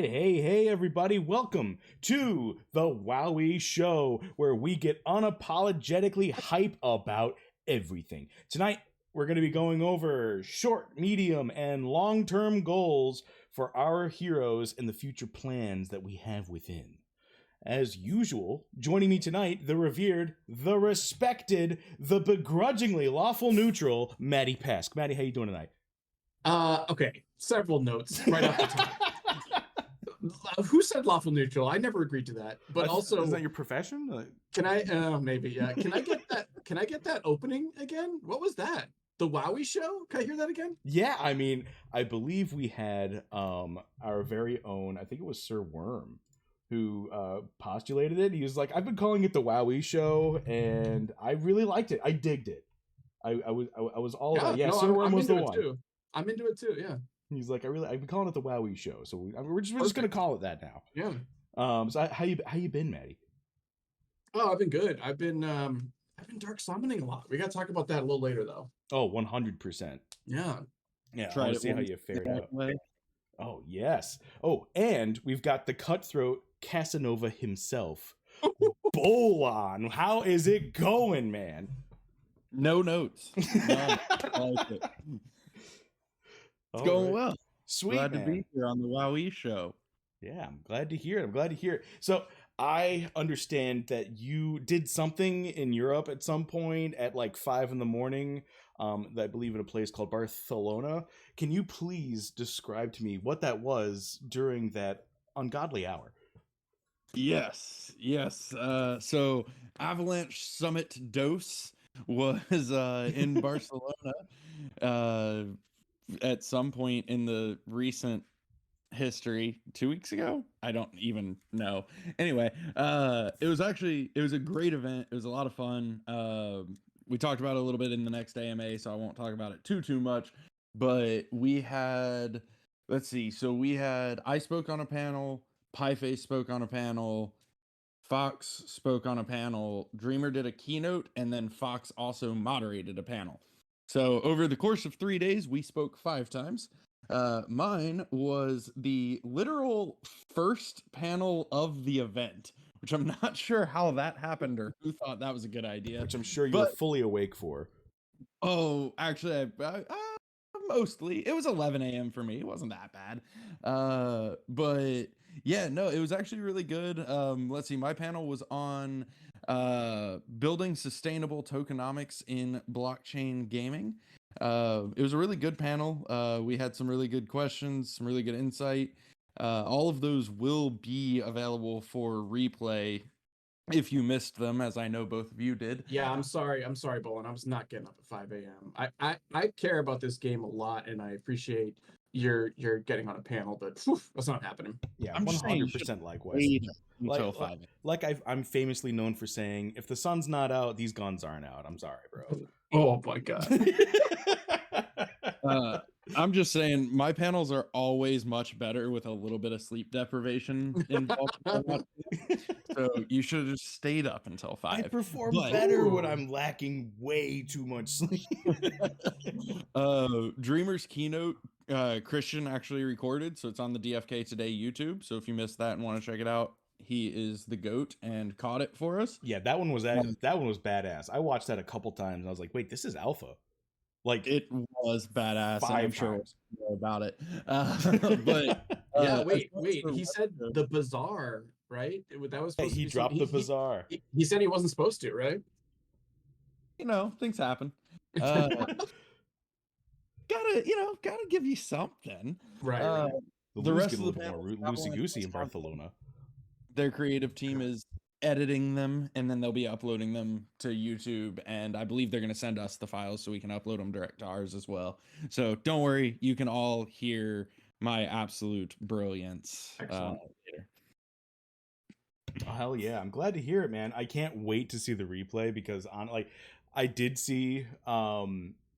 Hey, everybody, welcome to the Wowee Show, where we get unapologetically hype about everything. Tonight, we're going to be going over short, medium, and long term goals for our heroes and the future plans that we have within. As usual, joining me tonight, the revered, the respected, the begrudgingly lawful neutral, Maddie Pesk. Maddie, how you doing tonight? Okay, several notes right off the top. Who said lawful neutral? I never agreed to that. But also, is that your profession? Can I? Maybe. Yeah. Can I get that? Can I get that opening again? What was that? The Wowee Show? Can I hear that again? Yeah, I mean, I believe we had our very own. I think it was Sir Worm who postulated it. He was like, "I've been calling it the Wowee Show, and I really liked it. I digged it. I was all about it. Yeah, no, Sir Worm was the one. Too. I'm into it too. Yeah." He's like, I've been calling it the Wowee Show, so we're just gonna call it that now. Yeah. So how you been, Maddie? Oh, I've been good. I've been dark summoning a lot. We got to talk about that a little later, though. Oh, 100%. Yeah. Yeah. Try to see how you fared out. Oh yes. Oh, and we've got the cutthroat Casanova himself, Bolon. How is it going, man? No notes. None. I like it. It's going well. Sweet. Glad to be here on the Wowee Show. Yeah, I'm glad to hear it. So I understand that you did something in Europe at some point at like 5 a.m. I believe in a place called Barcelona. Can you please describe to me what that was during that ungodly hour? Yes. So Avalanche Summit Dose was in Barcelona at some point in the recent history. 2 weeks ago, I don't even know. Anyway, it was a great event. It was a lot of fun. We talked about it a little bit in the next AMA, so I won't talk about it too much, but we had, I spoke on a panel, Pieface spoke on a panel, Fox spoke on a panel, Dreamer did a keynote, and then Fox also moderated a panel. So over the course of 3 days, we spoke 5 times. Mine was the literal first panel of the event, which I'm not sure how that happened or who thought that was a good idea. Which I'm sure you were fully awake for. Oh, actually, mostly. It was 11 a.m. for me. It wasn't that bad. But yeah, no, it was actually really good. Let's see. My panel was on building sustainable tokenomics in blockchain gaming. It was a really good panel. We had some really good questions, some really good insight. All of those will be available for replay if you missed them, as I know both of you did. Yeah, I'm sorry, Bolon. I was not getting up at 5 a.m. I care about this game a lot, and I appreciate you're getting on a panel, but that's not happening. Yeah, I'm 100% likewise. Like I'm famously known for saying, if the sun's not out, these guns aren't out. I'm sorry, bro. Oh my god. I'm just saying, my panels are always much better with a little bit of sleep deprivation involved. So you should have just stayed up until 5. I perform better when I'm lacking way too much sleep. Dreamer's keynote, Christian actually recorded, so it's on the DFK Today YouTube. So if you missed that and want to check it out, he is the GOAT and caught it for us. Yeah, that one was badass. I watched that a couple times and I was like, wait, this is alpha. Like, it was badass. 5 I'm sure more about it. But yeah, wait. He said the bazaar, right? That was supposed he to be dropped the bazaar. He said he wasn't supposed to, right? You know, things happen. Gotta give you something. Right. The rest of the panel, loosey-goosey in Barcelona. Their creative team is editing them, and then they'll be uploading them to YouTube, and I believe they're going to send us the files so we can upload them direct to ours as well. So don't worry, you can all hear my absolute brilliance later. Oh, hell yeah, I'm glad to hear it, man. I can't wait to see the replay, because I did see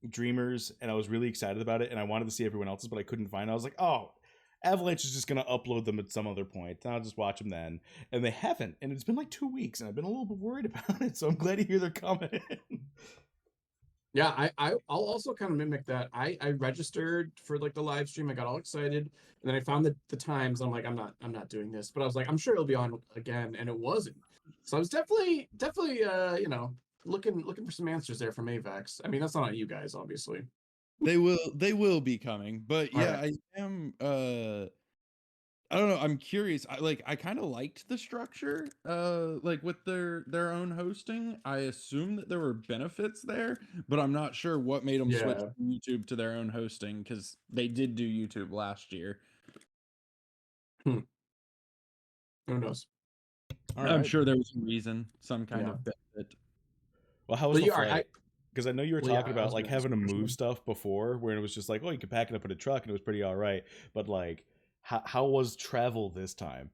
Dreamers and I was really excited about it, and I wanted to see everyone else's, but I couldn't find it. I was like, oh, Avalanche is just going to upload them at some other point. I'll just watch them then. And they haven't. And it's been like 2 weeks, and I've been a little bit worried about it. So I'm glad to hear they're coming in. Yeah, I'll also kind of mimic that. I registered for like the live stream. I got all excited, and then I found the times. I'm like, I'm not doing this. But I was like, I'm sure it'll be on again, and it wasn't. So I was definitely looking for some answers there from Avax. I mean, that's not on you guys, obviously. They will be coming, but All yeah, right. I am. I don't know. I'm curious. I kind of liked the structure. Like with their own hosting. I assume that there were benefits there, but I'm not sure what made them switch Yeah. from YouTube to their own hosting because they did do YouTube last year. Hmm. Who knows? All I'm right. sure there was a reason, some kind Yeah. of benefit. Well, how was But the yeah, all right. flight? Because I know you were Well, yeah, talking I about was like gonna ask having a to question. move stuff before, where it was just like, oh, you could pack it up in a truck and it was pretty all right. But like, how was travel this time?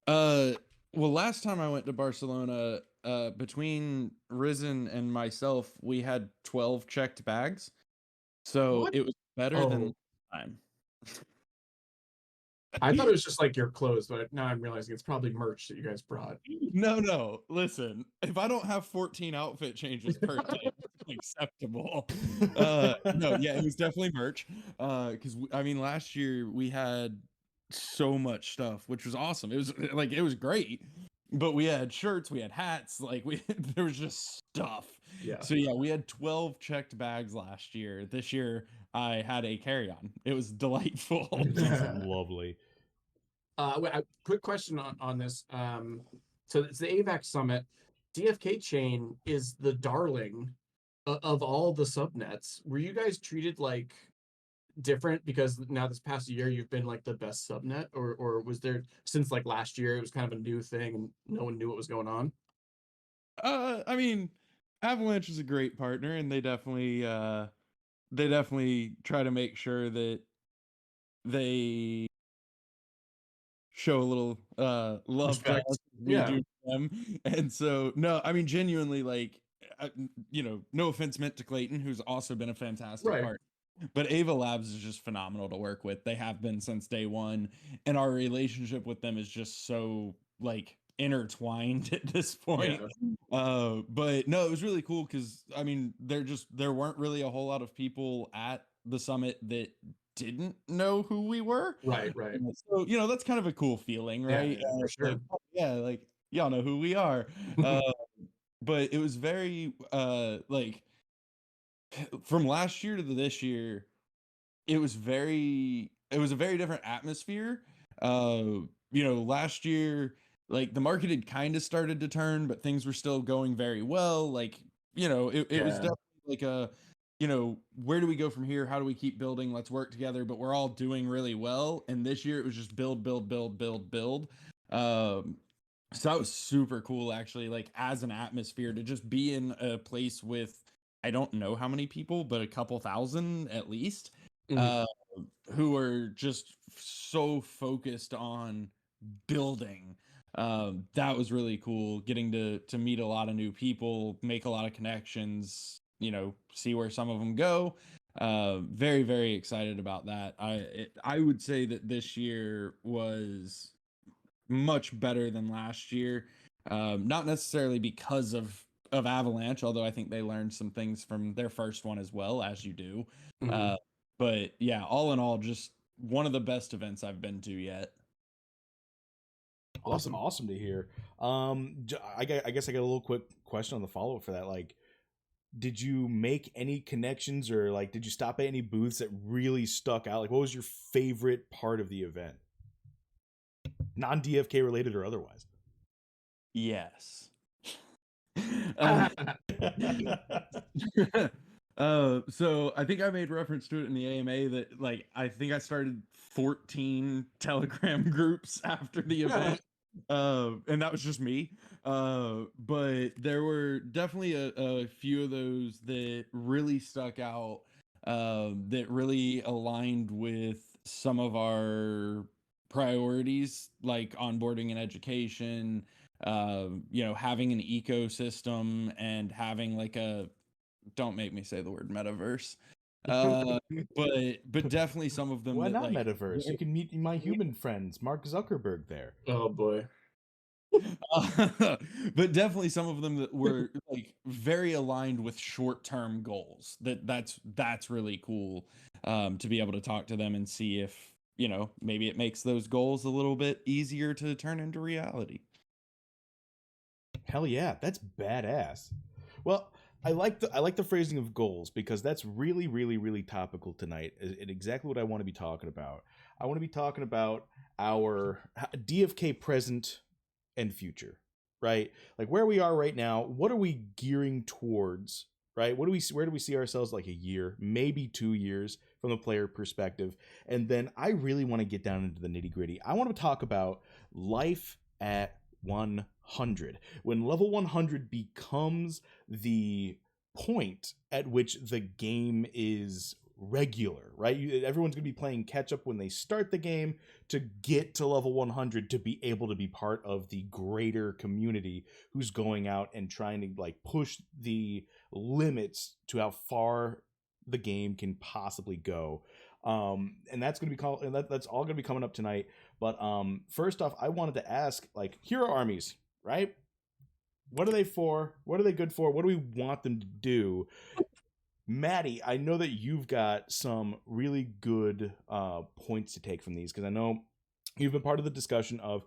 Uh, well, last time I went to Barcelona, between Risen and myself, we had 12 checked bags, so What? it was better than Oh, last time. I thought it was just like your clothes, but now I'm realizing it's probably merch that you guys brought. No. Listen, if I don't have 14 outfit changes per day, it's unacceptable. No, yeah, it was definitely merch. Because I mean, last year we had so much stuff, which was awesome. It was like it was great, but we had shirts, we had hats, like we there was just stuff. Yeah. So yeah, we had 12 checked bags last year. This year I had a carry-on. It was delightful. That's lovely. Quick question on this. So it's the AVAX Summit. DFK chain is the darling of all the subnets. Were you guys treated like different because now this past year you've been like the best subnet, or was there since like last year it was kind of a new thing and no one knew what was going on? I mean, Avalanche is a great partner, and they definitely try to make sure that they show a little love to us Respect. as we Yeah. do to them. And so no, I mean genuinely, like no offense meant to Clayton, who's also been a fantastic Right. partner. But Ava Labs is just phenomenal to work with. They have been since day one, and our relationship with them is just so like intertwined at this point. Yeah. But no, it was really cool because I mean, there weren't really a whole lot of people at the summit that didn't know who we were. Right. Right. So that's kind of a cool feeling, Yeah. right? Yeah. For It's like, sure. oh, yeah, like y'all know who we are. But it was very like from last year to this year, it was a very different atmosphere. Last year, like the market had kind of started to turn, but things were still going very well. Like, it was Yeah. definitely like where do we go from here? How do we keep building? Let's work together, but we're all doing really well. And this year it was just build, build, build, build, build. So that was super cool, actually, like as an atmosphere to just be in a place with, I don't know how many people, but a couple thousand at least, Mhm. uh, who are just so focused on building. That was really cool, getting to meet a lot of new people, make a lot of connections, see where some of them go. Very, very excited about that. I would say that this year was much better than last year. Not necessarily because of Avalanche, although I think they learned some things from their first one as well, as you do. Mhm. Uh, but yeah, all in all, just one of the best events I've been to yet. That's Awesome. awesome to hear. I guess I got a little quick question on the follow up for that. Like, did you make any connections or like did you stop at any booths that really stuck out? Like, what was your favorite part of the event, non DFK related or otherwise? Yes. uh, so I think I made reference to it in the AMA that like I think I started 14 Telegram groups after the event. And that was just me. But there were definitely a few of those that really stuck out, that really aligned with some of our priorities, like onboarding and education, having an ecosystem and having like don't make me say the word metaverse. Uh, but definitely some of them Why that not like metaverse? You can meet my human friends, Mark Zuckerberg there. Oh boy. But definitely some of them that were like very aligned with short-term goals. That's really cool, to be able to talk to them and see if, maybe it makes those goals a little bit easier to turn into reality. Hell yeah, that's badass. Well, I like the phrasing of goals because that's really, really, really topical tonight. And exactly what I want to be talking about. I want to be talking about our DFK present and future, right? Like where we are right now. What are we gearing towards? Right? Where do we see ourselves like a year, maybe 2 years from a player perspective? And then I really want to get down into the nitty gritty. I want to talk about life at 100. When level 100 becomes the point at which the game is regular, right? Everyone's going to be playing catch up when they start the game to get to level 100 to be able to be part of the greater community who's going out and trying to like push the limits to how far the game can possibly go. And that's going to be called, and that's all going to be coming up tonight. But first off, I wanted to ask, like, hero armies, right? What are they for? What are they good for? What do we want them to do? Maddie, I know that you've got some really good points to take from these because I know you've been part of the discussion of,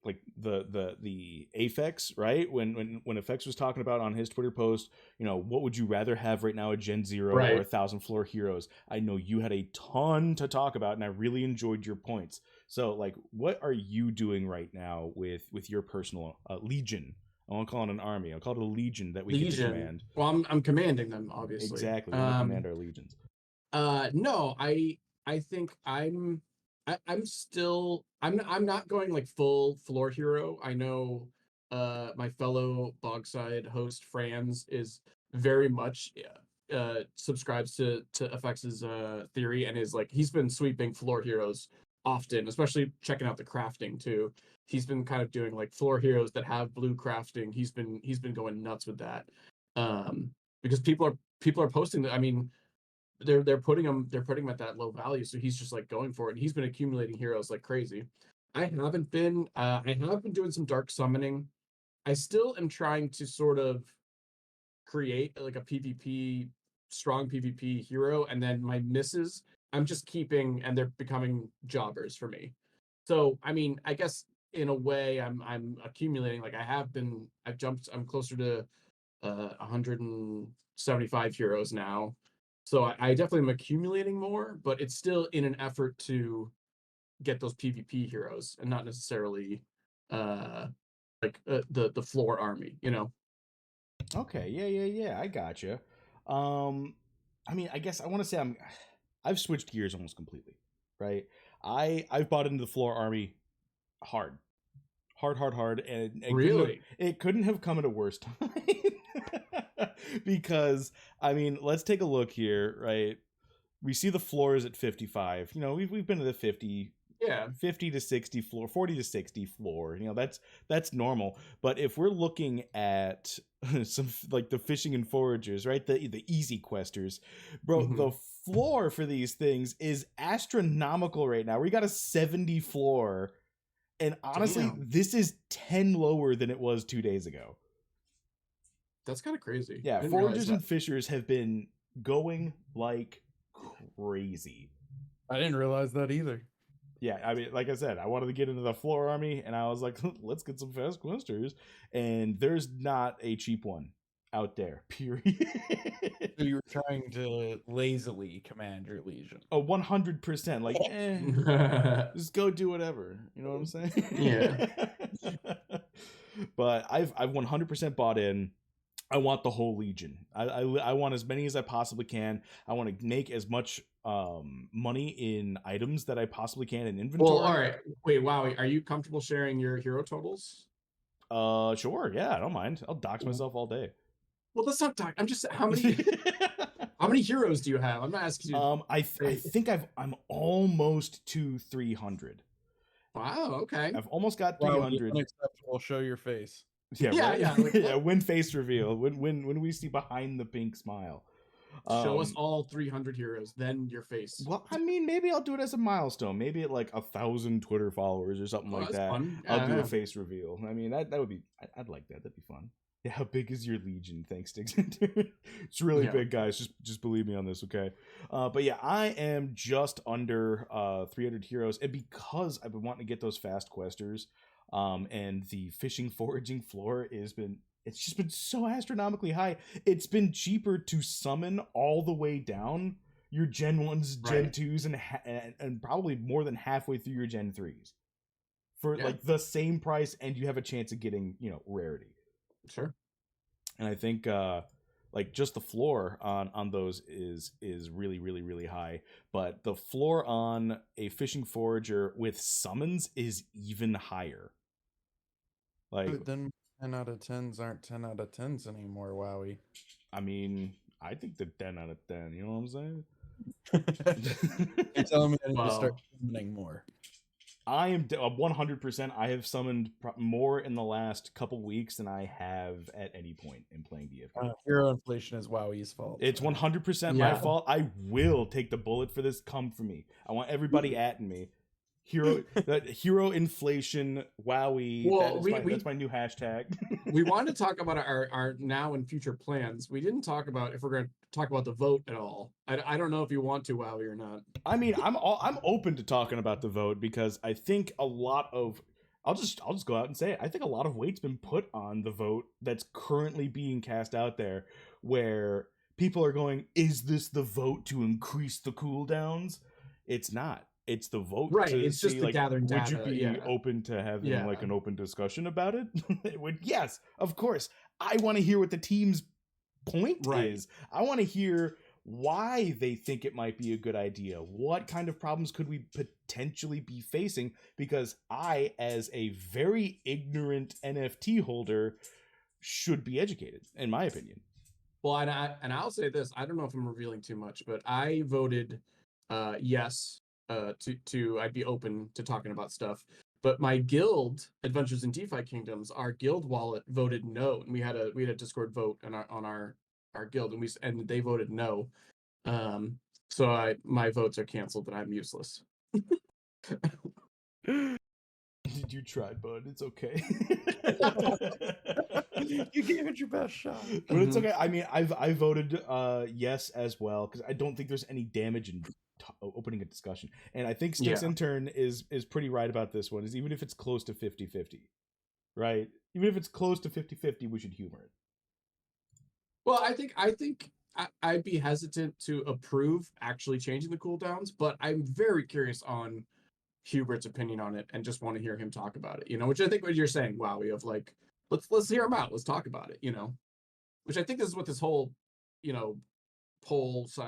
like the Aphex, right? When Effects was talking about on his Twitter post, what would you rather have right now, a Gen 0 or 1,000 floor heroes? I know you had a ton to talk about, and I really enjoyed your points. So, like, what are you doing right now with your personal Legion? I won't call it an army. I'll call it a legion that we get to command. Well, I'm commanding them, obviously. Exactly. We command our legions. No, I think I'm not going like full floor hero. I know my fellow Bogside host Franz is very much subscribes to FX's theory and is like he's been sweeping floor heroes often, especially checking out the crafting too. He's been kind of doing like floor heroes that have blue crafting. He's been going nuts with that. Because people are posting that. I mean, they're putting him at that low value, so he's just like going for it. And he's been accumulating heroes like crazy. I have been doing some dark summoning. I still am trying to sort of create like a PvP strong PvP hero, and then my misses I'm just keeping, and they're becoming jobbers for me. So I mean, I guess in a way I'm accumulating. Like I'm closer to 175 heroes now. So I definitely am accumulating more, but it's still in an effort to get those PvP heroes and not necessarily the floor army, Okay, yeah. I gotcha. I mean, I guess I want to say I've switched gears almost completely, right? I've bought into the floor army hard, and it couldn't have come at a worse time. Because I mean, let's take a look here, right? We see the floors at 55. We've been to the 50. Yeah. 50 to 60 floor, 40 to 60 floor. That's normal. But if we're looking at some like the fishing and foragers, right? The easy questers, bro, the floor for these things is astronomical right now. We got a 70 floor. And honestly, this is 10 lower than it was 2 days ago. That's kind of crazy. Yeah, foragers and fishers have been going like crazy. I didn't realize that either. Yeah, I mean, like I said, I wanted to get into the floor army, and I was like, let's get some fast questers. And there's not a cheap one out there, period. So you were trying to lazily command your legion. Oh, 100%. Like, just go do whatever. You know what I'm saying? Yeah. But I've 100% bought in. I want the whole legion. I want as many as I possibly can. I want to make as much money in items that I possibly can in inventory. Well, all right. Wait, Wowee, are you comfortable sharing your hero totals? Sure. Yeah, I don't mind. I'll dox myself all day. Well, let's not dox. I'm just how many heroes do you have? I'm not asking you. I think I'm almost to 300. Wow. Okay. I've almost got 300. Unacceptable. Show your face. Yeah. Yeah. Right? Yeah. Win face reveal. When we see behind the pink smile. Show us all 300 heroes, then your face. Well, I mean, maybe I'll do it as a milestone. Maybe at like 1,000 Twitter followers or something like that's that. fun. I'll do Yeah. a face reveal. I mean, that would be. I'd like that. That'd be fun. Yeah, how big is your legion? Thanks, Dixon. It's really Yeah. big, guys. Just believe me on this, okay? But yeah, I am just under 300 heroes, and because I've been wanting to get those fast questers, and the fishing foraging floor it's just been so astronomically high. It's been cheaper to summon all the way down your Gen 1s, Gen Right. 2s, and probably more than halfway through your Gen 3s for Yeah. like the same price, and you have a chance of getting, rarity. Sure. And I think like just the floor on those is really, really, really high. But the floor on a fishing forager with summons is even higher. Like, But then 10 out of 10s aren't 10 out of 10s anymore, Wowee. I mean, I think they're 10 out of 10. You know what I'm saying? You're telling me I need to start Wow. summoning more. I am 100%. I have summoned more in the last couple weeks than I have at any point in playing DFK. Hero inflation is Wowee's fault. It's 100% my Yeah. fault. I will take the bullet for this. Come for me. I want everybody atting me. Hero inflation. Wowee. Well, That's my new hashtag. We wanted to talk about our now and future plans. We didn't talk about if we're going to talk about the vote at all. I don't know if you want to, Wowee, or not. I mean, I'm open to talking about the vote because I think a lot of I'll just go out and say it. I think a lot of weight's been put on the vote that's currently being cast out there, where people are going, "Is this the vote to increase the cooldowns?" It's not. It's the vote. Right, To it's just see, the like, gathering would you data, be yeah. open to having Yeah. like an open discussion about it? It would. Yes, of course. I want to hear what the team's point Right. is. I want to hear why they think it might be a good idea. What kind of problems could we potentially be facing? Because I, as a very ignorant NFT holder, should be educated, in my opinion. Well, and I'll say this. I don't know if I'm revealing too much, but I voted yes to I'd be open to talking about stuff. But my guild, Adventures in DeFi Kingdoms, our guild wallet voted no, and we had a Discord vote on our guild, and they voted no. So my votes are canceled, and I'm useless. You tried, bud. It's okay. You gave it your best shot. But it's okay. I mean, I voted yes as well because I don't think there's any damage in opening a discussion. And I think Sticks Yeah. Intern is pretty right about this one. Is even if it's close to 50-50, right? Even if it's close to 50-50, we should humor it. Well, I think I'd be hesitant to approve actually changing the cooldowns, but I'm very curious on Hubert's opinion on it and just want to hear him talk about it. Which I think what you're saying, Wowee, of like let's hear him out, let's talk about it. Which I think this is what this whole poll /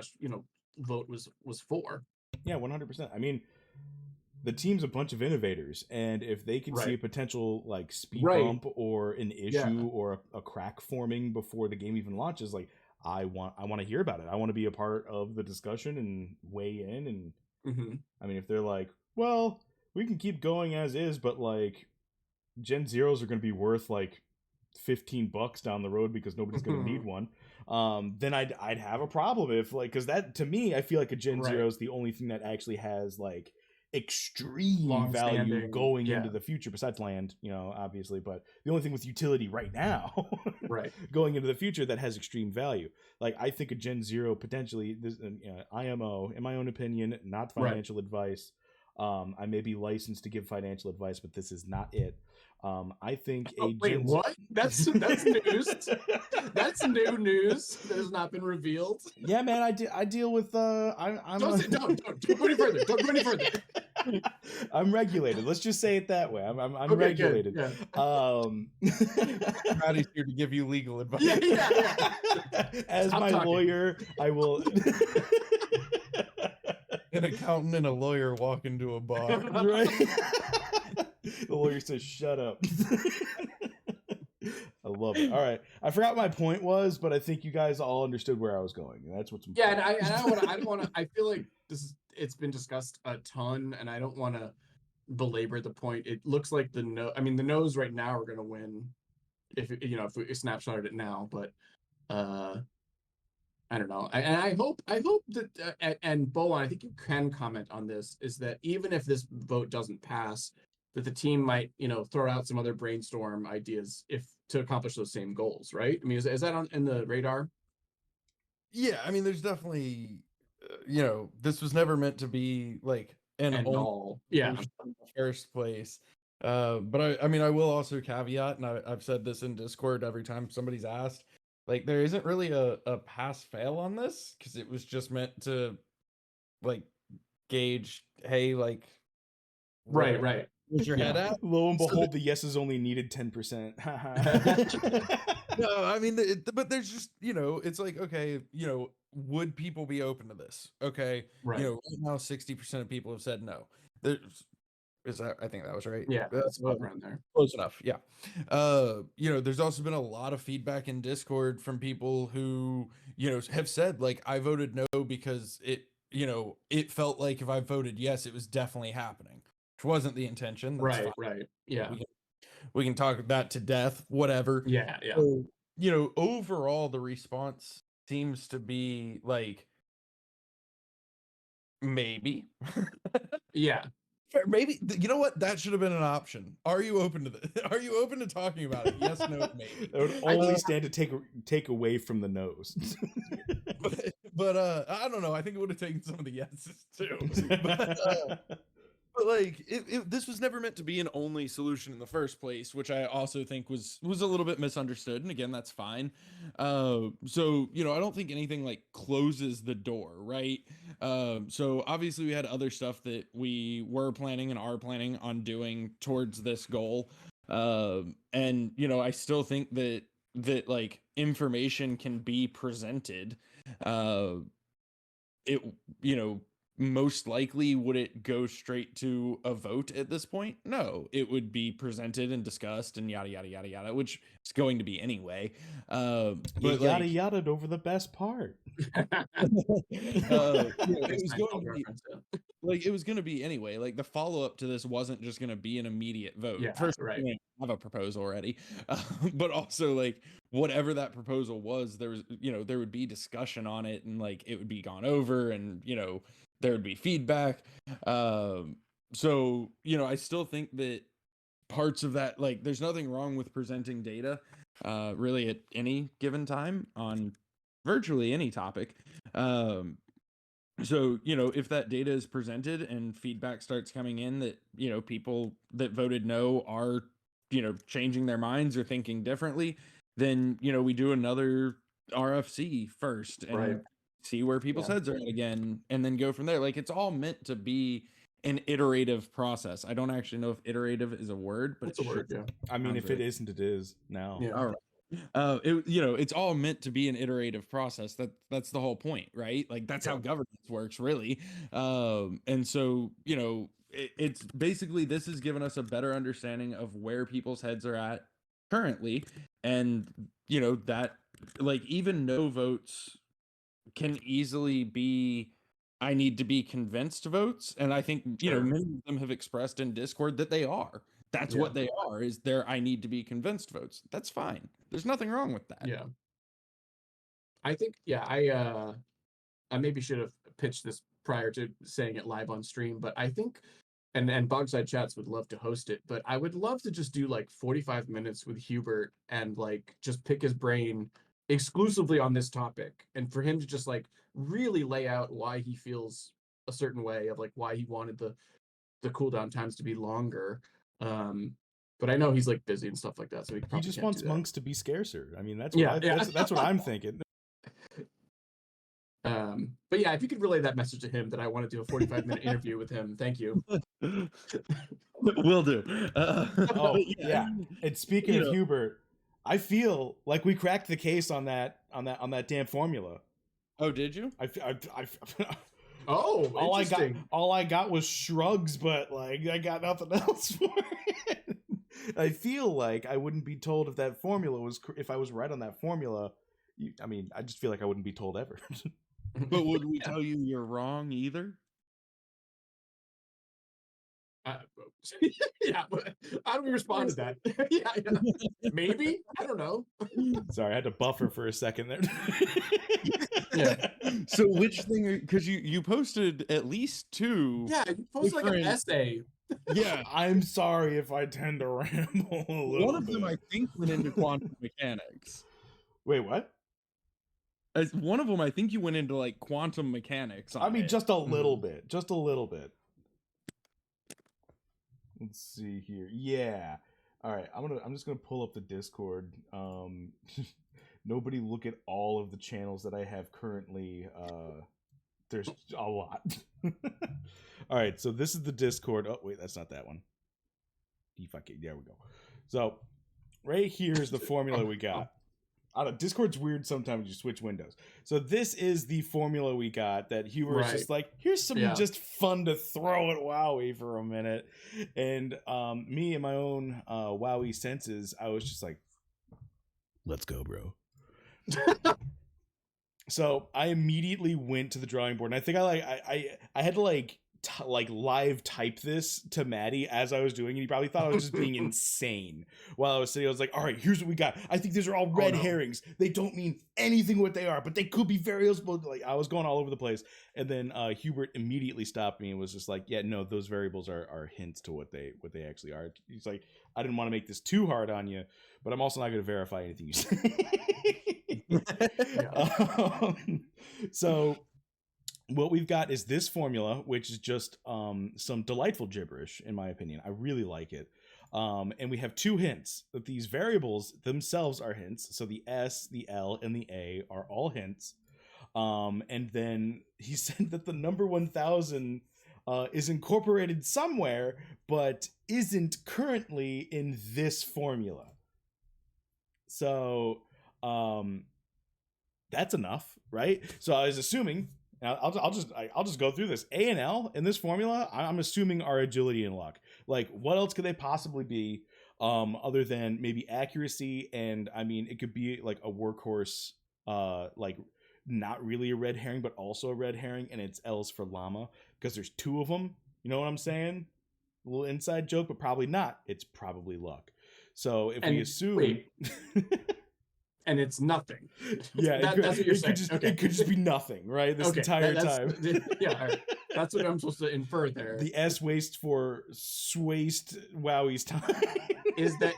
vote was for. Yeah, 100%. I mean, the team's a bunch of innovators, and if they can see a Right. potential like speed Right. bump or an issue Yeah. or a crack forming before the game even launches, like I want to hear about it. I want to be a part of the discussion and weigh in. And Mm-hmm. I mean, if they're like, well, we can keep going as is, but like Gen Zeros are going to be worth like $15 down the road because nobody's going to need one. Then I'd have a problem if like, because that to me, I feel like a Gen Right. Zero is the only thing that actually has like extreme value Long-standing, going yeah. into the future besides land, obviously, but the only thing with utility right now Right. going into the future that has extreme value. Like I think a Gen Zero potentially this IMO, in my own opinion, not Right. financial advice. I may be licensed to give financial advice, but this is not it. I think a Wait, Gen what? That's news. That's new news that has not been revealed. Yeah, man, I deal with I'm Don't go any further. Don't go any further. I'm regulated. Let's just say it that way. I'm Okay, regulated. good, Patty's here to give you legal advice. Yeah. As Stop my talking. lawyer, I will. An accountant and a lawyer walk into a bar. Right? The lawyer says, "Shut up." I love it. All right, I forgot what my point was, but I think you guys all understood where I was going, and that's what's Yeah, important. and I don't want to. I feel like it's been discussed a ton, and I don't want to belabor the point. It looks like the no's right now are going to win if we snapshotted it now, but I don't know. And I hope that and Bolon, I think you can comment on this, is that even if this vote doesn't pass, that the team might, throw out some other brainstorm ideas if to accomplish those same goals, right? I mean, is that in the radar? Yeah, I mean, there's definitely, this was never meant to be like an And only all, yeah, solution in the first place. But I mean, I will also caveat, and I've said this in Discord every time somebody's asked, like, there isn't really a pass fail on this because it was just meant to like gauge, hey, like, right, where right. was your head at? Lo and So behold, the yeses only needed 10%. No, I mean, but there's just, it's like, okay, would people be open to this? Okay, Right. right now 60% of people have said no. There's I think that was right. Yeah, it's about around there. Close enough. Yeah. There's also been a lot of feedback in Discord from people who, have said like, I voted no because it felt like if I voted yes, it was definitely happening, which wasn't the intention. That's Right, fine. right. Yeah. We can talk that to death, whatever. Yeah, yeah. So, overall the response seems to be like maybe. Yeah. Maybe, you know what? That should have been an option. Are you open to this? Are you open to talking about it? Yes, no, maybe. That would only stand to take away from the no's. but I don't know. I think it would have taken some of the yeses too. But like, this was never meant to be an only solution in the first place, which I also think was a little bit misunderstood. And again, that's fine. So I don't think anything like closes the door, right? So obviously we had other stuff that we were planning and are planning on doing towards this goal. And I still think that like information can be presented. Most likely, would it go straight to a vote at this point? No, it would be presented and discussed and yada yada yada yada, which is going to be anyway. But yada yada over the best part. It was going to be like, it was going to be anyway. Like, the follow up to this wasn't just going to be an immediate vote. Yeah, first, right. we have a proposal already, but also like whatever that proposal was, there was there would be discussion on it, and like it would be gone over, and there would be feedback. So I still think that parts of that, like, there's nothing wrong with presenting data really at any given time on virtually any topic. So if that data is presented and feedback starts coming in that people that voted no are changing their minds or thinking differently, then we do another RFC first and see where people's heads are at again, and then go from there. Like, it's all meant to be an iterative process. I don't actually know if iterative is a word, but it's a word. Yeah. I mean, if it isn't, it is now. Yeah. All right. It's all meant to be an iterative process. That's the whole point, right? Like, that's how governance works, really. And so it's basically, this has given us a better understanding of where people's heads are at currently, and that, like, even no votes can easily be I need to be convinced votes, and I think many of them have expressed in Discord that they are. That's what they are, is their I need to be convinced votes. That's fine. There's nothing wrong with that. Yeah. I think, I maybe should have pitched this prior to saying it live on stream, but I think, and Bogside Chats would love to host it, but I would love to just do like 45 minutes with Hubert and like just pick his brain exclusively on this topic, and for him to just like really lay out why he feels a certain way, of like why he wanted the cooldown times to be longer. But I know he's like busy and stuff like that, so he just wants monks to be scarcer. I mean, that's what that's what I'm thinking. But yeah, if you could relay that message to him that I want to do a 45-minute interview with him, thank you. Will do. Yeah. And speaking of Hubert, I feel like we cracked the case on that damn formula. Oh, did you? All I got was shrugs, but like I got nothing else for it. I feel like I wouldn't be told if that formula was, if I was right on that formula. I mean, I just feel like I wouldn't be told ever. But would we tell you you're wrong either? Uh, yeah, but how do we respond to that? Yeah. Maybe, I don't know. Sorry, I had to buffer for a second there. Yeah. So which thing? Because you posted at least two. Yeah, you post like an different- essay. Yeah, I'm sorry if I tend to ramble a little one of them I bit. think went into quantum mechanics. Wait, what? As one of them, I think you went into like quantum mechanics. I mean, just a little Mhm. bit. Just a little bit. Let's see here. Yeah. All right. I'm just gonna pull up the Discord. Nobody look at all of the channels that I have currently. There's a lot. All right. So this is the Discord. Oh wait, that's not that one. DeFi. There we go. So right here is the formula we got. I don't know, Discord's weird sometimes you switch windows. So this is the formula we got that Hubert was just like, here's some just fun to throw at Wowee for a minute. And me and my own Wowee senses, I was just like, let's go, bro. So I immediately went to the drawing board, and I think I had to live type this to Maddie as I was doing, and he probably thought I was just being insane while I was sitting. I was like, all right, here's what we got. I think these are all red herrings. They don't mean anything what they are, but they could be variables. Like, I was going all over the place. And then Hubert immediately stopped me and was just like, yeah, no, those variables are hints to what they actually are. He's like, I didn't want to make this too hard on you, but I'm also not going to verify anything you say. So what we've got is this formula, which is just some delightful gibberish, in my opinion. I really like it. And we have two hints that these variables themselves are hints. So the S, the L, and the A are all hints. And then he said that the number 1000 is incorporated somewhere, but isn't currently in this formula. So that's enough, right? So I was assuming. Now, I'll just go through this. A and L in this formula, I'm assuming are agility and luck. Like, what else could they possibly be other than maybe accuracy? And I mean, it could be like a workhorse, like not really a red herring, but also a red herring, and it's L's for llama because there's two of them. You know what I'm saying? A little inside joke, but probably not. It's probably luck. So if we assume. And it's nothing. Yeah, that's what you're saying. It could just be nothing, right? This entire time. Yeah, all right. That's what I'm supposed to infer there. The S waste for waste Wowee's time. Is that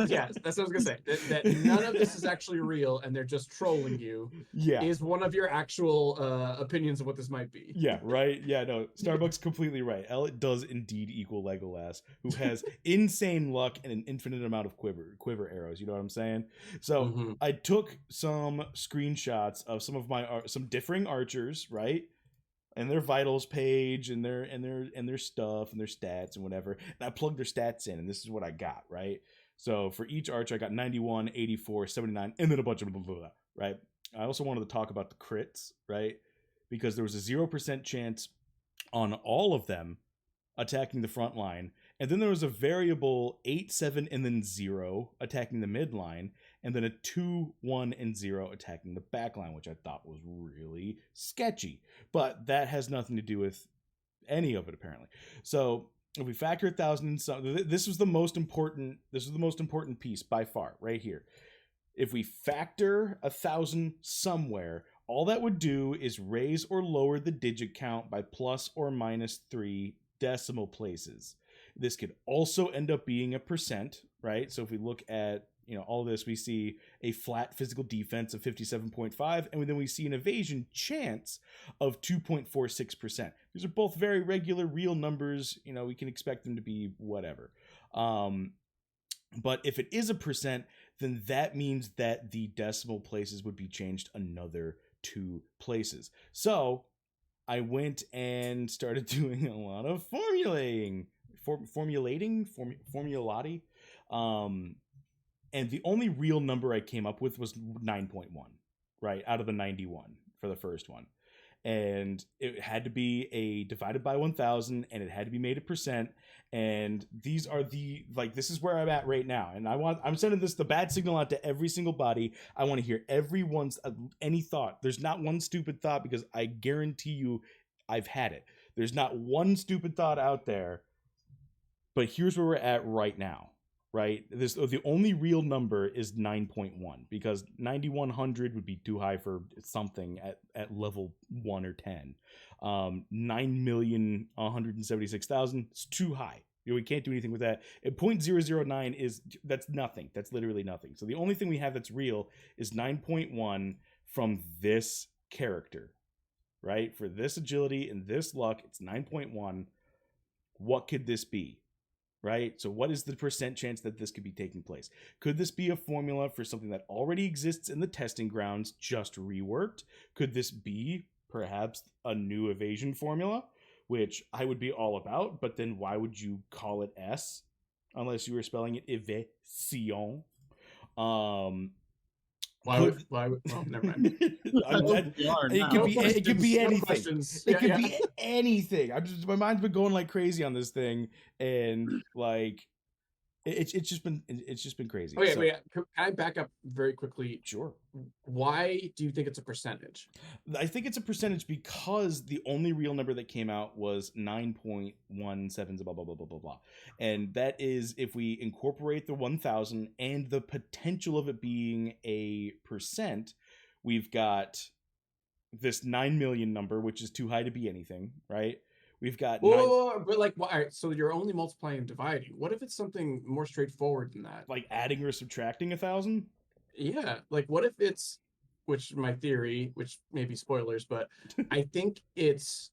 yeah, that's what I was gonna say. That none of this is actually real and they're just trolling you. Yeah. Is one of your actual opinions of what this might be. Yeah, right? Yeah, no, Starbucks completely right. L does indeed equal Legolas, who has insane luck and an infinite amount of quiver arrows, you know what I'm saying? So I took some screenshots of some of my some differing archers, right? And their vitals page and their stuff and their stats and whatever. And I plugged their stats in, and this is what I got, right? So for each archer, I got 91, 84, 79, and then a bunch of blah, blah, blah, right? I also wanted to talk about the crits, right? Because there was a 0% chance on all of them attacking the front line. And then there was a variable 8, 7, and then 0 attacking the mid line. And then a 2, 1, and 0 attacking the back line, which I thought was really sketchy. But that has nothing to do with any of it, apparently. So if we factor 1,000 in some, this was the most important. This is the most important piece by far, right here. If we factor 1,000 somewhere, all that would do is raise or lower the digit count by plus or minus 3 decimal places. This could also end up being a percent, right? So if we look at all this, we see a flat physical defense of 57.5, and then we see an evasion chance of 2.46%. These are both very regular, real numbers. We can expect them to be whatever. But if it is a percent, then that means that the decimal places would be changed another 2 places. So I went and started doing a lot of formulating. And the only real number I came up with was 9.1, right, out of the 91 for the first one. And it had to be a divided by 1,000, and it had to be made a percent. And these are this is where I'm at right now. And I'm sending the bad signal out to every single body. I want to hear everyone's any thought. There's not one stupid thought, because I guarantee you I've had it. There's not one stupid thought out there But here's where we're at right now, right? The only real number is 9.1 because 9100 would be too high for something at level 1 or 10. 9,176,000 is too high. We can't do anything with that. And 0.009 that's nothing. That's literally nothing. So the only thing we have that's real is 9.1 from this character, right? For this agility and this luck, it's 9.1. What could this be? Right? So what is the percent chance that this could be taking place? Could this be a formula for something that already exists in the testing grounds, just reworked? Could this be perhaps a new evasion formula, which I would be all about, but then why would you call it S unless you were spelling it evasion? Why would oh, never mind. It could be anything. It could be Yeah. anything. My mind's been going like crazy on this thing, and like it's just been crazy. Okay, wait. Can I back up very quickly? Sure. Why do you think it's a percentage? I think it's a percentage because the only real number that came out was 9.17 blah blah blah blah blah blah, and that is if we incorporate the 1,000 and the potential of it being a percent, we've got this 9 million number, which is too high to be anything, right? We've got but like, all right, so you're only multiplying and dividing. What if it's something more straightforward than that? Like adding or subtracting 1,000? Yeah, like what if it's, which my theory, which may be spoilers, but I think it's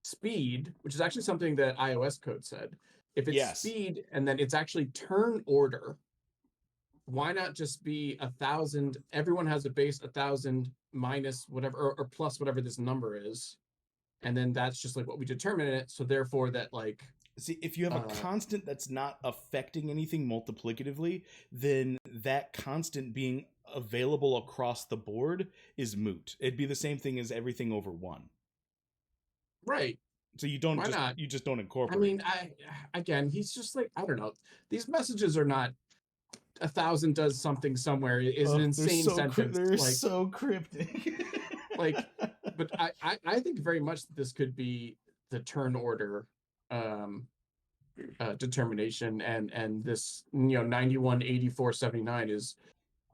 speed, which is actually something that iOS code said. If it's speed and then it's actually turn order, why not just be 1,000? Everyone has a base 1,000 minus whatever or plus whatever this number is. And then that's just like what we determine in it. So therefore that like... See, if you have a constant that's not affecting anything multiplicatively, then that constant being available across the board is moot. It'd be the same thing as everything over 1. Right. So you don't you just don't incorporate. I mean, again, he's just like, I don't know. These messages are not 1,000 does something somewhere is an insane sentence. They're so cryptic. Like, but I think very much that this could be the turn order determination, and this 91, 84, 79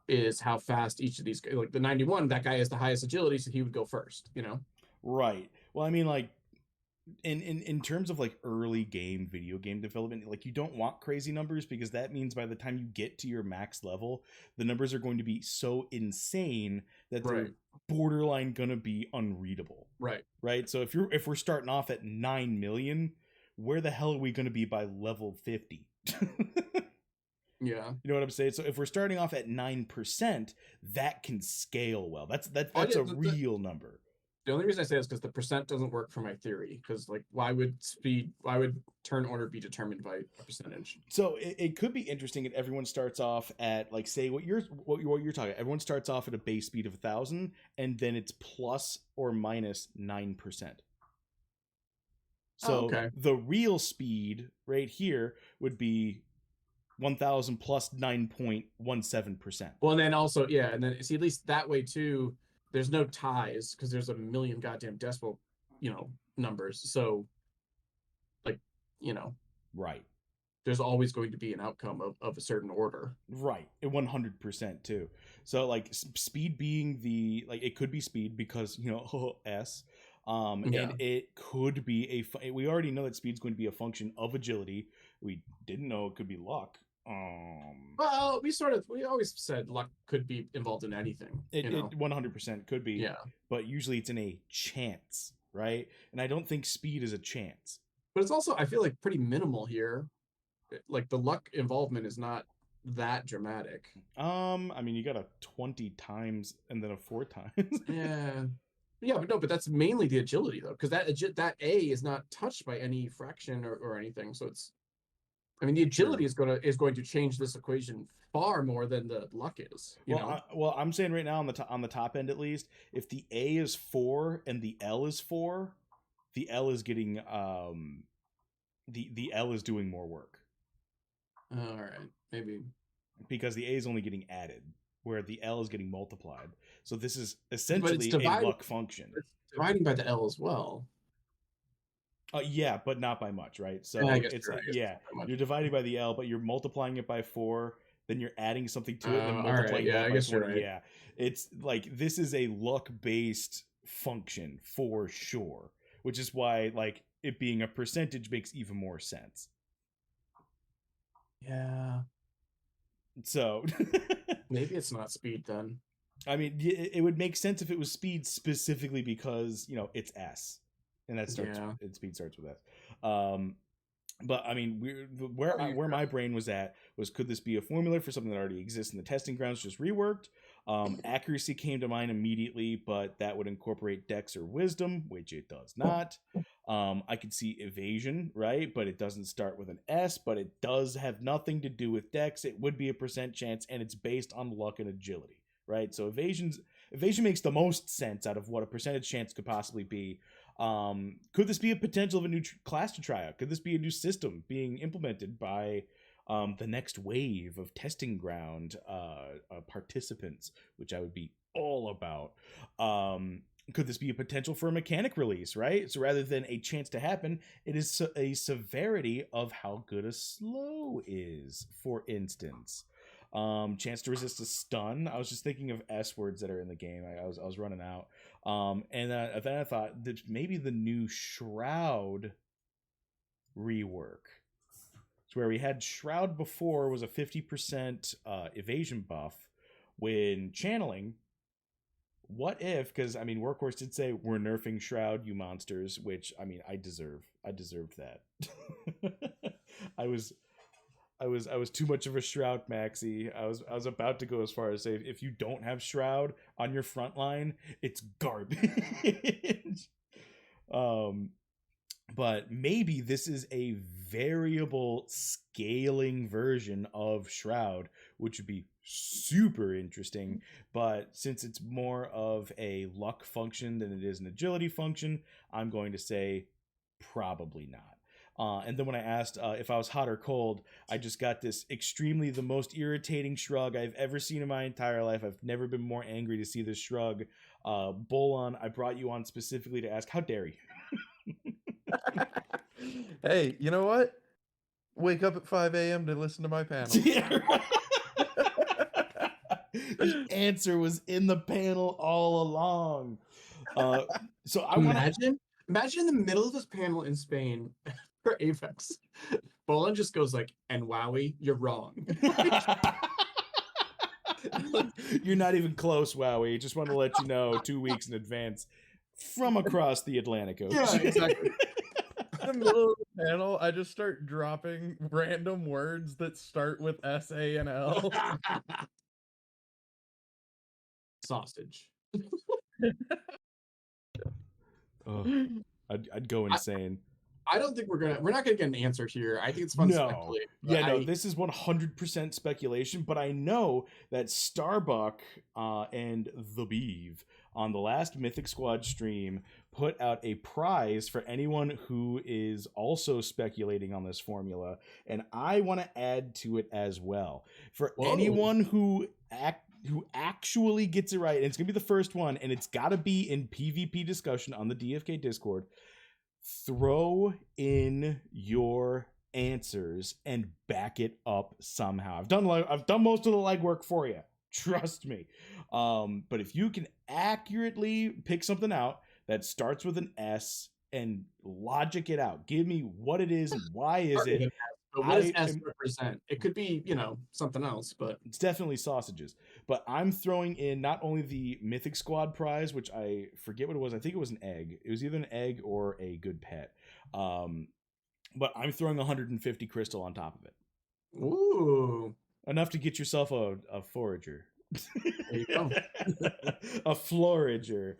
is how fast each of these, like the 91, that guy has the highest agility, so he would go first. Right. Well, I mean, like in terms of like early game video game development, like you don't want crazy numbers because that means by the time you get to your max level, the numbers are going to be so insane that they're borderline gonna be unreadable. Right. So if we're starting off at 9 million, where the hell are we gonna be by level 50? Yeah. You know what I'm saying? So if we're starting off at 9%, that can scale well. That's a real number. The only reason I say this is because the percent doesn't work for my theory. Because like, why would turn order be determined by a percentage? So it could be interesting if everyone starts off at like, say what you're talking. Everyone starts off at a base speed of 1,000, and then it's plus or minus 9%. So the real speed right here would be 1,000 plus 9.17%. Well, and then also, yeah, and then see, at least that way too, there's no ties because there's a million goddamn decimal, numbers. So, like, right. There's always going to be an outcome of a certain order. Right. 100% too. So like speed being it could be speed because, S. And it could be we already know that speed's going to be a function of agility. We didn't know it could be luck. Well, we always said luck could be involved in anything. It 100% could be. Yeah. But usually it's in a chance, right? And I don't think speed is a chance. But it's also, I feel like, pretty minimal here. Like the luck involvement is not that dramatic. I mean, you got a 20 times and then a 4 times. Yeah, but that's mainly the agility though, because that A is not touched by any fraction or anything. So it's, I mean, the agility is going to change this equation far more than the luck is. Well, I'm saying right now on the top end at least, if the A is 4 and the L is 4, the L is getting the L is doing more work. All right, maybe because the A is only getting added, where the L is getting multiplied. So this is essentially a luck function. It's dividing by the L as well. Yeah, but not by much, right? So I guess it's you're right. yeah, you're dividing by the L, but you're multiplying it by 4, then you're adding something to it, then all right. multiplying Yeah, that I by guess you're 20. right. Yeah, it's like this is a luck-based function for sure, which is why like it being a percentage makes even more sense. Yeah. So Maybe it's not speed then. I mean, it would make sense if it was speed specifically because it's S, and that starts. Yeah. Speed starts with S. But I mean, where my brain was at was, could this be a formula for something that already exists in the testing grounds, just reworked? Accuracy came to mind immediately, but that would incorporate Dex or Wisdom, which it does not. I could see evasion, right? But it doesn't start with an S, but it does have nothing to do with Dex. It would be a % chance, and it's based on luck and agility, right? So evasion makes the most sense out of what a percentage chance could possibly be. Could this be a potential of a new class to try out? Could this be a new system being implemented by the next wave of testing ground participants, which I would be all about? Could this be a potential for a mechanic release, right? So rather than a chance to happen, it is a severity of how good a slow is, for instance. Chance to resist a stun. I was just thinking of S words that are in the game. I was running out. And then I thought that maybe the new Shroud rework. So where we had Shroud before was a 50% evasion buff when channeling. What if, because I mean, Workhorse did say we're nerfing Shroud, you monsters, which I mean, I deserved that. I was too much of a Shroud maxi. I was about to go as far as say, if you don't have Shroud on your front line, it's garbage. But maybe this is a variable scaling version of Shroud, which would be super interesting. But since it's more of a luck function than it is an agility function, I'm going to say probably not. And then when I asked if I was hot or cold, I just got this extremely the most irritating shrug I've ever seen in my entire life. I've never been more angry to see this shrug. Bolon, I brought you on specifically to ask, how dare you? Hey, you know what? Wake up at 5 a.m. to listen to my panel. Yeah, right. The answer was in the panel all along. So I imagine in the middle of this panel in Spain for Apex, Bolon just goes like, "And Wowee, you're wrong." You're not even close, Wowee. Just want to let you know 2 weeks in advance from across the Atlantic Ocean. Yeah, exactly. In the middle of the panel, I just start dropping random words that start with S, A, and L. Sausage. I'd go insane. I don't think we're not gonna get an answer here. I think it's fun to speculate. No, this is 100% speculation, but I know that Starbuck and the Beeve on the last Mythic Squad stream put out a prize for anyone who is also speculating on this formula, and I want to add to it as well. For anyone who actually gets it right, and it's gonna be the first one, and it's got to be in PvP discussion on the DFK Discord. Throw in your answers and back it up somehow. I've done most of the legwork for you. Trust me. But if you can accurately pick something out that starts with an S and logic it out, give me what it is and why is it. But what does S represent? It could be, something else, but it's definitely sausages. But I'm throwing in not only the Mythic Squad prize, which I forget what it was. I think it was an egg. It was either an egg or a good pet. But I'm throwing 150 crystal on top of it. Ooh. Enough to get yourself a forager. There you go. A florager.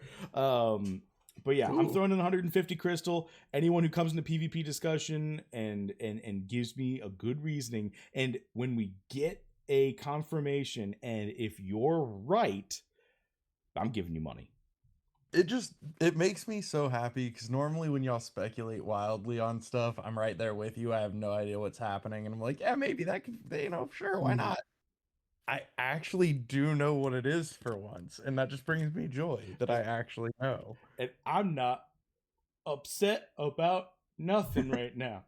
But yeah, I'm throwing in 150 crystal. Anyone who comes into PvP discussion and gives me a good reasoning, and when we get a confirmation, and if you're right, I'm giving you money. It makes me so happy because normally when y'all speculate wildly on stuff, I'm right there with you. I have no idea what's happening, and I'm like, yeah, maybe that could, sure, why not? I actually do know what it is for once, and that just brings me joy that I actually know. And I'm not upset about Nothing right now.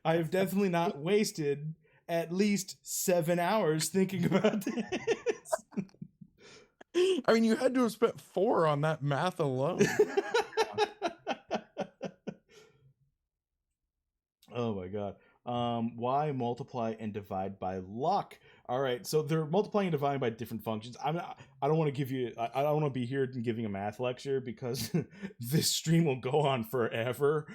I have definitely not wasted at least 7 hours thinking about this. I mean, you had to have spent 4 on that math alone. Oh my god. Why multiply and divide by luck? All right, so they're multiplying and dividing by different functions. I don't want to give you. I don't want to be here and giving a math lecture because this stream will go on forever.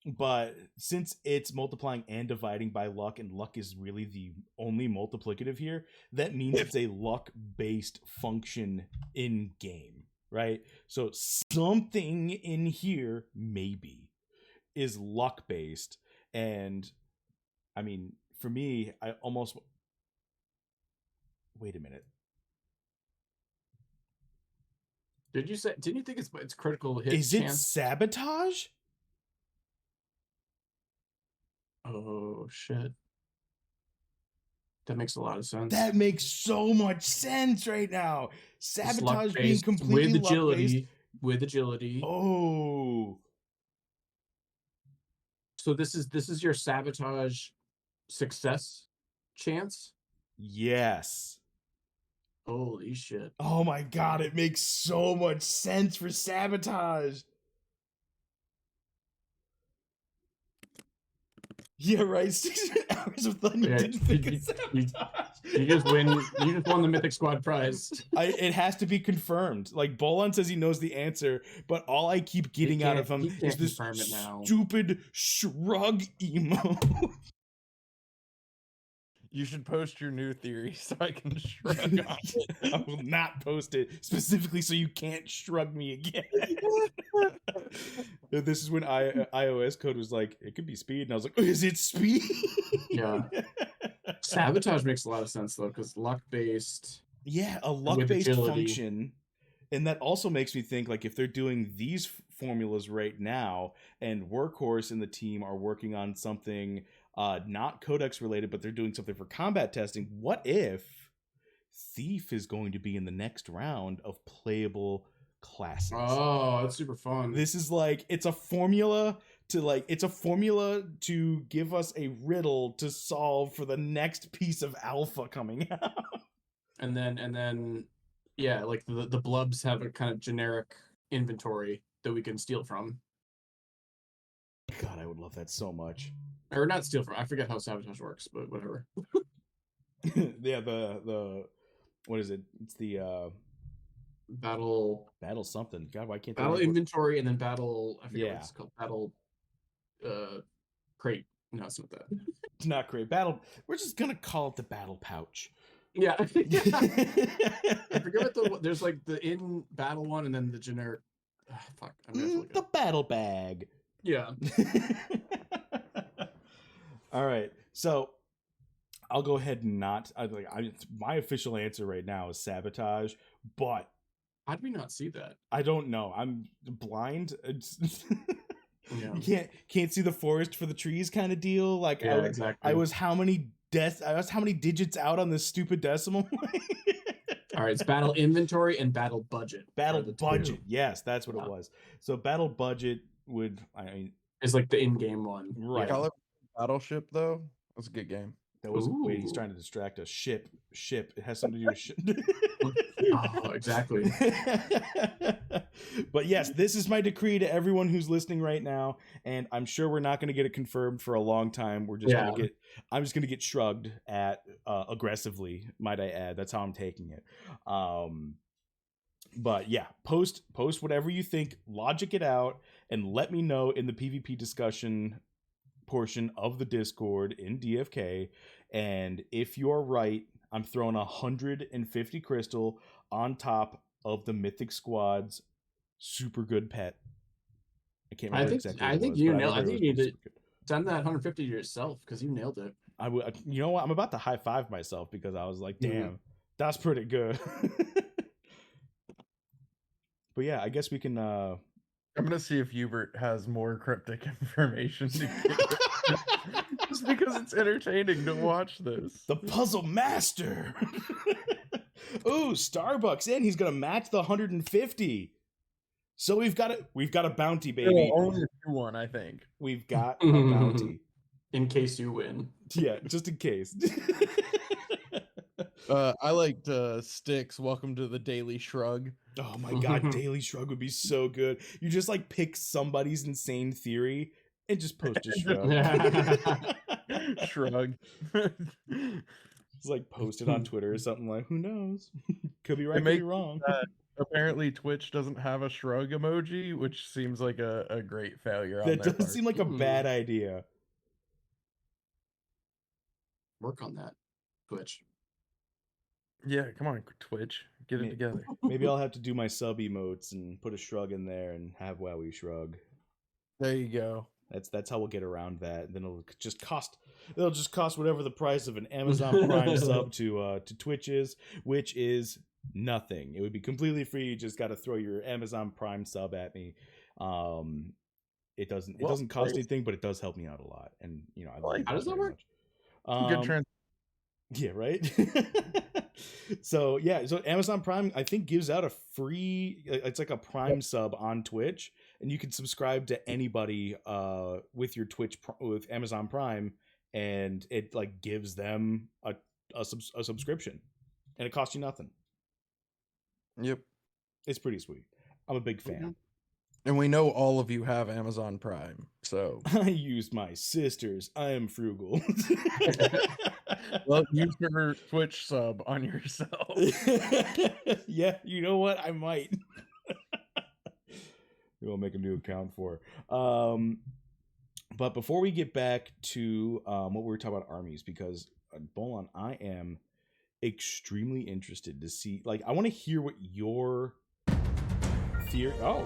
But since it's multiplying and dividing by luck, and luck is really the only multiplicative here, that means it's a luck-based function in game, right? So something in here maybe is luck-based, and I mean, for me, I almost. Wait a minute. Didn't you think it's critical hit Is it chance? Sabotage? Oh shit. That makes a lot of sense. That makes so much sense right now. It's Sabotage being luck-based completely with agility. luck-based. With agility. Oh. So this is your sabotage success chance? Yes. Holy shit. Oh my god, it makes so much sense for Sabotage. Yeah, right. 6 hours of fun. You Yeah, didn't think of Sabotage. You just win. You just won the Mythic Squad prize. It has to be confirmed. Like Bolon says, he knows the answer, but all I keep getting out of him He can't is this confirm it now. stupid shrug emo. You should post your new theory so I can shrug on it. I will not post it specifically so you can't shrug me again. This is when iOS code was like, it could be speed, and I was like, is it speed? Yeah. Sabotage makes a lot of sense though, because luck-based. Yeah, a luck-based agility. function. And that also makes me think, like, if they're doing these formulas right now, and Workhorse and the team are working on something not codex related, but they're doing something for combat testing, what if Thief is going to be in the next round of playable classes? Oh, that's super fun. This is like, it's a formula to give us a riddle to solve for the next piece of alpha coming out. And then yeah, like the blubs have a kind of generic inventory that we can steal from. God, I would love that so much. Or not steal from. I forget how Sabotage works, but whatever. Yeah, the what is it? It's the Battle something. God, why can't battle they inventory and then battle. I forget Yeah. what it's called. Battle crate. No, it's not that. It's not great. Battle. We're just gonna call it the battle pouch. Yeah. I forget what there's like the in battle one and then the generic. Fuck. I'm gonna have to look it The up. battle bag. Yeah. All right, so I'll go ahead and not. My official answer right now is Sabotage, but How did we not see that? I don't know. I'm blind. Yeah. You can't see the forest for the trees, kind of deal. Like Yeah, exactly. I was how many digits out on this stupid decimal? All right, it's battle inventory and battle budget. Battle are the two. budget. Yes, that's what Yeah. it was. So battle budget would, I mean, Is like the in-game one. right. Call it Battleship, though. That's a good game. That was wait. He's Ooh. trying to distract us. Ship. It has something to do with ship. Oh, exactly. But yes, this is my decree to everyone who's listening right now, and I'm sure we're not going to get it confirmed for a long time. We're just I'm just going to get shrugged at aggressively, might I add. That's how I'm taking it. But yeah, post whatever you think, logic it out, and let me know in the PvP discussion portion of the Discord in DFK. And if you're right, I'm throwing 150 crystal on top of the Mythic Squad's super good pet. I can't remember exactly. I think you nailed. I think you need to send that 150 to yourself because you nailed it. I would. You know what? I'm about to high five myself because I was like, "Damn, that's pretty good." But yeah, I guess we can. I'm gonna see if Hubert has more cryptic information to give. Just because it's entertaining to watch this. The Puzzle Master. Ooh, Starbucks in. He's gonna match the 150. So we've got a bounty, It'll baby. only do one, I think. We've got a bounty. In case you win. Yeah, just in case. I liked Sticks. Welcome to the Daily Shrug. Oh my god, Daily Shrug would be so good. You just like pick somebody's insane theory and just post a shrug. Shrug. Just like post it on Twitter or something, like, who knows? Could be right, could makes be wrong. Apparently, Twitch doesn't have a shrug emoji, which seems like a great failure. That does seem like a bad idea. Work on that, Twitch. Yeah, come on, Twitch, get it together. Maybe I'll have to do my sub emotes and put a shrug in there and have Wowee shrug. There you go. That's how we'll get around that. Then it'll just cost whatever the price of an Amazon Prime sub to Twitch is, which is nothing. It would be completely free. You just got to throw your Amazon Prime sub at me. It doesn't cost anything, but it does help me out a lot. And I like how does that work? Good trans. Yeah, right. So Amazon Prime, I think, gives out a free, it's like a Prime sub on Twitch, and you can subscribe to anybody with your with Amazon Prime, and it like gives them a subscription, and it costs you nothing. Yep. It's pretty sweet. I'm a big fan. And we know all of you have Amazon Prime, so I use my sister's. I am frugal. Well, use your Twitch sub on yourself. Yeah, you know what? I might. We'll make a new account for. But before we get back to what we were talking about armies, because Bolon, I am extremely interested to see. Like, I want to hear what your theory. Oh,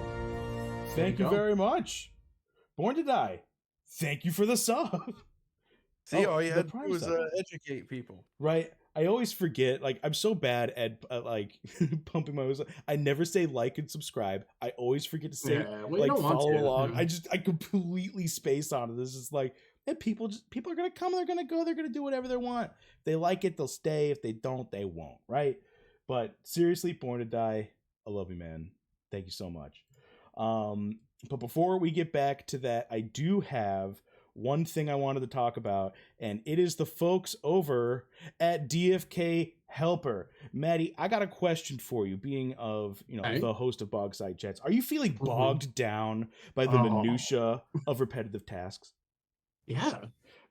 thank you very much. Born to Die. Thank you for the sub. see, all you the had to Prime do was sub. educate people. Right. I always forget. Like, I'm so bad at like pumping my nose. I never say like and subscribe. I always forget to say like follow along. I completely space on it. This is like, and people are gonna come. They're gonna go. They're gonna do whatever they want. If they like it, they'll stay. If they don't, they won't. Right. But seriously, Born to Die. I love you, man. Thank you so much. But before we get back to that, I do have one thing I wanted to talk about, and it is the folks over at DFK Helper. Maddie, I got a question for you, being of, the host of Bogside Chats. Are you feeling bogged down by the minutia of repetitive tasks? Yeah.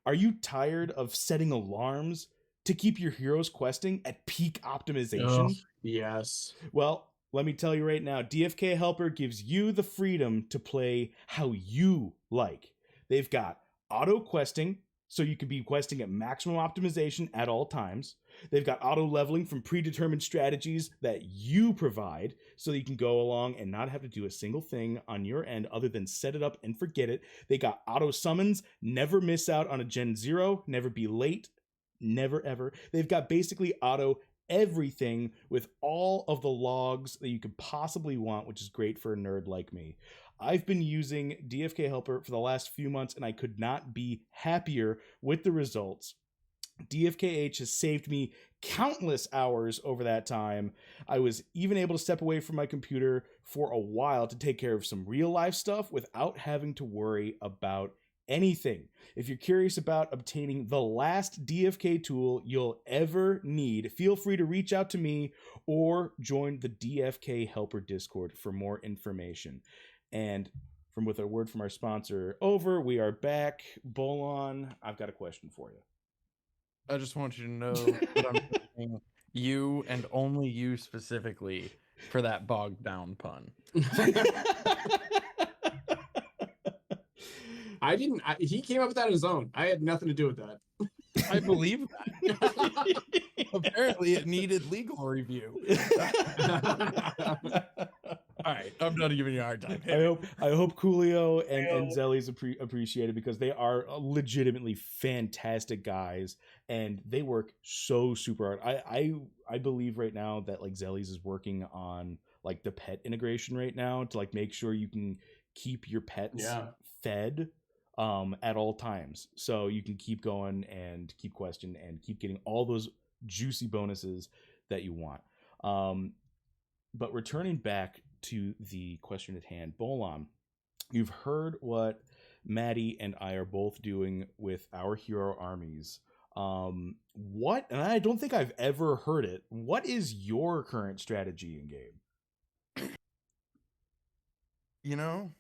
Are you tired of setting alarms to keep your heroes questing at peak optimization? Yes. Well, let me tell you right now, DFK Helper gives you the freedom to play how you like. They've got auto questing, so you can be questing at maximum optimization at all times. They've got auto leveling from predetermined strategies that you provide, so that you can go along and not have to do a single thing on your end other than set it up and forget it. They got auto summons, never miss out on a Gen 0, never be late, never ever. They've got basically auto everything with all of the logs that you could possibly want, which is great for a nerd like me. I've been using DFK Helper for the last few months, and I could not be happier with the results. DFKH has saved me countless hours over that time. I was even able to step away from my computer for a while to take care of some real life stuff without having to worry about anything. If you're curious about obtaining the last DFK tool you'll ever need, feel free to reach out to me or join the DFK Helper Discord for more information. And with a word from our sponsor over, we are back. Bolon, I've got a question for you. I just want you to know that I'm thanking you and only you specifically for that bogged down pun. He came up with that on his own. I had nothing to do with that. I believe that. Apparently it needed legal review. All right, I'm done giving you a hard time. I hope Coolio and Zellies appreciate it, because they are legitimately fantastic guys, and they work so super hard. I believe right now that like Zellies is working on like the pet integration right now to like make sure you can keep your pets fed at all times, so you can keep going and keep questing and keep getting all those juicy bonuses that you want. But returning back to the question at hand. Bolon, you've heard what Maddie and I are both doing with our hero armies. What, and I don't think I've ever heard it, what is your current strategy in game? You know,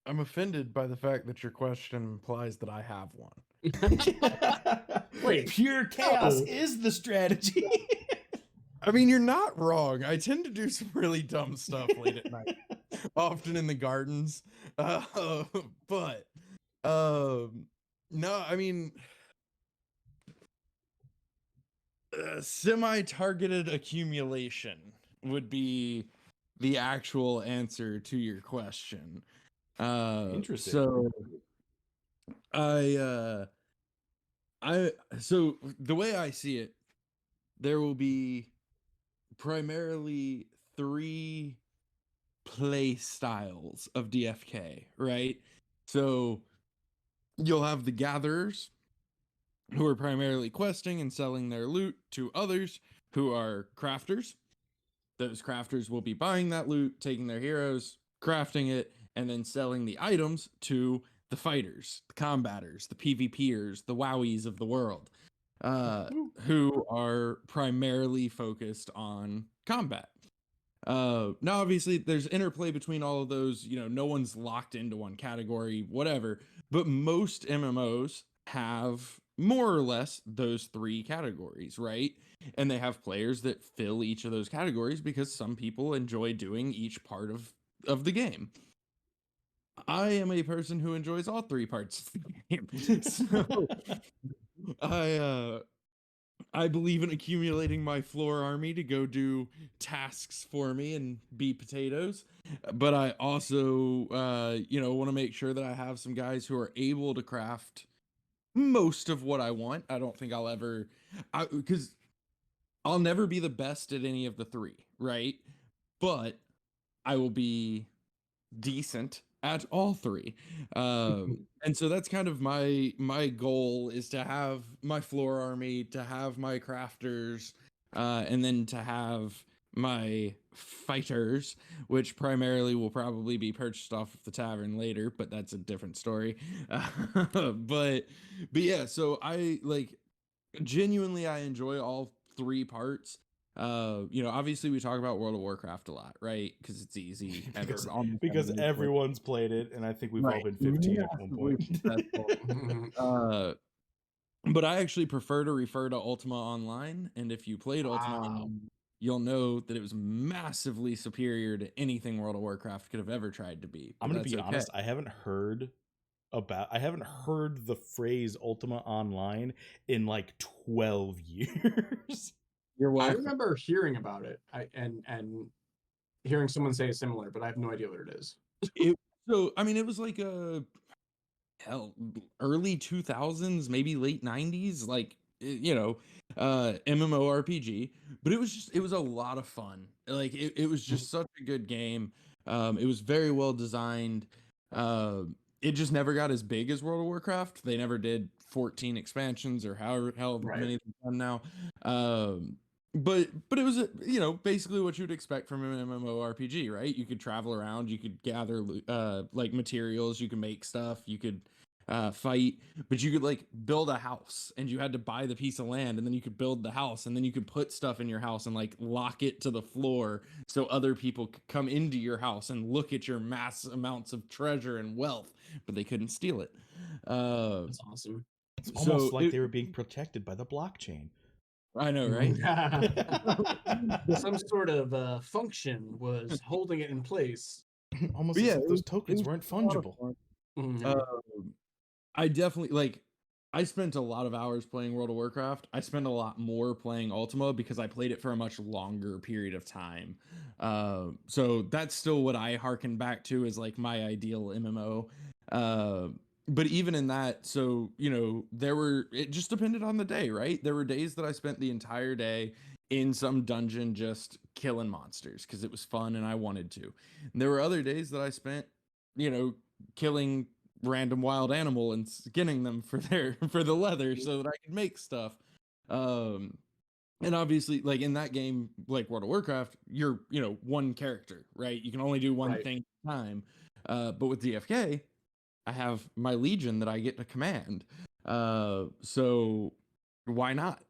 I'm offended by the fact that your question implies that I have one. Wait, Pure chaos no. is the strategy. I mean, you're not wrong. I tend to do some really dumb stuff late at night, often in the gardens. But no, I mean, semi-targeted accumulation would be the actual answer to your question. Interesting. So so the way I see it, there will be primarily 3 play styles of DFK, right? So you'll have the gatherers, who are primarily questing and selling their loot to others who are crafters. Those crafters will be buying that loot, taking their heroes, crafting it, and then selling the items to the fighters, the combaters, the PvPers, the Wowies of the world, who are primarily focused on combat. Now, obviously, there's interplay between all of those. You know, no one's locked into one category, whatever. But most MMOs have more or less those 3 categories, right? And they have players that fill each of those categories because some people enjoy doing each part of the game. I am a person who enjoys all 3 parts of the game. So I believe in accumulating my floor army to go do tasks for me and be potatoes. But I also, want to make sure that I have some guys who are able to craft most of what I want. I don't think I'll ever, because I'll never be the best at any of the 3, right? But I will be decent at all 3. And so that's kind of my goal, is to have my floor army, to have my crafters, and then to have my fighters, which primarily will probably be purchased off of the tavern later, but that's a different story. But yeah, so I genuinely, I enjoy all 3 parts. Obviously we talk about World of Warcraft a lot, right? Because it's easy. And because everyone's played it, and I think we've all been 15 at one point. But I actually prefer to refer to Ultima Online, and if you played Ultima Online, you'll know that it was massively superior to anything World of Warcraft could have ever tried to be. I'm gonna be honest, I haven't heard the phrase Ultima Online in like 12 years. I remember hearing about it and hearing someone say similar, but I have no idea what it is. It was like a early 2000s, maybe late 90s, MMORPG, but it was a lot of fun. Like it was just such a good game. It was very well designed. It just never got as big as World of Warcraft. They never did 14 expansions or however many they've done now. But it was basically what you'd expect from an MMORPG, right? You could travel around, you could gather materials, you could make stuff, you could fight, but you could build a house, and you had to buy the piece of land, and then you could build the house, and then you could put stuff in your house and lock it to the floor so other people could come into your house and look at your mass amounts of treasure and wealth, but they couldn't steal it. That's awesome. It's almost like they were being protected by the blockchain. I know, right? Some sort of function was holding it in place. Almost as if those tokens weren't fungible. I definitely I spent a lot of hours playing World of Warcraft. I spent a lot more playing Ultima because I played it for a much longer period of time. So that's still what I harken back to as my ideal MMO. But even in that, so, it just depended on the day, right? There were days that I spent the entire day in some dungeon just killing monsters because it was fun and I wanted to. And there were other days that I spent, killing random wild animal and skinning them for the leather so that I could make stuff. And obviously, like in that game, like World of Warcraft, you're, one character, right? You can only do one Right. thing at a time. But with DFK, I have my Legion that I get to command. So why not?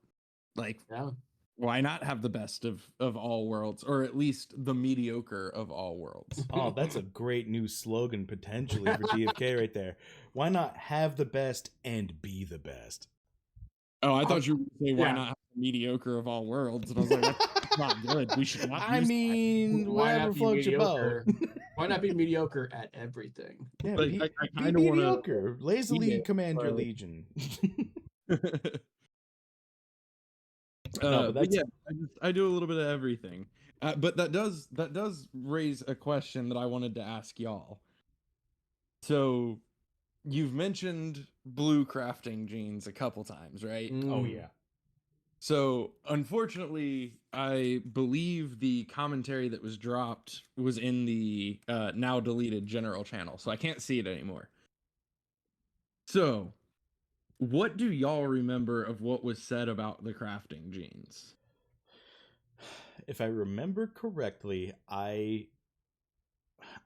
Like, Yeah. why not have the best of all worlds, or at least the mediocre of all worlds? Oh, that's a great new slogan potentially for DFK right there. Why not have the best and be the best? Oh, I thought you were going to say, why Yeah. not have the mediocre of all worlds? And I was like, that's not good. We should not I use mean, Why whatever not be floats your boat. mediocre? Why not be mediocre at everything? Yeah, Like, be, I be kinda wanna- mediocre. Lazily Yeah, command your well. legion. that. No, but But that's yeah, I do a little bit of everything. But that does raise a question that I wanted to ask y'all. So you've mentioned blue crafting genes a couple times, right? oh Mm. yeah. So unfortunately, I believe the commentary that was dropped was in the now deleted general channel, so I can't see it anymore. So, what do y'all remember of what was said about the crafting genes? If I remember correctly, I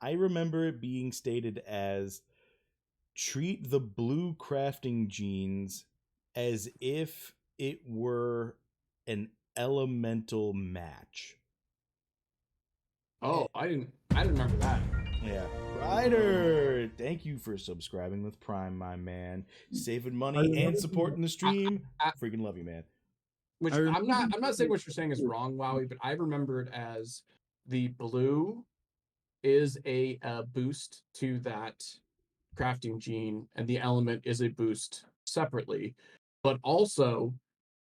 remember it being stated as treat the blue crafting genes as if it were an elemental match. Oh, I didn't remember that. Yeah. Ryder, thank you for subscribing with Prime, my man. Saving money and supporting the stream. Freaking love you, man. Which I'm not saying what you're saying is wrong, Wowee, but I remember it as the blue is a boost to that crafting gene, and the element is a boost separately, but also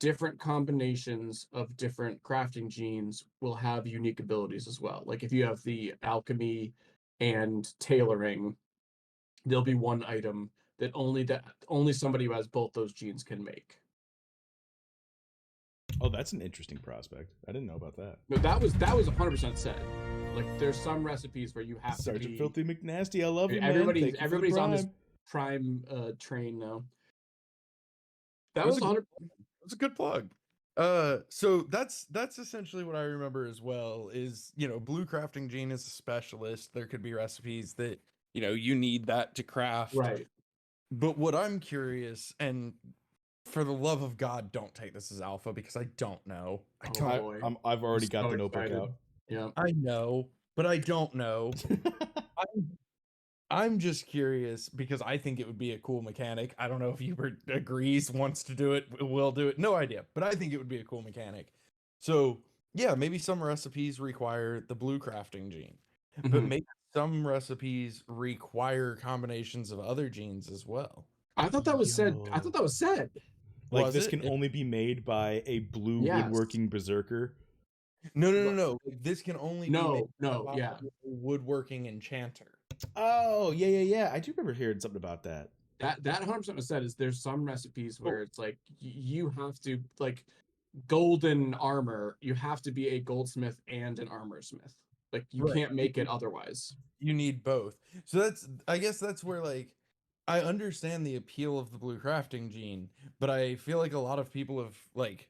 different combinations of different crafting genes will have unique abilities as well. Like if you have the alchemy and tailoring, there'll be one item that only somebody who has both those genes can make. Oh, that's an interesting prospect. I didn't know about that. No, that was 100% said. Like there's some recipes where you have Sergeant to be Filthy McNasty, I love you, man. everybody's Thank you for the everybody's on this Prime. prime train now. That It was was a 100. That's a good plug. So that's essentially what I remember as well. Is blue crafting gene is a specialist. There could be recipes that you need that to craft. Right. But what I'm curious, and for the love of God, don't take this as alpha because I don't know. I Oh, don't. boy. I've already I'm got so the notebook excited. out. Yeah. I know, but I don't know. I'm just curious because I think it would be a cool mechanic. I don't know if Hubert agrees, wants to do it, will do it. No idea, but I think it would be a cool mechanic. So yeah, maybe some recipes require the blue crafting gene, but Mhm. maybe some recipes require combinations of other genes as well. I thought that was said. I Yo. thought that was said. Like Was this it? can only be made by a blue Yes. woodworking berserker. No. Like, this can only be made No, by yeah. a woodworking enchanter. Oh, yeah. I do remember hearing something about that. That 100% was said. Is there's some recipes where it's like you have to like golden armor. You have to be a goldsmith and an armor smith. Like you Right. can't make it otherwise. You need both. So I guess that's where like I understand the appeal of the blue crafting gene, but I feel like a lot of people have like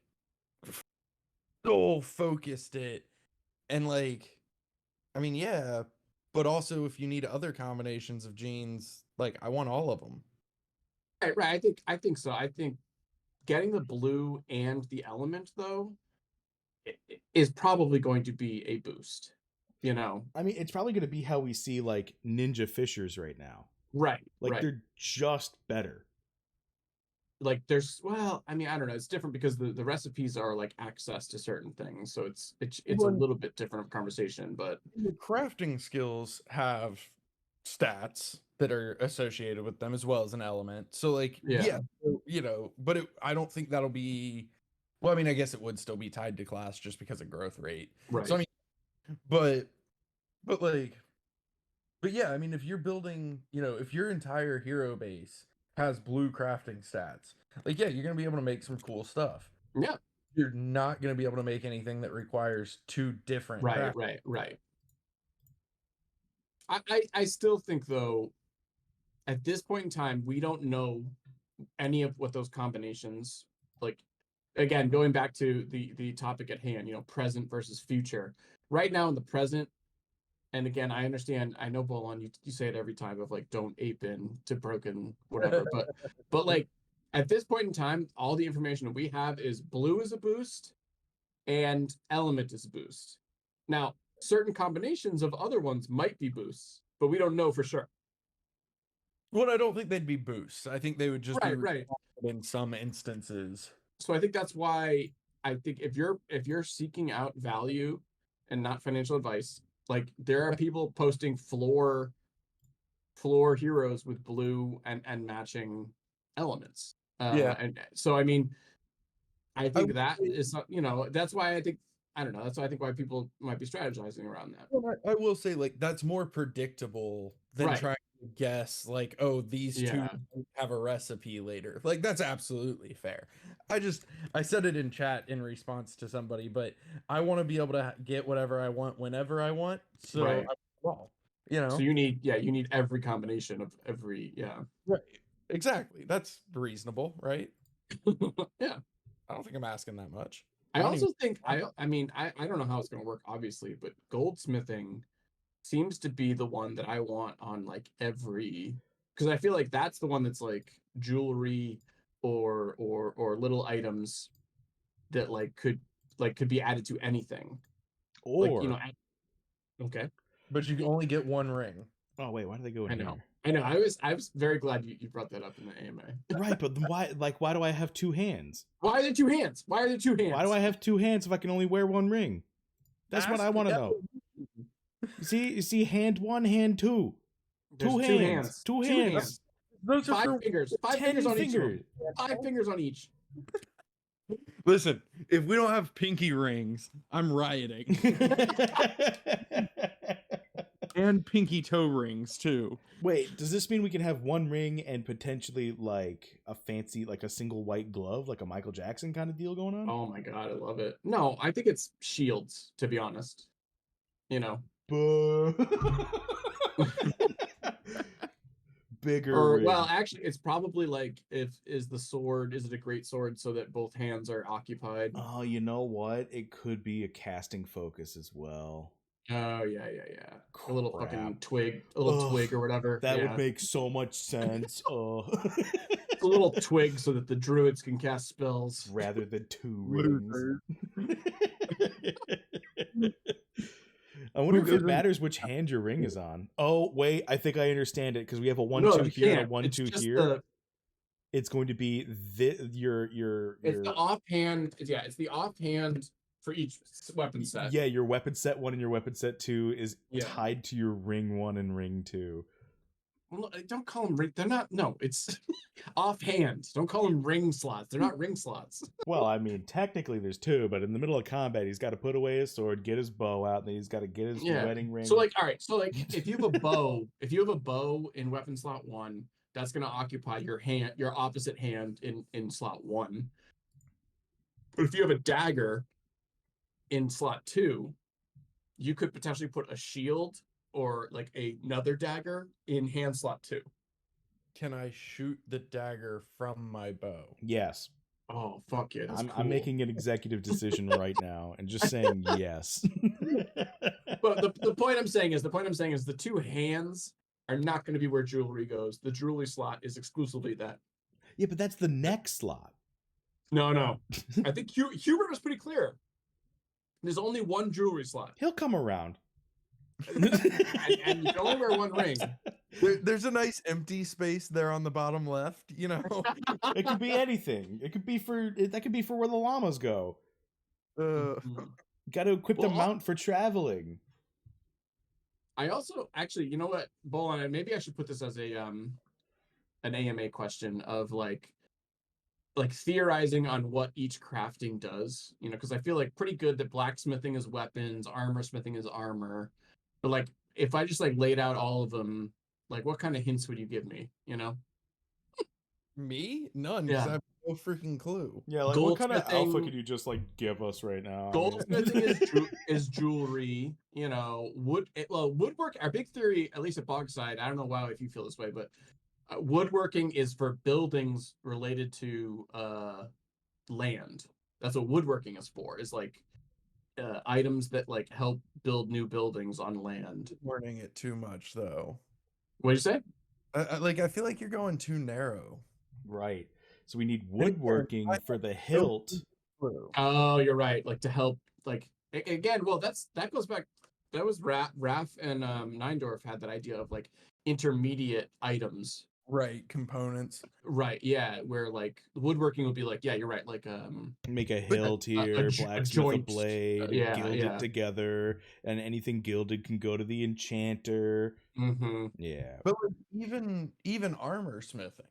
so focused it and like I mean yeah, but also if you need other combinations of genes, like I want all of them. Right. I think so. I think getting the blue and the element though is probably going to be a boost. I mean, it's probably going to be how we see like ninja fishers right now. Right. Like right. they're just better. Like there's I mean I don't know, it's different because the recipes are like access to certain things, so it's a Well, little bit different of conversation, but the crafting skills have stats that are associated with them as well as an element. So like Yeah. but I don't think that'll be well, I mean I guess it would still be tied to class just because of growth rate. Right. So I mean but yeah, I mean if you're building, if your entire hero base has blue crafting stats, like yeah, you're going to be able to make some cool stuff. Yeah. You're not going to be able to make anything that requires two different Right. I still think though at this point in time we don't know any of what those combinations like again, going back to the topic at hand, present versus future. Right now in the present, and again, I understand, I know, Bolon, you say it every time of like, don't ape in to broken whatever, but like at this point in time, all the information that we have is blue is a boost and element is a boost. Now, certain combinations of other ones might be boosts, but we don't know for sure. Well, I don't think they'd be boosts. I think they would just be Right. in some instances. So I think that's why I think if you're seeking out value and not financial advice, like there are people posting floor heroes with blue and matching elements. Yeah. And so I mean, I think that is that's why I think I don't know. That's why I think why people might be strategizing around that. Well, I will say, like, that's more predictable than Right. trying to guess, like, oh, these two Yeah. have a recipe later. Like, that's absolutely fair. I said it in chat in response to somebody, but I want to be able to get whatever I want whenever I want. So, Right. well, you know. So you need every combination of every Right. Exactly. That's reasonable, right? yeah. I don't think I'm asking that much. I also think I mean I don't know how it's going to work obviously, but goldsmithing seems to be the one that I want on like every, because I feel like that's the one that's like jewelry or little items that could be added to anything. Or okay. But you can only get one ring. Oh wait, why do they go in here? I know. I was very glad you brought that up in the AMA. Right, but why do I have two hands? Why are there two hands? Why do I have two hands if I can only wear one ring? That's what I want to know. You see, hand one, hand two. There's Two hands. Two hands. Those are Five fingers. 5 fingers on each. 5 fingers on each. Listen, if we don't have pinky rings, I'm rioting. And pinky toe rings too. Wait, does this mean we can have one ring and potentially like a fancy, like a single white glove, like a Michael Jackson kind of deal going on? Oh my god, I love it. No, I think it's shields, to be honest. Bigger or ring. well, actually, it's probably like is it a great sword so that both hands are occupied? Oh, you know what? It could be a casting focus as well. Oh yeah. A little Crap. fucking twig, a little twig or whatever. That would make so much sense. It's a little twig so that the druids can cast spells rather than two rings. I wonder if it matters which hand your ring is on. Oh wait, I think I understand it because we have a 1-2 here and a 1-2 here. It's going to be your. It's the offhand. Yeah, it's the offhand for each weapon set. Yeah, your weapon set 1 and your weapon set 2 is tied to your ring 1 and ring 2. Well, don't call them ring. They're not. No, it's offhand. Don't call them ring slots. They're not ring slots. Well, I mean, technically there's 2, but in the middle of combat, he's got to put away his sword, get his bow out, and then he's got to get his wedding ring. So, all right. So, if you have a bow, in weapon slot 1, that's going to occupy your opposite hand in slot 1. But if you have a dagger in slot 2, you could potentially put a shield or like another dagger in hand slot 2. Can I shoot the dagger from my bow? Yes. Oh fuck yeah! I'm making an executive decision right now and just saying yes. But the point I'm saying is the two hands are not going to be where jewelry goes. The jewelry slot is exclusively that. Yeah, but that's the next slot. No. I think Hubert was pretty clear. There's only one jewelry slot. He'll come around. and you can only wear one ring. There's a nice empty space there on the bottom left, It could be anything. That could be for where the llamas go. Got to equip the mount for traveling. I also actually, you know what, Bolon, maybe I should put this as a an AMA question of like theorizing on what each crafting does, because I feel like pretty good that blacksmithing is weapons, armor smithing is armor. But like, if I just laid out all of them, what kind of hints would you give me? Me? None. Because I have no freaking clue. Yeah, what kind of alpha could you just give us right now? Goldsmithing is jewelry. Woodwork. Our big theory, at least at Bogside, I don't know if you feel this way, but woodworking is for buildings related to land. That's what woodworking is for. Is like items that like help build new buildings on land. Wording it too much though. What'd you say? I feel like you're going too narrow. Right. So we need And again, woodworking I for the hilt. Oh, you're right. Like to help, like again. Well, that goes back. That was Raph and Neindorf had that idea of like intermediate items. Right, components. Right. Yeah. Where like woodworking would be like, yeah, you're right. Like Make a hilt here, blacksmith a joint, blade, yeah, gild yeah. it together, and anything gilded can go to the enchanter. Mm-hmm. Yeah. But like, even armor smithing.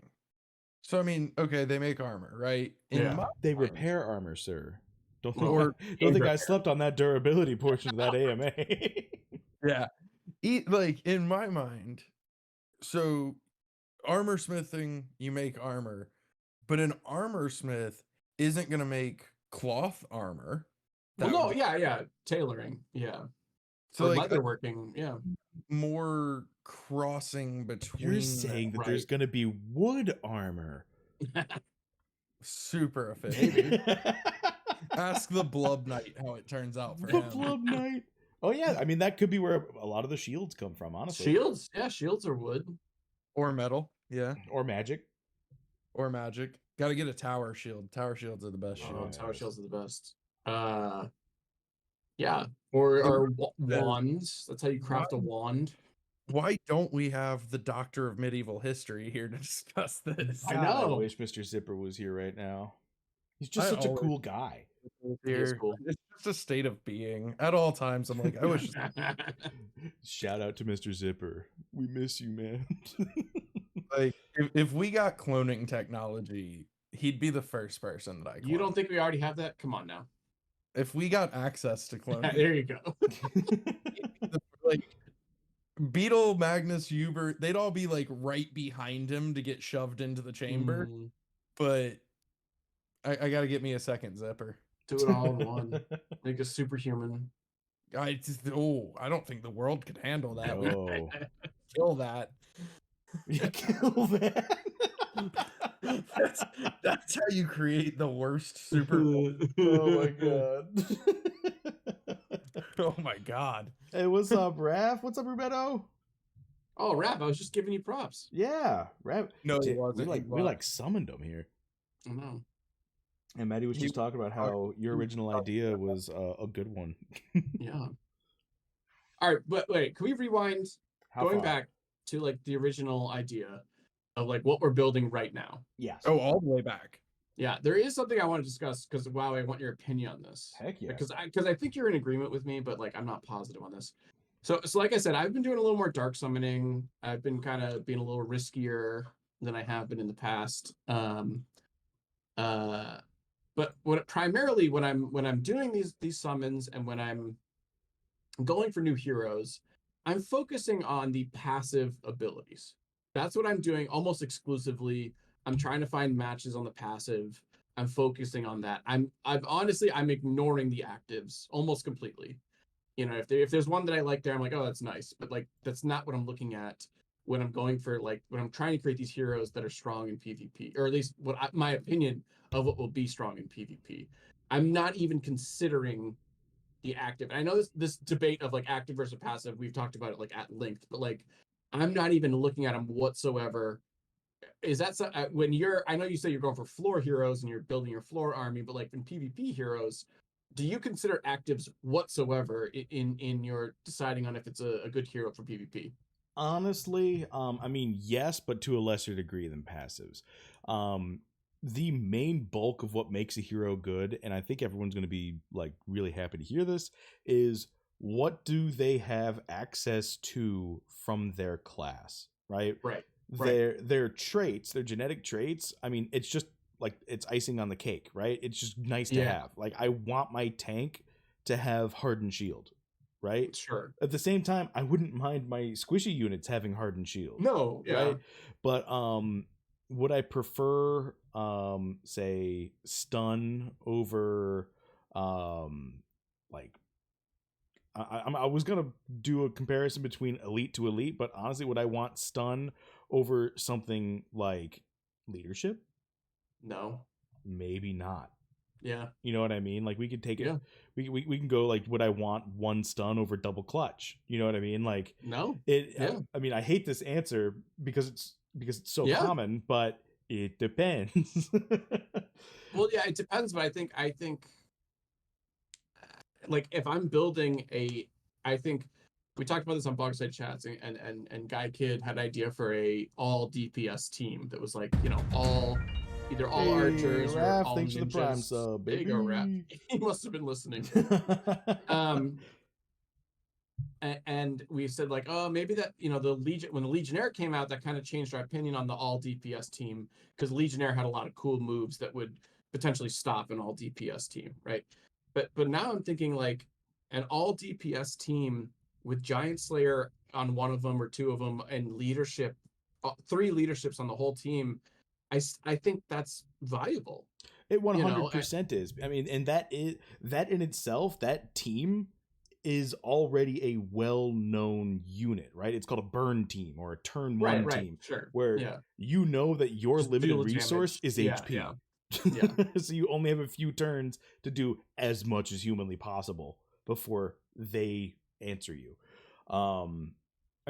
So I mean, okay, they make armor, right? In Yeah. my They mind- repair armor, sir. Don't Or- don't think I slept on that durability portion of that AMA. Yeah. Like in my mind, so armor smithing, you make armor, but an armor smith isn't gonna make cloth armor. Well, That no, would- yeah. Tailoring. Yeah. So Or like leatherworking. Yeah. more crossing between You're saying that right. there's gonna be wood armor. super efficient. Ask the Blub Knight how it turns out for The him. Blood Knight. Oh yeah, I mean that could be where a lot of the shields come from, honestly. Shields. Yeah, shields are wood. Or metal, yeah. Or magic. Or magic. Got to get a tower shield. Tower shields are the best Oh, shield. tower shields are the best. Yeah. Or wands. That's how you craft a wand. Why don't we have the Doctor of Medieval History here to discuss this? I God, know. I wish Mr. Zipper was here right now. He's just I such a always- cool guy. is cool. It's just a state of being. At all times, I'm like, I wish. Shout out to Mr. Zipper. We miss you, man. Like, if we got cloning technology, he'd be the first person that I. You clone. don't think we already have that? Come on now. If we got access to cloning, There you go. like Beetle, Magnus, Hubert, they'd all be like right behind him to get shoved into the chamber. Mm, But I got to get me a second zipper. do it all in one. Make us superhuman. I don't think the world could handle that. We Oh, kill that. you kill that. That's how you create the worst super. Oh my god. Oh my god. Hey, what's up, Raph? What's up, Rubetto? Oh, Rap, I was just giving you props. Yeah, Raph. No, it Dude, wasn't. we like summoned him here. I know. And Maddie was He just talking about how was your original idea was a good one. Yeah. All right, but wait, can we rewind? How Going far? back to like the original idea of like what we're building right now. Yes. Oh, all the way back. Yeah, there is something I want to discuss because wow, I want your opinion on this. Heck yeah. Because I think you're in agreement with me, but like I'm not positive on this. So like I said, I've been doing a little more dark summoning. I've been kind of being a little riskier than I have been in the past. But primarily when I'm doing these summons and when I'm going for new heroes, I'm focusing on the passive abilities. That's what I'm doing almost exclusively. I'm trying to find matches on the passive. I'm focusing on that. I'm ignoring the actives almost completely. You know, if there's one that I like there, I'm like, oh, that's nice. But like, that's not what I'm looking at when I'm going for like when I'm trying to create these heroes that are strong in PvP, or at least my opinion of what will be strong in PvP. I'm not even considering the active. And I know this debate of like active versus passive, we've talked about it like at length, but like I'm not even looking at them whatsoever. Is that when I know you say you're going for floor heroes and you're building your floor army, but like in PvP heroes, do you consider actives whatsoever in your deciding on if it's a good hero for PvP? Honestly, I mean, yes, but to a lesser degree than passives. The main bulk of what makes a hero good, and I think everyone's going to be like really happy to hear this, is what do they have access to from their class, right? Right. Their traits, their genetic traits. I mean, it's just like it's icing on the cake, right? It's just nice to have. Like I want my tank to have hardened shield, right? Sure. At the same time, I wouldn't mind my squishy units having hardened shield. No, yeah. Right? But would I prefer say stun over like I was gonna do a comparison between elite to elite, but honestly, would I want stun over something like leadership? No. Maybe not. Yeah. You know what I mean? Like we could take it. Yeah. We can go like, would I want one stun over double clutch? You know what I mean? Like No. it. Yeah. I mean, I hate this answer because it's so Yeah. common, but it depends. Well, yeah, it depends, but I think like if I'm building I think we talked about this on blog site chats, and Guy Kid had an idea for a all DPS team that was like, you know, either all Hey, archers or Raph, all thanks for the prime ninjas. sub, There you go, Raph. baby. He must have been listening. And we said like, oh, maybe that, you know, when the Legionnaire came out, that kind of changed our opinion on the all DPS team, because Legionnaire had a lot of cool moves that would potentially stop an all DPS team, right? But now I'm thinking like an all DPS team with Giant Slayer on one of them or two of them, and leadership, 3 leaderships on the whole team. I think that's viable. It 100% is. I mean, and that in itself, that team is already a well-known unit, right? It's called a burn team or a turn one team, sure, where you know that your just limited deal resource damage. is HP. Yeah. So you only have a few turns to do as much as humanly possible before they answer you. I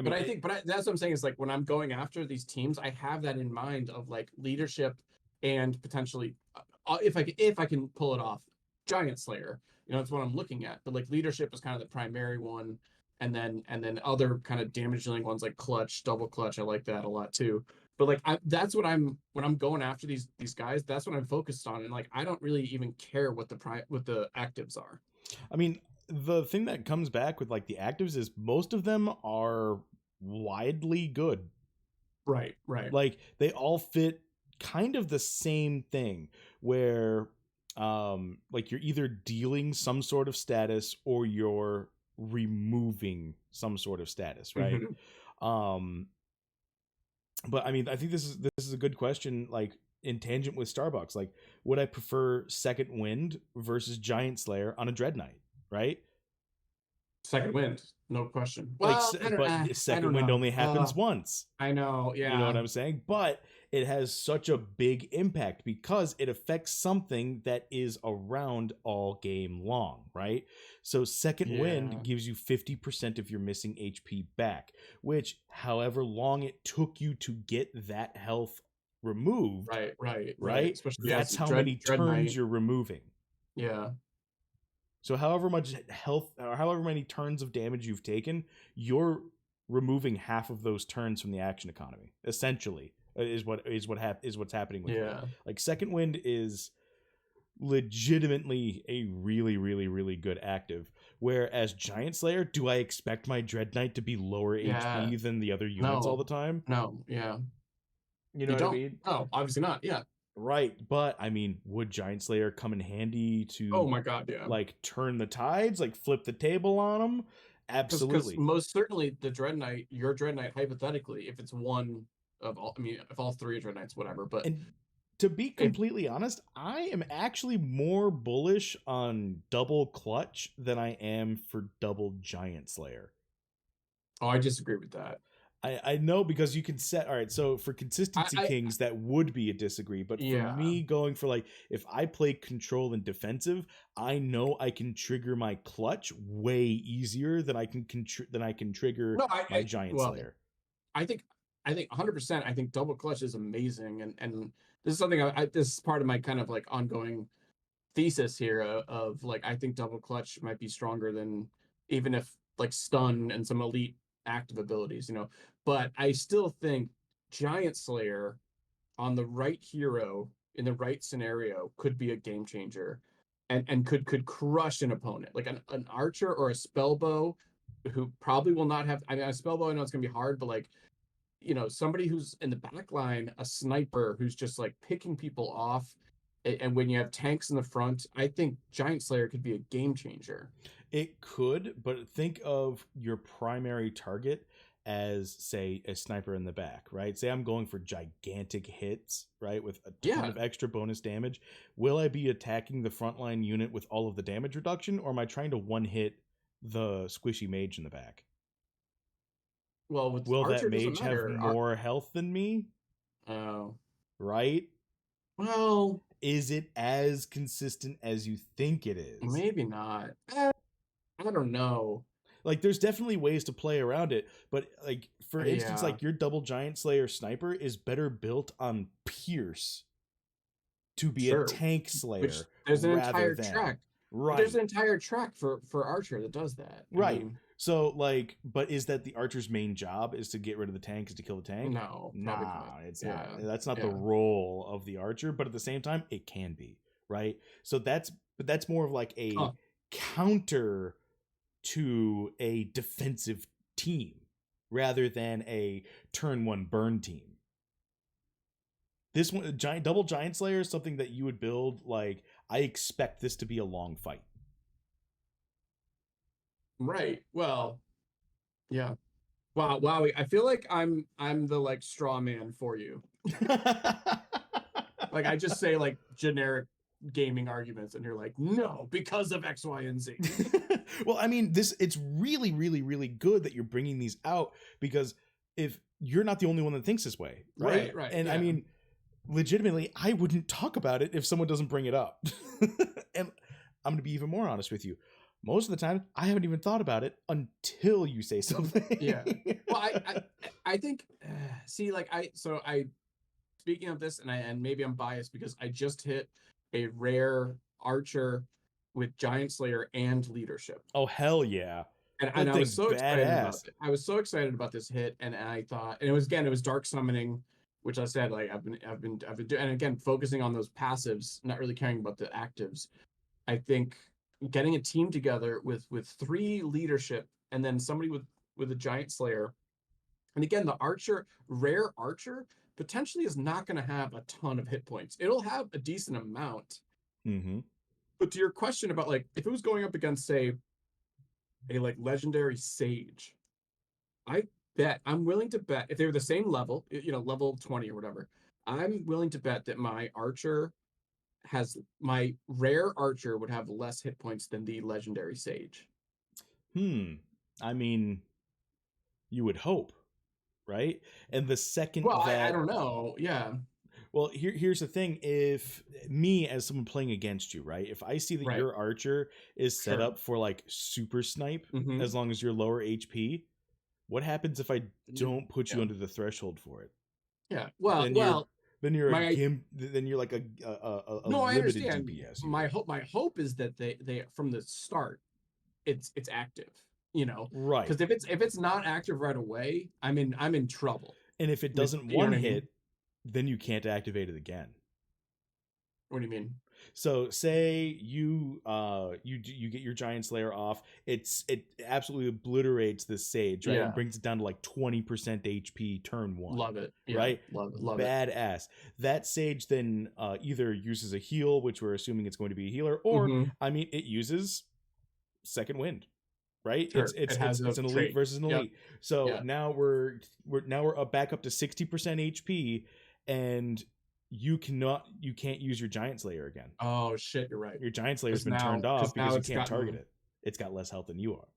mean, But that's what I'm saying is like when I'm going after these teams, I have that in mind of like leadership and potentially if I can pull it off, Giant Slayer. You know, that's what I'm looking at. But like leadership is kind of the primary one, and then other kind of damage dealing ones like clutch, double clutch. I like that a lot too. But like that's what when I'm going after these guys, that's what I'm focused on, and like I don't really even care what the actives are. I mean, the thing that comes back with like the actives is most of them are widely good. Right. Like they all fit kind of the same thing, where like you're either dealing some sort of status or you're removing some sort of status, right? Mm-hmm. But I mean, I think this is a good question, like in tangent with Starbucks. Like, would I prefer Second Wind versus Giant Slayer on a Dread Knight, right? Second Wind, no question. Like, Well, but Second Wind only happens once. I know, yeah. You know what I'm saying? But it has such a big impact because it affects something that is around all game long, right? So Second Wind gives you 50% of your missing HP back, which however long it took you to get that health removed, right? Especially that's how many turns you're removing. Yeah. So however much health or however many turns of damage you've taken, you're removing half of those turns from the action economy. Essentially, is what's happening with it. Like Second Wind is legitimately a really, really, really good active. Whereas Giant Slayer, do I expect my Dread Knight to be lower HP than the other units all the time? No, yeah. You know what I mean? No, obviously not. Yeah. Right, but I mean, would Giant Slayer come in handy to? Oh my god, yeah! Like turn the tides, like flip the table on them. Absolutely, because most certainly the Dread Knight, your Dread Knight, hypothetically, if it's one of all, I mean, if all 3 are Dread Knights, whatever. But and to be completely honest, I am actually more bullish on double clutch than I am for double Giant Slayer. Oh, I disagree with that. I know, because you can set, all right, so for consistency kings, that would be a disagree, but for me, going for like, if I play control and defensive, I know I can trigger my clutch way easier than I can trigger my Giant Slayer. I think 100%. I think double clutch is amazing, and this is something this is part of my kind of like ongoing thesis here of like, I think double clutch might be stronger than even if like stun and some elite active abilities, you know. But I still think Giant Slayer on the right hero in the right scenario could be a game changer, and could crush an opponent, like an archer or a spellbow who probably will not have. I mean, a spellbow, I know it's gonna be hard, but like, you know, somebody who's in the back line, a sniper who's just like picking people off, and when you have tanks in the front, I think Giant Slayer could be a game changer. It could, but think of your primary target as, say, a sniper in the back, right? Say I'm going for gigantic hits, right, with a ton of extra bonus damage. Will I be attacking the frontline unit with all of the damage reduction, or am I trying to one-hit the squishy mage in the back? Well, with will Archer, that mage have more health than me? Oh. Right? Well, is it as consistent as you think it is? Maybe not. I don't know. Like, there's definitely ways to play around it, but like, for instance, Yeah. like your double giant slayer sniper is better built on Pierce to be Sure. a tank slayer. Which there's an rather entire than- track. Right. There's an entire track for Archer that does that. I Right. mean, So, like, but is that the archer's main job, is to get rid of the tank, is to kill the tank? no, probably Nah, not. it's Yeah. not. That's not the Yeah. role of the archer, but at the same time, it can be, right? So that's more of like a Huh. counter to a defensive team rather than a turn one burn team. This one, double giant slayer, is something that you would build. Like, I expect this to be a long fight. Right. Well, yeah. Wow, Wowee. I feel like I'm the like straw man for you. Like I just say like generic gaming arguments and you're like, no, because of X, Y, and Z. Well, I mean, it's really, really, really good that you're bringing these out, because if you're not the only one that thinks this way, right? Right, And I yeah. mean, legitimately, I wouldn't talk about it if someone doesn't bring it up. And I'm going to be even more honest with you. Most of the time, I haven't even thought about it until you say something. Yeah. Well, I think see, like I speaking of this, and maybe I'm biased because I just hit a rare archer with Giant Slayer and leadership. Oh, hell yeah. And That I was thing's so excited about badass. it. I was so excited about this hit, and I thought, and it was dark summoning, which I said like I've been doing, and again focusing on those passives, not really caring about the actives. I think getting a team together with 3 leadership and then somebody with a Giant Slayer, and again the archer, rare archer, potentially is not going to have a ton of hit points. It'll have a decent amount. Mm-hmm. But to your question about like if it was going up against say a like legendary sage, I'm willing to bet if they were the same level, level 20 or whatever, I'm willing to bet that my rare archer would have less hit points than the legendary sage. I mean, you would hope, right? And the second Well, that I don't know. Yeah. Well, here's the thing. If me, as someone playing against you, right? If I see that Right. your archer is set Sure. up for like super snipe, Mhm. as long as you're lower HP, what happens if I don't put you Yeah. under the threshold for it? Yeah. Well, Then well, Then you're my- a gimp. Then you're like a no, I limited understand. DPS. My hope is that they from the start, it's active. Right. Because if it's not active right away, I'm in trouble. And if it with- doesn't you know one what I mean? hit, then you can't activate it again. What do you mean? So say you get your Giant Slayer off, it absolutely obliterates the sage, right? Yeah. And brings it down to like 20% HP turn one. Love it. Yeah, right? Love it. Badass. That sage then either uses a heal, which we're assuming it's going to be a healer, or Mhm. I mean it uses second wind. Right? Sure. It's It has an a elite trait. versus an Yep. elite. So Yeah. now we're back up to 60% HP, and you can't use your Giant Slayer again. Oh shit, you're right. Your Giant Slayer's 'Cause been now- turned 'cause off now because you it's can't target gotten- it. It's got less health than you are.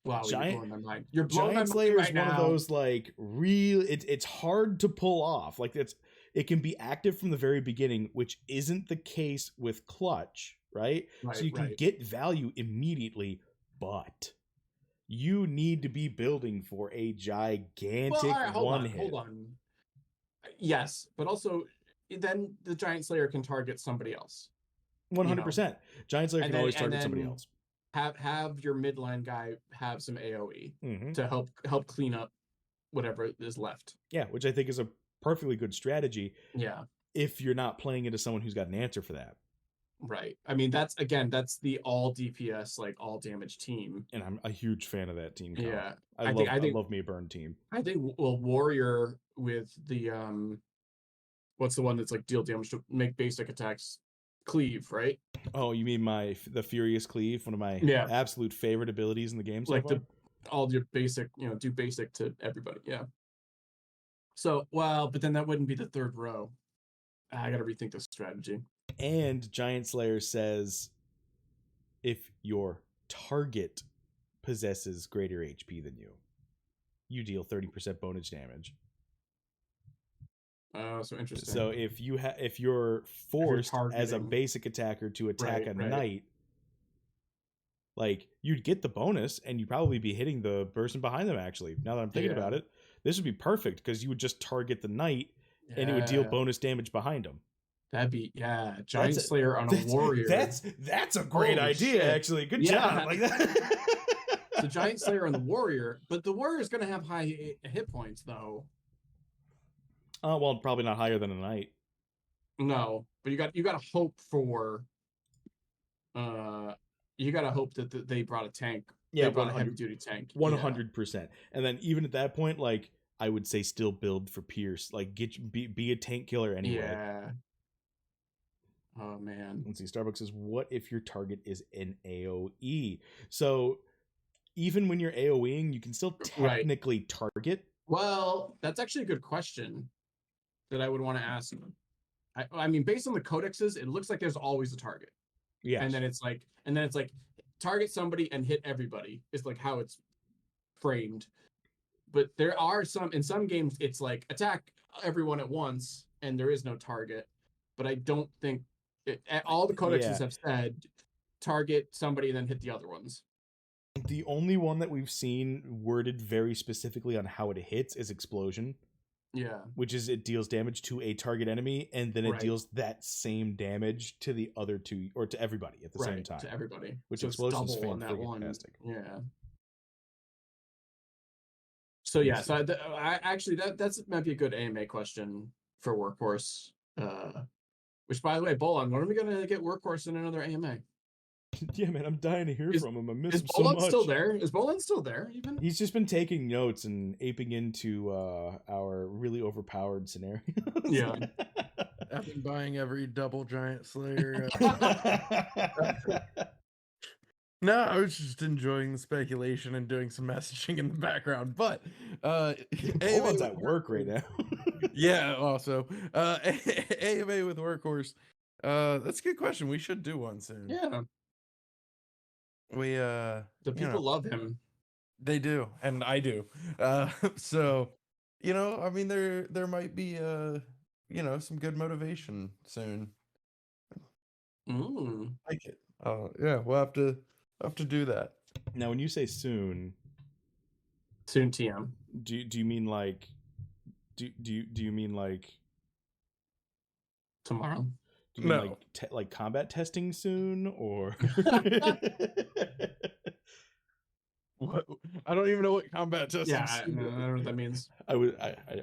Wow, Giant- you're blowing my mind. You're blowing Giant my Slayer mind is right one of now. those like real. It's hard to pull off. Like it can be active from the very beginning, which isn't the case with Clutch, right? Right, So you can right. get value immediately, but you need to be building for a gigantic Well, all right, hold one on, hit. hold on. Yes, but also then the Giant Slayer can target somebody else. 100%. Giant Slayer And can then- always and target somebody then- else. Have your midline guy have some AoE Hmm. to help clean up whatever is left. Yeah, which I think is a perfectly good strategy Yeah, if you're not playing into someone who's got an answer for that. right. I mean, that's the all DPS, like all damage team. And I'm a huge fan of that team. Comp. Yeah, I think- I think- love me a burn team. I think Warrior with the what's the one that's like deal damage to make basic attacks? Cleave, right? Oh, you mean the Furious Cleave, one of my Yeah. absolute favorite abilities in the game so Like far? all your basic, do basic to everybody. Yeah. So, well, but then that wouldn't be the third row. I got to rethink this strategy. And Giant Slayer says if your target possesses greater HP than you, you deal 30% bonus damage. Oh, so interesting. So if you're forced as a targeting. basic attacker to attack Right, a right. knight, like you'd get the bonus and you'd probably be hitting the person behind them. Actually, now that I'm thinking about it, this would be perfect because you would just target the knight and it would deal bonus damage behind them. That'd be Giant Slayer on a warrior. That's a great Holy idea, shit. actually. Good job. Like that. So Giant Slayer on the warrior, but the warrior is going to have high hit points though. Well, probably not higher than a knight. No, but you got to hope for. You got to hope that they brought a tank. Yeah, they brought a heavy duty tank. 100%. And then even at that point, like I would say, still build for Pierce. Like be a tank killer anyway. Yeah. Oh man. Let's see. Starbucks says, "What if your target is an AOE?" So even when you're AOEing, you can still technically target. Well, that's actually a good question that I would want to ask. I mean, based on the codexes, it looks like there's always a target. Yeah. And then it's like target somebody and hit everybody is like how it's framed. But there are in some games it's like attack everyone at once and there is no target. But I don't think all the codexes have said target somebody and then hit the other ones. The only one that we've seen worded very specifically on how it hits is explosion. Yeah. Which is it deals damage to a target enemy and then it deals that same damage to the other two or to everybody at the same time. To everybody. Which so explosion's double on that one. fantastic. Yeah. So yeah, so I actually that might be a good AMA question for Workhorse. Which by the way, Bolon, when are we gonna get Workhorse in another AMA? Yeah, man, I'm dying to hear from him. I miss him so much. Still there? Is Bolon still there? Even he's just been taking notes and aping into our really overpowered scenarios. Yeah, I've been buying every double Giant Slayer. No, I was just enjoying the speculation and doing some messaging in the background. But Bolon's at work right now. Yeah, also AMA with Workhorse. That's a good question. We should do one soon. Yeah. We the people love him. They do, and I do. So I mean there might be some good motivation soon. Like it. Yeah, we'll have to do that. Now when you say soon TM, do you mean like do you mean like tomorrow? Do you mean like combat testing soon or what? I don't even know what combat testing. Yeah, I don't know what that means. I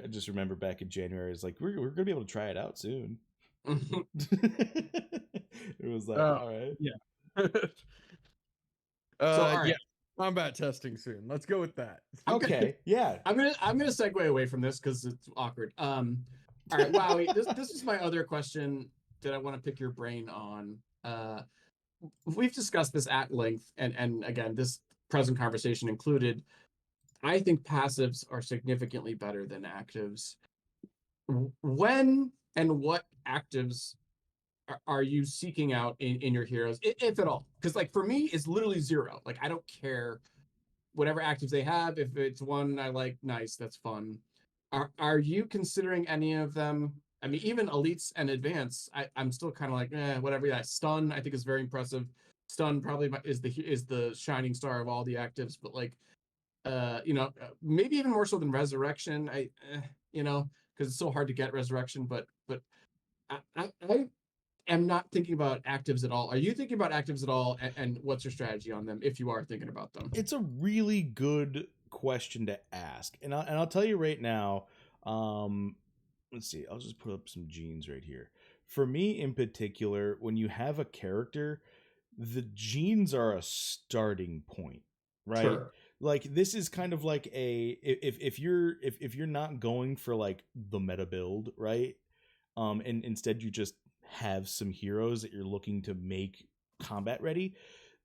just remember back in January, it's like we're gonna be able to try it out soon. It was like, all right, yeah. So all right. Yeah, combat testing soon. Let's go with that. Okay, yeah. I'm gonna segue away from this because it's awkward. All right, Wowee, this is my other question that I want to pick your brain on. We've discussed this at length, and again, this present conversation included. I think passives are significantly better than actives. When and what actives are you seeking out in your heroes, if at all? Because like for me, it's literally zero. Like I don't care whatever actives they have. If it's one I like, nice, that's fun. Are you considering any of them? I mean, even elites and advanced, I'm still kind of like, whatever. Yeah, stun I think is very impressive. Stun probably is the shining star of all the actives, but like, maybe even more so than resurrection. Because it's so hard to get resurrection, but I am not thinking about actives at all. Are you thinking about actives at all? And what's your strategy on them if you are thinking about them? It's a really good question to ask, and I'll tell you right now. Let's see. I'll just put up some genes right here. For me in particular, when you have a character, the genes are a starting point, right? Sure. Like this is kind of like if you're not going for like the meta build, right? And instead you just have some heroes that you're looking to make combat ready,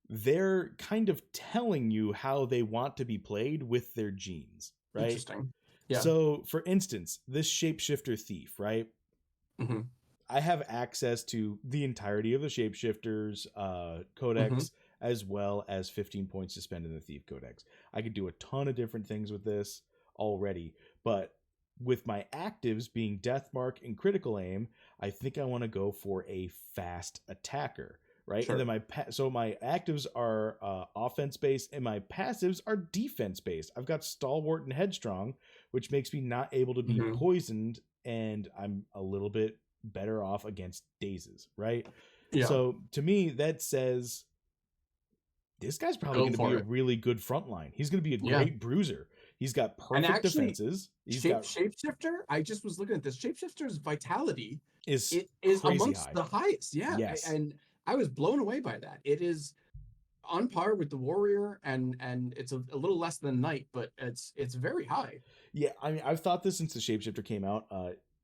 they're kind of telling you how they want to be played with their genes, right? Interesting. Yeah. So, for instance, this shapeshifter thief, right? Mm-hmm. I have access to the entirety of the shapeshifters codex, as well as 15 points to spend in the thief codex. I could do a ton of different things with this already, but with my actives being Death Mark and Critical Aim, I think I want to go for a fast attacker, right? Sure. And then so my actives are offense based, and my passives are defense based. I've got Stalwart and Headstrong, which makes me not able to be poisoned, and I'm a little bit better off against dazes, right? Yeah. So to me, that says this guy's probably going to be a really good front line. He's going to be a great bruiser. He's got perfect defenses. Shapeshifter, I just was looking at this. Shapeshifter's vitality is amongst high. the highest. Yeah. Yes. And I was blown away by that. It is on par with the warrior, and it's a little less than knight, but it's very high. Yeah, I mean, I've thought this since the Shapeshifter came out.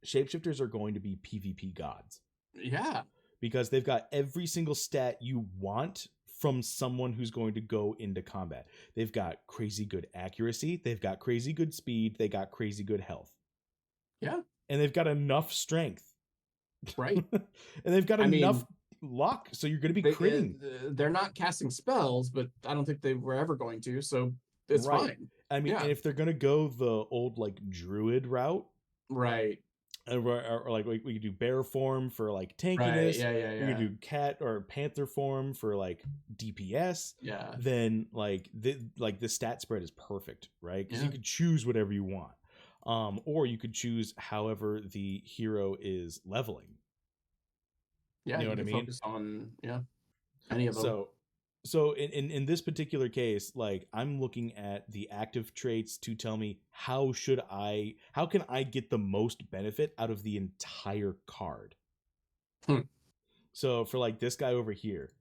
Shapeshifters are going to be PvP gods. Yeah. Because they've got every single stat you want from someone who's going to go into combat. They've got crazy good accuracy. They've got crazy good speed. They got crazy good health. Yeah. And they've got enough strength. Right. And they've got enough luck. So you're going to be critting. They're not casting spells, but I don't think they were ever going to. So it's fine. I mean, and if they're going to go the old like druid route. Right. Or like we could do bear form for like tankiness. Right. We could do cat or panther form for like DPS. Yeah. Then like the stat spread is perfect, right? Because you could choose whatever you want, or you could choose however the hero is leveling. Yeah, you know what I mean. Focus on any of them. So in this particular case, like I'm looking at the active traits to tell me how can I get the most benefit out of the entire card. So for like this guy over here,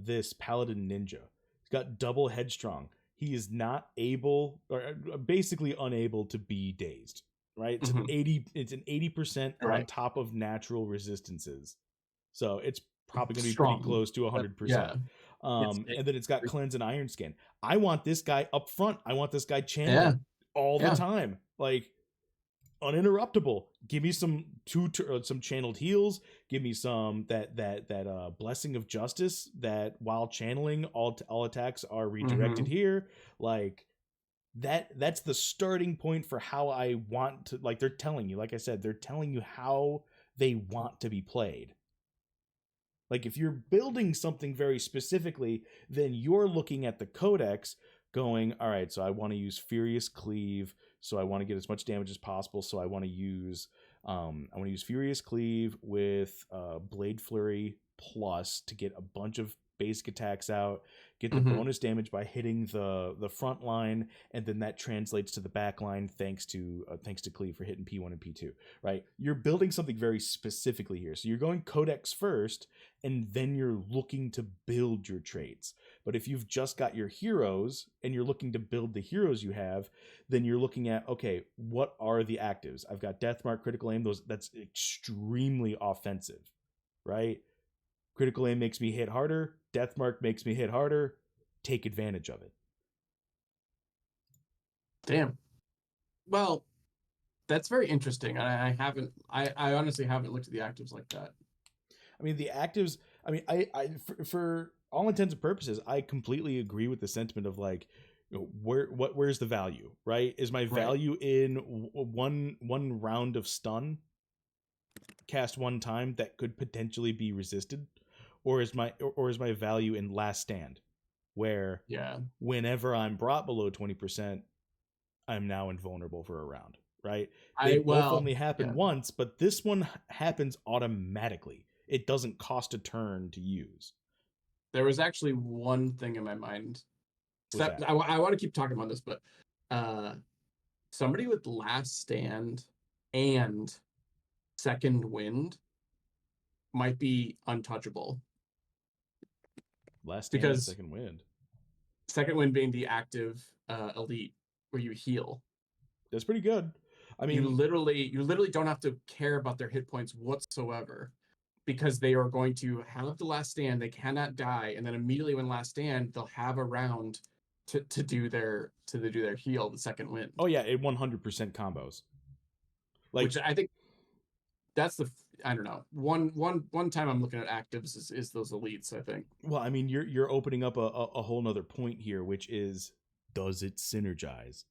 this Paladin Ninja, he's got double Headstrong. He is not able, or basically unable to be dazed, right? It's an 80% on top of natural resistances. So it's probably going to be pretty close to 100%. And then it's got Cleanse and Iron Skin. I want this guy up front. I want this guy channeling all the time, like uninterruptible. Give me some channeled heals. Give me some that Blessing of Justice. That while channeling, all attacks are redirected here. Like that's the starting point for how I want to. Like they're telling you, like I said, they're telling you how they want to be played. Like if you're building something very specifically, then you're looking at the codex going, all right, so I want to use Furious Cleave, so I want to get as much damage as possible, so I want to use Furious Cleave with Blade Flurry plus to get a bunch of basic attacks out, get the bonus damage by hitting the front line, and then that translates to the back line thanks to Cleave for hitting P1 and P2, right? You're building something very specifically here. So you're going codex first, and then you're looking to build your traits. But if you've just got your heroes and you're looking to build the heroes you have, then you're looking at, okay, what are the actives? I've got Death Mark, Critical Aim, that's extremely offensive, right? Critical Aim makes me hit harder. Death Mark makes me hit harder. Take advantage of it. Damn. Well, that's very interesting. I honestly haven't looked at the actives like that. I mean, the actives, for all intents and purposes, I completely agree with the sentiment of like, where's the value, right? Is my value in one round of stun cast one time that could potentially be resisted? Or is my value in Last Stand, where whenever I'm brought below 20%, I'm now invulnerable for a round, right? They both only happen once, but this one happens automatically. It doesn't cost a turn to use. There was actually one thing in my mind. I want to keep talking about this, but somebody with Last Stand and Second Wind might be untouchable. Last Stand and Second Wind. Second Wind being the active elite where you heal. That's pretty good. I mean, you literally don't have to care about their hit points whatsoever, because they are going to have the Last Stand. They cannot die, and then immediately when Last Stand, they'll have a round to do their heal, the Second Wind. Oh yeah, it 100% combos. Like, which I think that's I don't know. One time I'm looking at actives is those elites, I think. Well, I mean, you're opening up a whole nother point here, which is, does it synergize?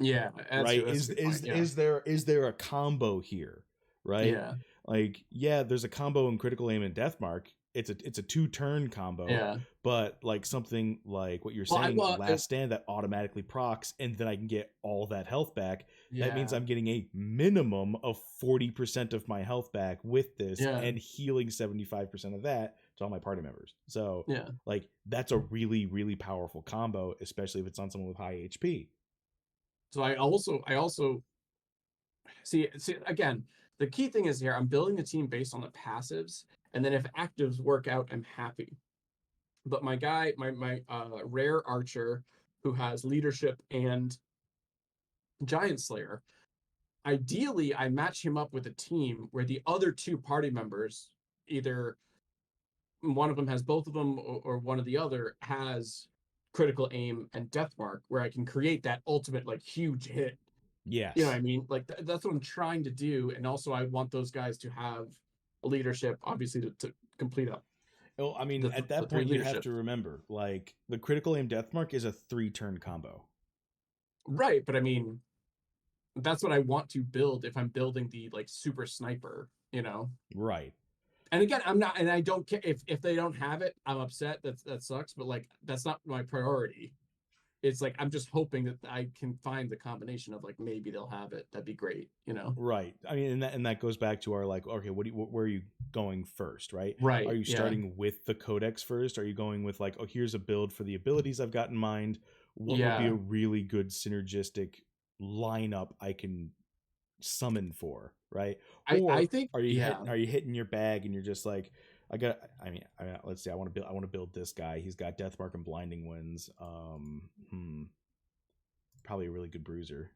Yeah, that's right? that's a good point, yeah. Is there a combo here, right? Yeah, Like, yeah, there's a combo in Critical Aim and Deathmark. It's a 2-turn combo, yeah. but like something like what you're Well, saying, Last Stand, that automatically procs, and then I can get all that health back. That means yeah, I'm getting a minimum of 40% of my health back with this, Yeah. and healing 75% of that to all my party members. So, yeah. like, that's a really, really powerful combo, especially if it's on someone with high HP. So I also see again, the key thing is here, I'm building a team based on the passives, and then if actives work out, I'm happy. But my guy, my rare archer who has leadership and giant slayer, ideally I match him up with a team where the other two party members, either one of them has both of them, or one of the other has critical aim and death mark, where I can create that ultimate like huge hit. Yes. You know what I mean? Like that's what I'm trying to do. And also I want those guys to have a leadership, obviously, to complete up. Well, I mean, at that point, you have to remember, like, the Critical Aim Deathmark is a 3-turn combo. Right, but I mean, that's what I want to build if I'm building the like super sniper, you know? Right. And again, I'm not, and I don't care if they don't have it, I'm upset. That sucks, but like that's not my priority. It's like I'm just hoping that I can find the combination of like maybe they'll have it. That'd be great, you know? Right. I mean, and that goes back to our like, okay, where are you going first, right? Right. Are you starting with the codex first? Are you going with like, oh, here's a build for the abilities I've got in mind? What would be a really good synergistic lineup I can summon for, right? Or I think are you hitting your bag and you're just like, let's see, I want to build this guy. He's got Deathmark and Blinding Winds. Probably a really good bruiser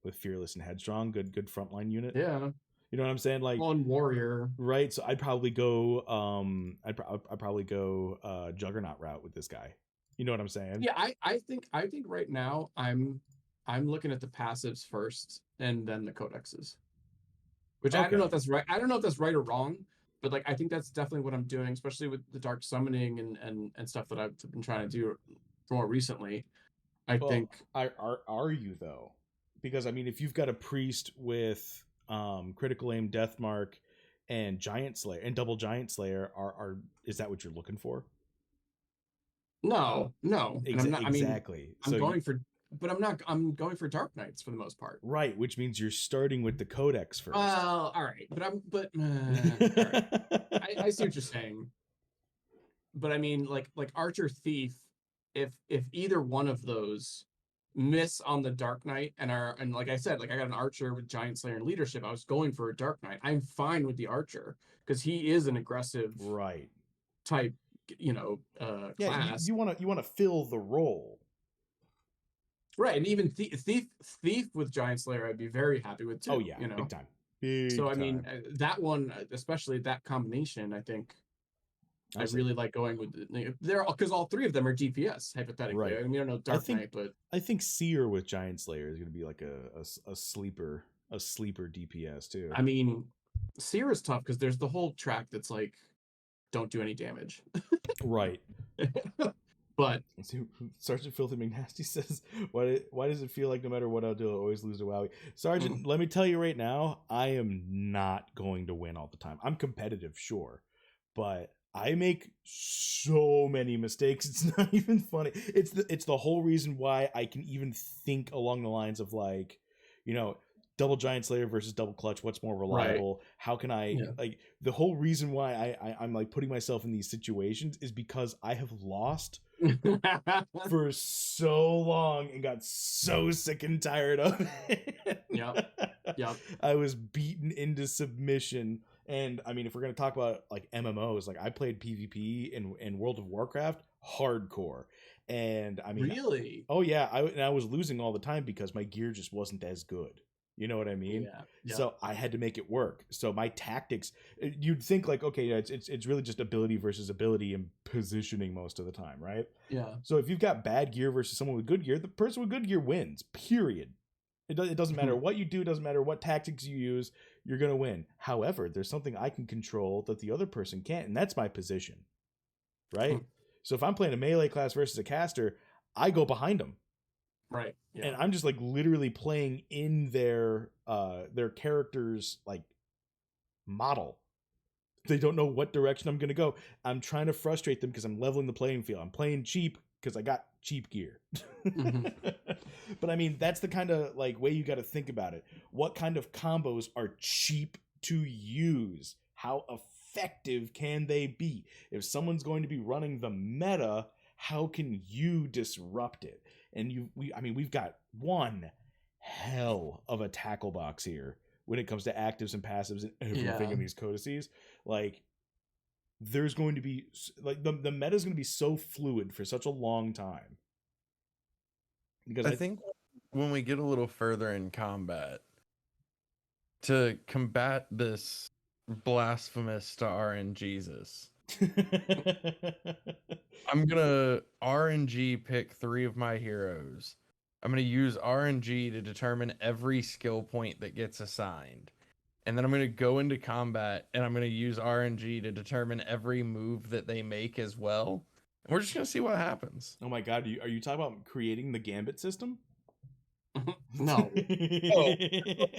with Fearless and Headstrong. Good frontline unit. Yeah. You know what I'm saying? Like on warrior. Right. So I'd probably go I'd probably go Juggernaut route with this guy. You know what I'm saying? Yeah, I think right now I'm looking at the passives first and then the codexes. Which I don't know if that's right. I don't know if that's right or wrong, but like I think that's definitely what I'm doing, especially with the dark summoning and stuff that I've been trying to do more recently. I think are you though? Because I mean, if you've got a priest with critical aim, Deathmark, and Giant Slayer and double Giant Slayer, is that what you're looking for? No. And I'm not, exactly. I'm going for Dark Knights for the most part. Right, which means you're starting with the Codex first. Well, all right, but all right. I see what you're saying. But I mean, like Archer Thief, if either one of those miss on the Dark Knight and like I said, like I got an Archer with Giant Slayer and leadership, I was going for a Dark Knight. I'm fine with the Archer because he is an aggressive type, class. You want to fill the role. Right, and even Thief with Giant Slayer, I'd be very happy with too. Oh yeah, big time. I mean, that one, especially that combination, I think I really like going with. They're because all three of them are DPS hypothetically. Right. I mean, I don't know Dark Knight, but I think Seer with Giant Slayer is going to be like a sleeper DPS too. I mean, Seer is tough because there's the whole track that's like, don't do any damage. Right. But Sergeant Filthy McNasty says, why does it feel like no matter what I'll do, I'll always lose to Wowee? Sergeant, let me tell you right now, I am not going to win all the time. I'm competitive, sure, but I make so many mistakes. It's not even funny. It's the whole reason why I can even think along the lines of like, double Giant Slayer versus double Clutch. What's more reliable? Right. How can I like the whole reason why I'm like putting myself in these situations is because I have lost for so long and got so sick and tired of it. Yep. I was beaten into submission. And I mean, if we're going to talk about like MMOs, like I played PvP in World of Warcraft hardcore. And I mean, really? Oh yeah. I was losing all the time because my gear just wasn't as good. You know what I mean? Yeah. So I had to make it work. So my tactics, you'd think like, okay, it's really just ability versus ability and positioning most of the time, right? Yeah. So if you've got bad gear versus someone with good gear, the person with good gear wins, period. It doesn't matter what you do, doesn't matter what tactics you use, you're going to win. However, there's something I can control that the other person can't, and that's my position, right? So if I'm playing a melee class versus a caster, I go behind them. Right. Yeah. And I'm just like literally playing in their character's like model. They don't know what direction I'm gonna go. I'm trying to frustrate them because I'm leveling the playing field. I'm playing cheap because I got cheap gear. But I mean, that's the kind of like way you got to think about it. What kind of combos are cheap to use? How effective can they be? If someone's going to be running the meta, how can you disrupt it? And we've got one hell of a tackle box here when it comes to actives and passives and everything in these codices. Like, there's going to be like the meta is going to be so fluid for such a long time. Because I think when we get a little further in combat, to combat this blasphemous to RNGesus, I'm gonna RNG pick 3 of my heroes. I'm gonna use RNG to determine every skill point that gets assigned. And then I'm gonna go into combat and I'm gonna use RNG to determine every move that they make as well. And we're just gonna see what happens. Oh my god, are you talking about creating the gambit system? No.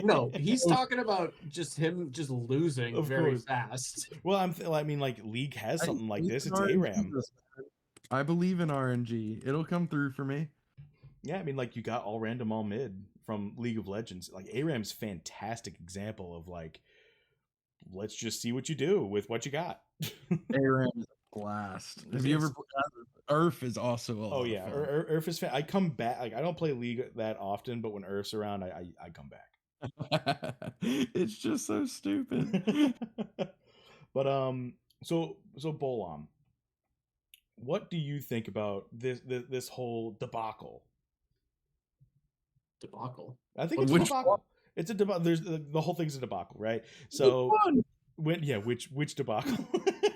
No, he's talking about just him just losing Of very course. fast. Well, I mean, like League has something like this. It's ARAM. I believe in RNG. It'll come through for me. Yeah, I mean, like you got all random, all mid from League of Legends. Like ARAM's fantastic example of like, let's just see what you do with what you got. ARAM is a blast. Have you ever? Earth is also a lot. Oh yeah, Earth is. I come back. Like I don't play League that often, but when Earth's around, I come back. It's just so stupid. But so Bolon, what do you think about this whole debacle? Debacle. I think it's a debacle. It's a debacle. There's the whole thing's a debacle, right? So which debacle?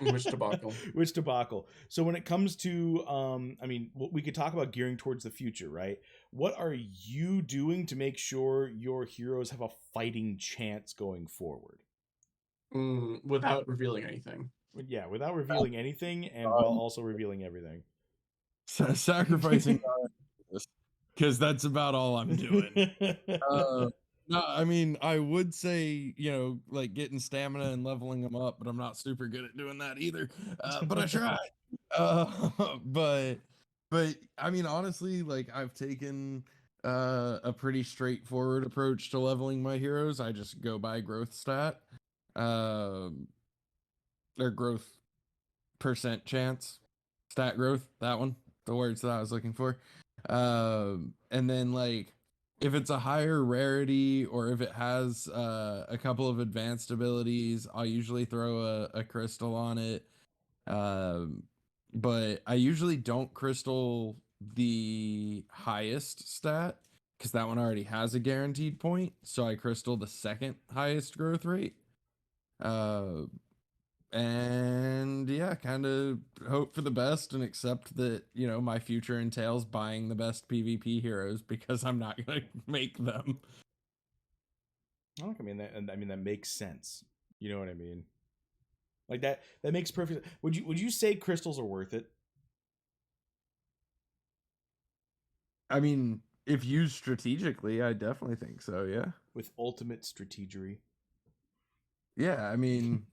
Which debacle? Which debacle? So when it comes to I mean, we could talk about gearing towards the future, right? What are you doing to make sure your heroes have a fighting chance going forward? Without revealing anything. Yeah, without revealing anything, and while also revealing everything. Sacrificing, because that's about all I'm doing. No, I mean, I would say, like getting stamina and leveling them up, but I'm not super good at doing that either. But I try. But I mean, honestly, like I've taken a pretty straightforward approach to leveling my heroes. I just go by growth stat, or growth percent chance, stat growth. That one, the words that I was looking for. And then like, if it's a higher rarity or if it has a couple of advanced abilities, I'll usually throw a crystal on it. But I usually don't crystal the highest stat because that one already has a guaranteed point. So I crystal the second highest growth rate. And yeah, kind of hope for the best and accept that, my future entails buying the best PvP heroes because I'm not going to make them. I mean that makes sense. You know what I mean? Like that makes perfect. Would you say crystals are worth it? I mean, if used strategically, I definitely think so, yeah. With ultimate strategery. Yeah, I mean,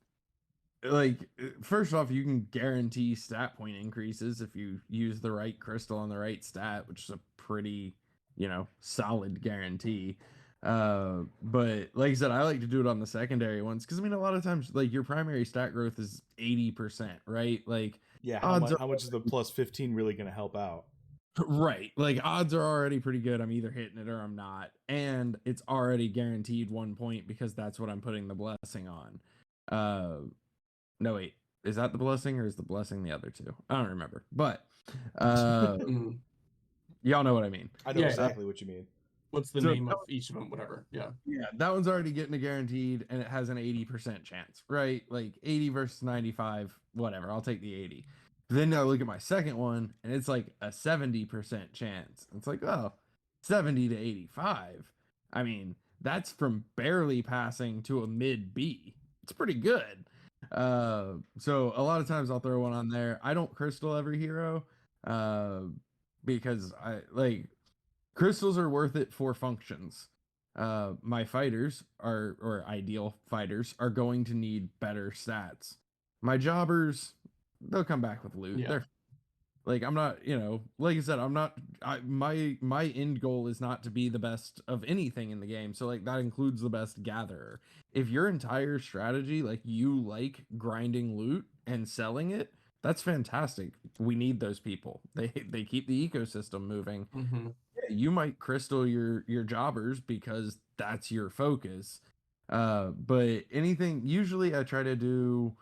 like, first off, you can guarantee stat point increases if you use the right crystal on the right stat, which is a pretty, solid guarantee. But like I said, I like to do it on the secondary ones because I mean, a lot of times, like your primary stat growth is 80%, right? Like, yeah, how much is the plus 15 really going to help out? Right, like odds are already pretty good. I'm either hitting it or I'm not, and it's already guaranteed 1 point because that's what I'm putting the blessing on. No, wait, is that the blessing or is the blessing the other two? I don't remember, but y'all know what I mean. I know exactly what you mean. What's the name of each of them? Whatever. Yeah, that one's already getting a guaranteed, and it has an 80% chance, right? Like 80 versus 95, whatever. I'll take the 80. Then I look at my second one, and it's like a 70% chance. It's like, 70 to 85. I mean, that's from barely passing to a mid B. It's pretty good. So a lot of times I'll throw one on there. I don't crystal every hero, because I like crystals are worth it for functions. My fighters are, or ideal fighters, are going to need better stats. My jobbers, they'll come back with loot. Yeah. They're like, I'm not, like I said, my end goal is not to be the best of anything in the game. So like that includes the best gatherer. If your entire strategy, like you like grinding loot and selling it, that's fantastic. We need those people. They keep the ecosystem moving. Mm-hmm. Yeah, you might crystal your jobbers because that's your focus. But anything, usually I try to do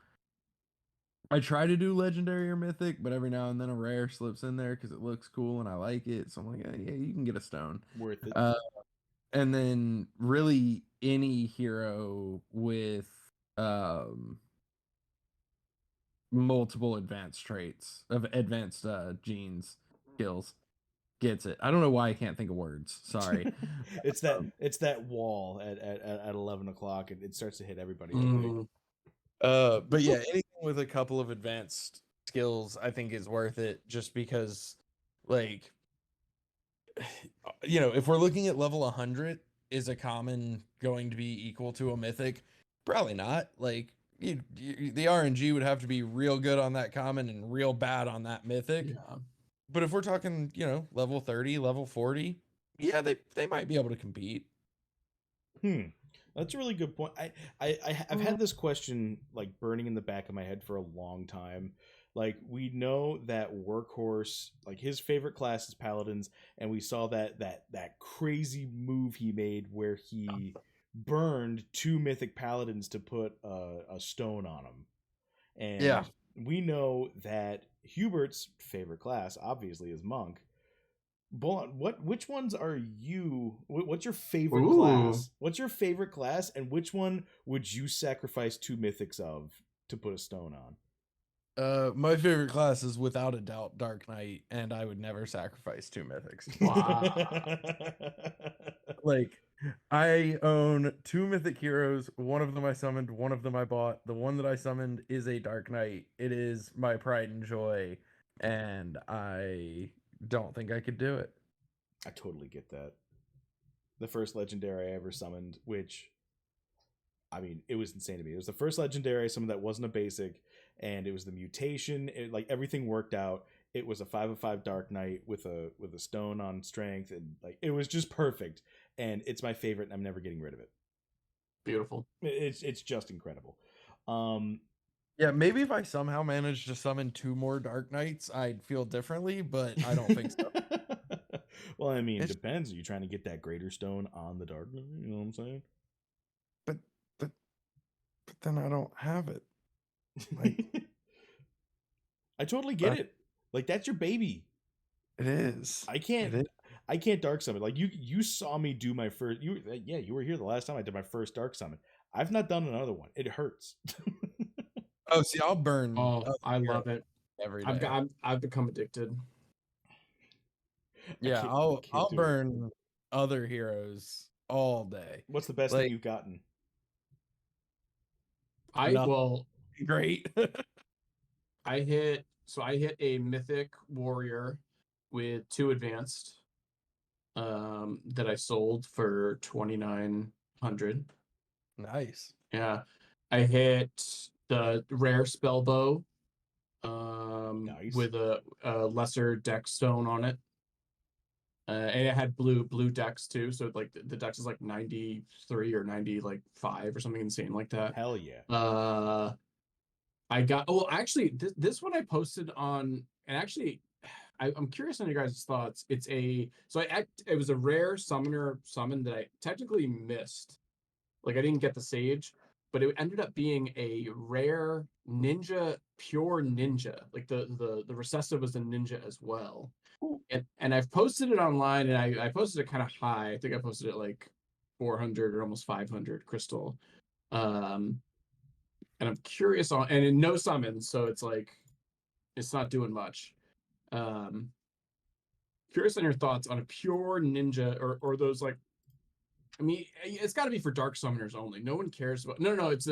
legendary or mythic, but every now and then a rare slips in there because it looks cool and I like it. So I'm like, yeah, you can get a stone. Worth it. And then really any hero with multiple advanced traits of advanced genes skills gets it. I don't know why I can't think of words. Sorry. It's that wall at 11 o'clock, and it starts to hit everybody. Mm. But yeah, anything with a couple of advanced skills, I think is worth it. Just because, like, if we're looking at level 100, is a common going to be equal to a mythic? Probably not. Like, the RNG would have to be real good on that common and real bad on that mythic. Yeah. But if we're talking, level 30, level 40, yeah, they might be able to compete. That's a really good point. I've had this question like burning in the back of my head for a long time. Like, we know that Workhorse, like, his favorite class is Paladins, and we saw that crazy move he made where he burned 2 mythic Paladins to put a stone on them. And Yeah. we know that Hubert's favorite class, obviously, is Monk. Bolon, which ones are you? What's your favorite class? What's your favorite class, and which one would you sacrifice 2 mythics of to put a stone on? My favorite class is without a doubt Dark Knight, and I would never sacrifice 2 mythics. Wow. Like, I own 2 mythic heroes. One of them I summoned, one of them I bought. The one that I summoned is a Dark Knight. It is my pride and joy, and I don't think I could do it. I totally get that. The first legendary I ever summoned, which, I mean, it was insane to me. It was the first legendary I summoned that wasn't a basic, and it was the mutation. Like, everything worked out. It was a 5/5 Dark Knight with a stone on strength, and like, it was just perfect. And it's my favorite, and I'm never getting rid of it. Beautiful. It's just incredible. Yeah, maybe if I somehow managed to summon 2 more Dark Knights, I'd feel differently, but I don't think so. Well, I mean, it depends. Are you trying to get that greater stone on the Dark Knight? You know what I'm saying? But then I don't have it. Like, I totally get it. Like, that's your baby. It is. I can't dark summon. Like, you saw me do my first. You were here the last time I did my first dark summon. I've not done another one. It hurts. Oh, see, I'll burn. Oh, I love it. Every day. I've become addicted. Yeah, can't I'll do it. burn other heroes all day. What's the best thing you've gotten? Great. I hit a mythic warrior with 2 advanced that I sold for 2,900. Nice. Yeah. I hit the rare spell bow Nice. with a lesser dex stone on it. And it had blue dex too, so like the dex is like 93 or 95 or something insane like that. Hell yeah. I got actually this one I posted on, and actually I'm curious on your guys' thoughts. It was a rare summoner summon that I technically missed. Like, I didn't get the sage, but it ended up being a rare ninja, pure ninja. Like the recessive was a ninja as well. And I've posted it online, and I posted it kind of high. I think I posted it like 400 or almost 500 crystal. And I'm curious on, and in no summons, so it's like it's not doing much. Curious on your thoughts on a pure ninja or those, like, I mean, it's got to be for dark summoners only. No one cares about. No. It's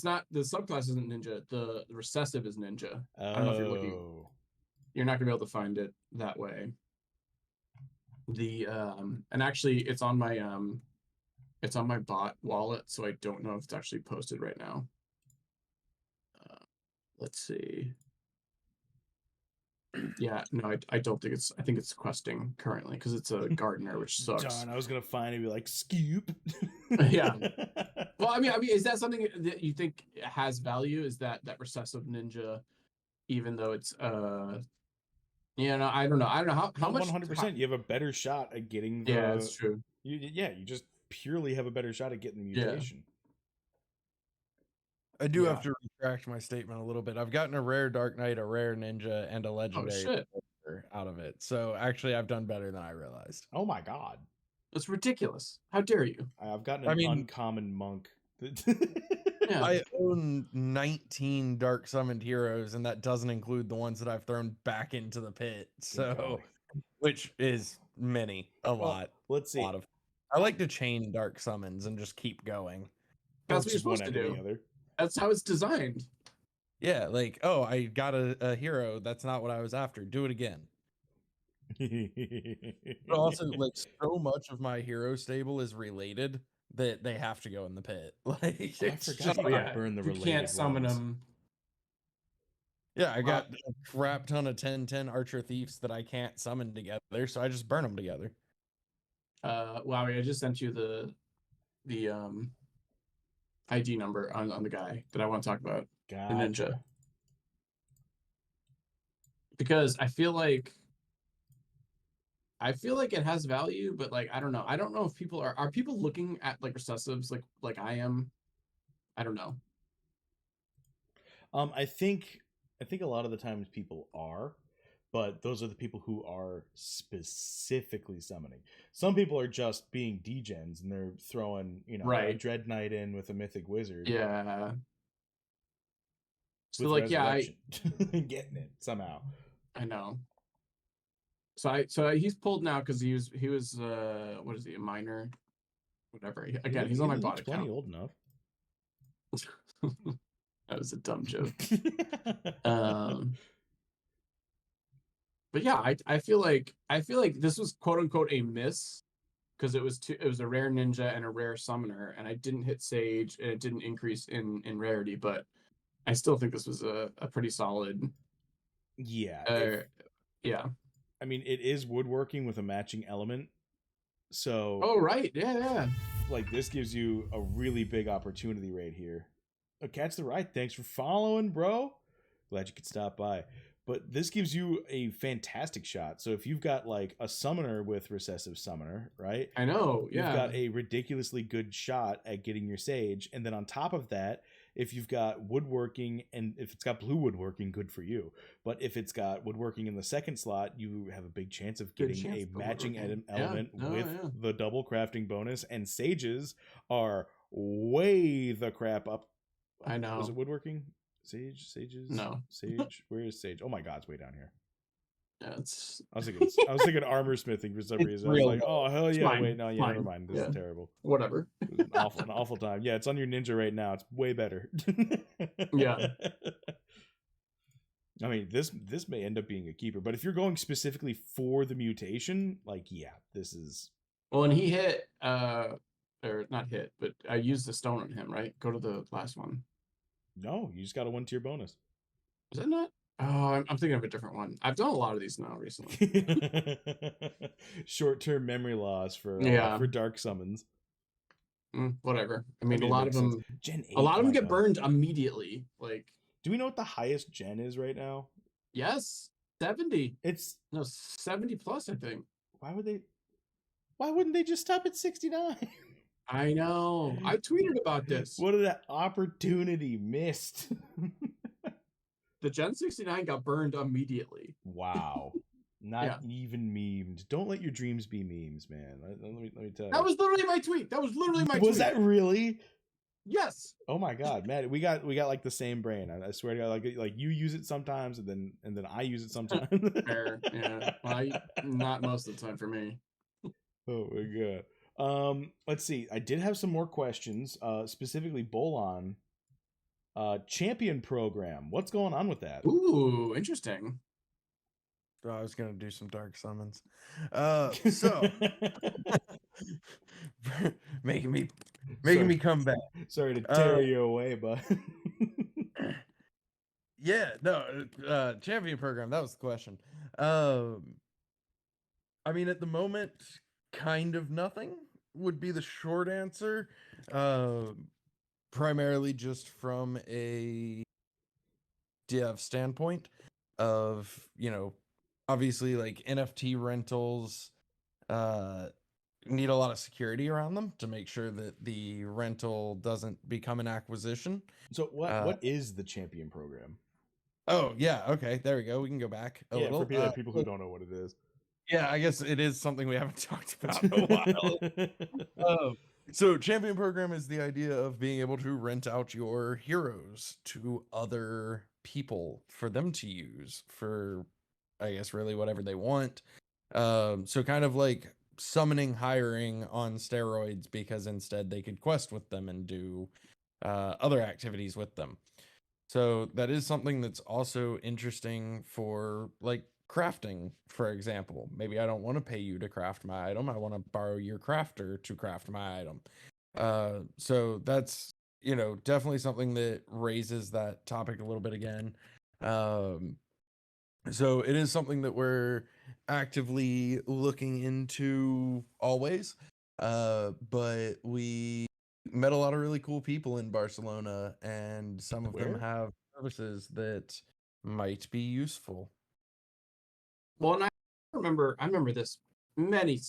not, the subclass isn't ninja. The recessive is ninja. I don't know if you're looking. You're not gonna be able to find it that way. and actually it's on my bot wallet, so I don't know if it's actually posted right now. Let's see. Yeah, no, I don't think it's. I think it's questing currently because it's a gardener, which sucks. Darn, I was gonna find it and be like, scoop. Yeah. Well, I mean, is that something that you think has value? Is that recessive ninja, even though it's you know, I don't know how much. 100%. You have a better shot at getting the. Yeah, that's true. You just purely have a better shot at getting the Yeah. mutation. I do Yeah. have to retract my statement a little bit. I've gotten a rare Dark Knight, a rare Ninja, and a legendary shit. out of it. So actually, I've done better than I realized. Oh my god. That's ridiculous. How dare you? I've gotten an uncommon monk. Yeah. I own 19 Dark Summoned heroes, and that doesn't include the ones that I've thrown back into the pit. So, which is many, a lot. Let's see. I like to chain Dark Summons and just keep going. That's what you're supposed to do. That's how it's designed. Yeah, like, oh, I got a hero. That's not what I was after. Do it again. But also, like, so much of my hero stable is related that they have to go in the pit. Like, I forgot you could burn the you related can't summon ones. them. Yeah, I got a crap ton of 10/10 Archer Thieves that I can't summon together, so I just burn them together. Wowee, I just sent you the ID number on the guy that I want to talk about. Gotcha. The ninja. Because I feel like it has value, but like I don't know. I don't know if people are people looking at like recessives like I am. I don't know. I think a lot of the times people are, but those are the people who are specifically summoning. Some people are just being degens and they're throwing, a Dread Knight in with a Mythic Wizard. Yeah. So with like yeah, getting it somehow. I know. So he's pulled now because he was what is he, a minor, whatever. Again, he's on my bot account. Old enough. That was a dumb joke. But yeah, I feel like this was quote unquote a miss because it was a rare ninja and a rare summoner, and I didn't hit Sage and it didn't increase in rarity, but I still think this was a pretty solid. Yeah. Yeah. I mean, it is woodworking with a matching element. So. Oh right, yeah. Like this gives you a really big opportunity right here. Oh, Catch the Ride, thanks for following, bro. Glad you could stop by. But this gives you a fantastic shot. So if you've got like a summoner with recessive summoner, right? I know, yeah. You've got a ridiculously good shot at getting your Sage. And then on top of that, if you've got woodworking and if it's got blue woodworking, good for you. But if it's got woodworking in the second slot, you have a big chance of getting a matching element with the double crafting bonus. And Sages are way the crap up. I know. Was it woodworking? Sages? No. Sage? Where is Sage? Oh my god, it's way down here. Yeah, it's. I was thinking armor smithing for some reason. I was like, oh hell yeah! Mine. Wait, no, yeah, never mind. This is terrible. Whatever. It was an awful time. Yeah, it's on your ninja right now. It's way better. Yeah. I mean, this may end up being a keeper, but if you're going specifically for the mutation, like, yeah, this is. Well, and he hit, or not hit, but I used the stone on him, right? Go to the last one. No, you just got a 1-tier bonus. Is that not? Oh, I'm thinking of a different one. I've done a lot of these now recently. Short-term memory loss for dark summons. Whatever. I mean, a lot of them. A lot of them get burned immediately. Like, do we know what the highest gen is right now? Yes, 70. It's 70 plus, I think. Why wouldn't they just stop at 69? I know. I tweeted about this. What an opportunity missed. The Gen 69 got burned immediately. Wow. Not even memed. Don't let your dreams be memes, man. Let me tell you. That was literally my tweet. Was that really? Yes. Oh my god, man. We got like the same brain. I swear to God, like you use it sometimes and then I use it sometimes. Fair. Yeah. Well, not most of the time for me. Oh my god. Let's see. I did have some more questions. Specifically Bolon. Champion program. What's going on with that? Ooh, interesting. I was gonna do some dark summons. So making me come back. Sorry to tear you away, but Yeah, no, champion program. That was the question. I mean, at the moment, kind of nothing would be the short answer. Primarily just from a dev standpoint of, obviously like NFT rentals need a lot of security around them to make sure that the rental doesn't become an acquisition. so what is the champion program? Oh yeah, okay, there we go. We can go back a little. For people who don't know what it is. Yeah, I guess it is something we haven't talked about in a while. So champion program is the idea of being able to rent out your heroes to other people for them to use for, I guess, really whatever they want. So kind of like summoning hiring on steroids, because instead they could quest with them and do other activities with them. So that is something that's also interesting for like crafting, for example. Maybe I don't want to pay you to craft my item. I want to borrow your crafter to craft my item. So that's, definitely something that raises that topic a little bit again. So it is something that we're actively looking into always. But we met a lot of really cool people in Barcelona, and some of them Where? have services that might be useful. Well, and I remember this many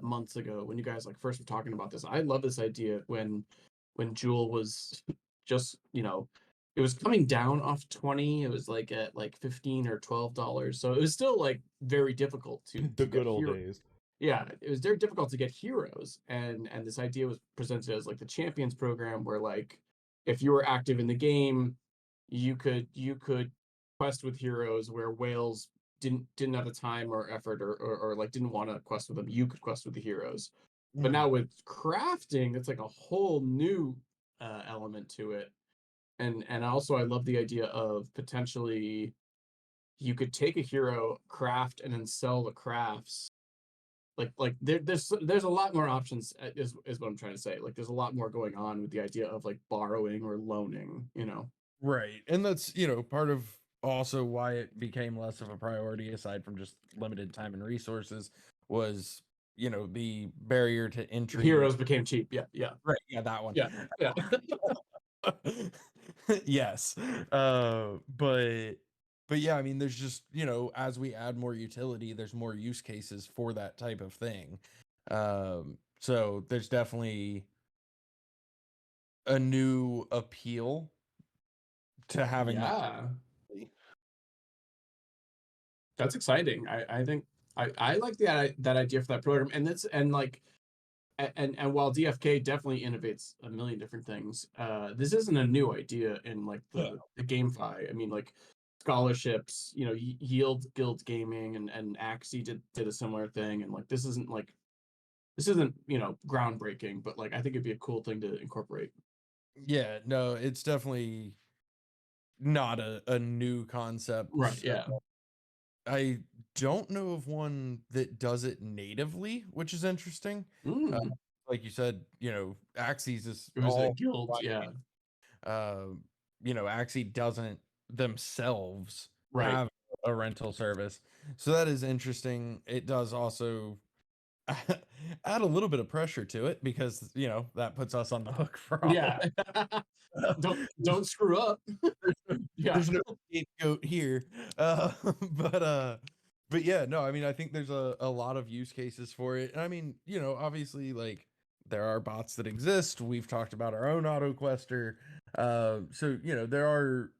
months ago when you guys like first were talking about this. I love this idea when Jewel was just, it was coming down off 20. It was like at like $15 or $12. So it was still like very difficult to The get good old days. Yeah, it was very difficult to get heroes, and this idea was presented as like the champions program, where like if you were active in the game, you could quest with heroes where whales didn't have the time or effort or like didn't want to quest with them. You could quest with the heroes, but now with crafting, it's like a whole new element to it, and also I love the idea of potentially you could take a hero, craft, and then sell the crafts. There's a lot more options, is what I'm trying to say. Like there's a lot more going on with the idea of like borrowing or loaning, Right. And that's, part of also why it became less of a priority, aside from just limited time and resources, was, the barrier to entry. Heroes became cheap. Yeah. Right. Yeah, that one. Yeah. Yes. But yeah, I mean, there's just, as we add more utility, there's more use cases for that type of thing. So there's definitely a new appeal to having that. That's exciting. I think I like that idea for that program, and while DFK definitely innovates a million different things, this isn't a new idea in like the GameFi. I mean, like scholarships, Yield Guild Gaming and Axie did a similar thing, and like this isn't groundbreaking, but like I think it'd be a cool thing to incorporate. Yeah, no, it's definitely not a new concept. Right. Yeah. I don't know of one that does it natively, which is interesting. Like you said, Axie's is It was all a guild. Yeah. Axie doesn't themselves Right. have a rental service. So that is interesting. It does also add a little bit of pressure to it, because, that puts us on the hook for all. Yeah. don't screw up. Yeah. There's no scapegoat here. But yeah, no, I mean, I think there's a lot of use cases for it. And I mean, obviously, like, there are bots that exist. We've talked about our own auto quester. So, there are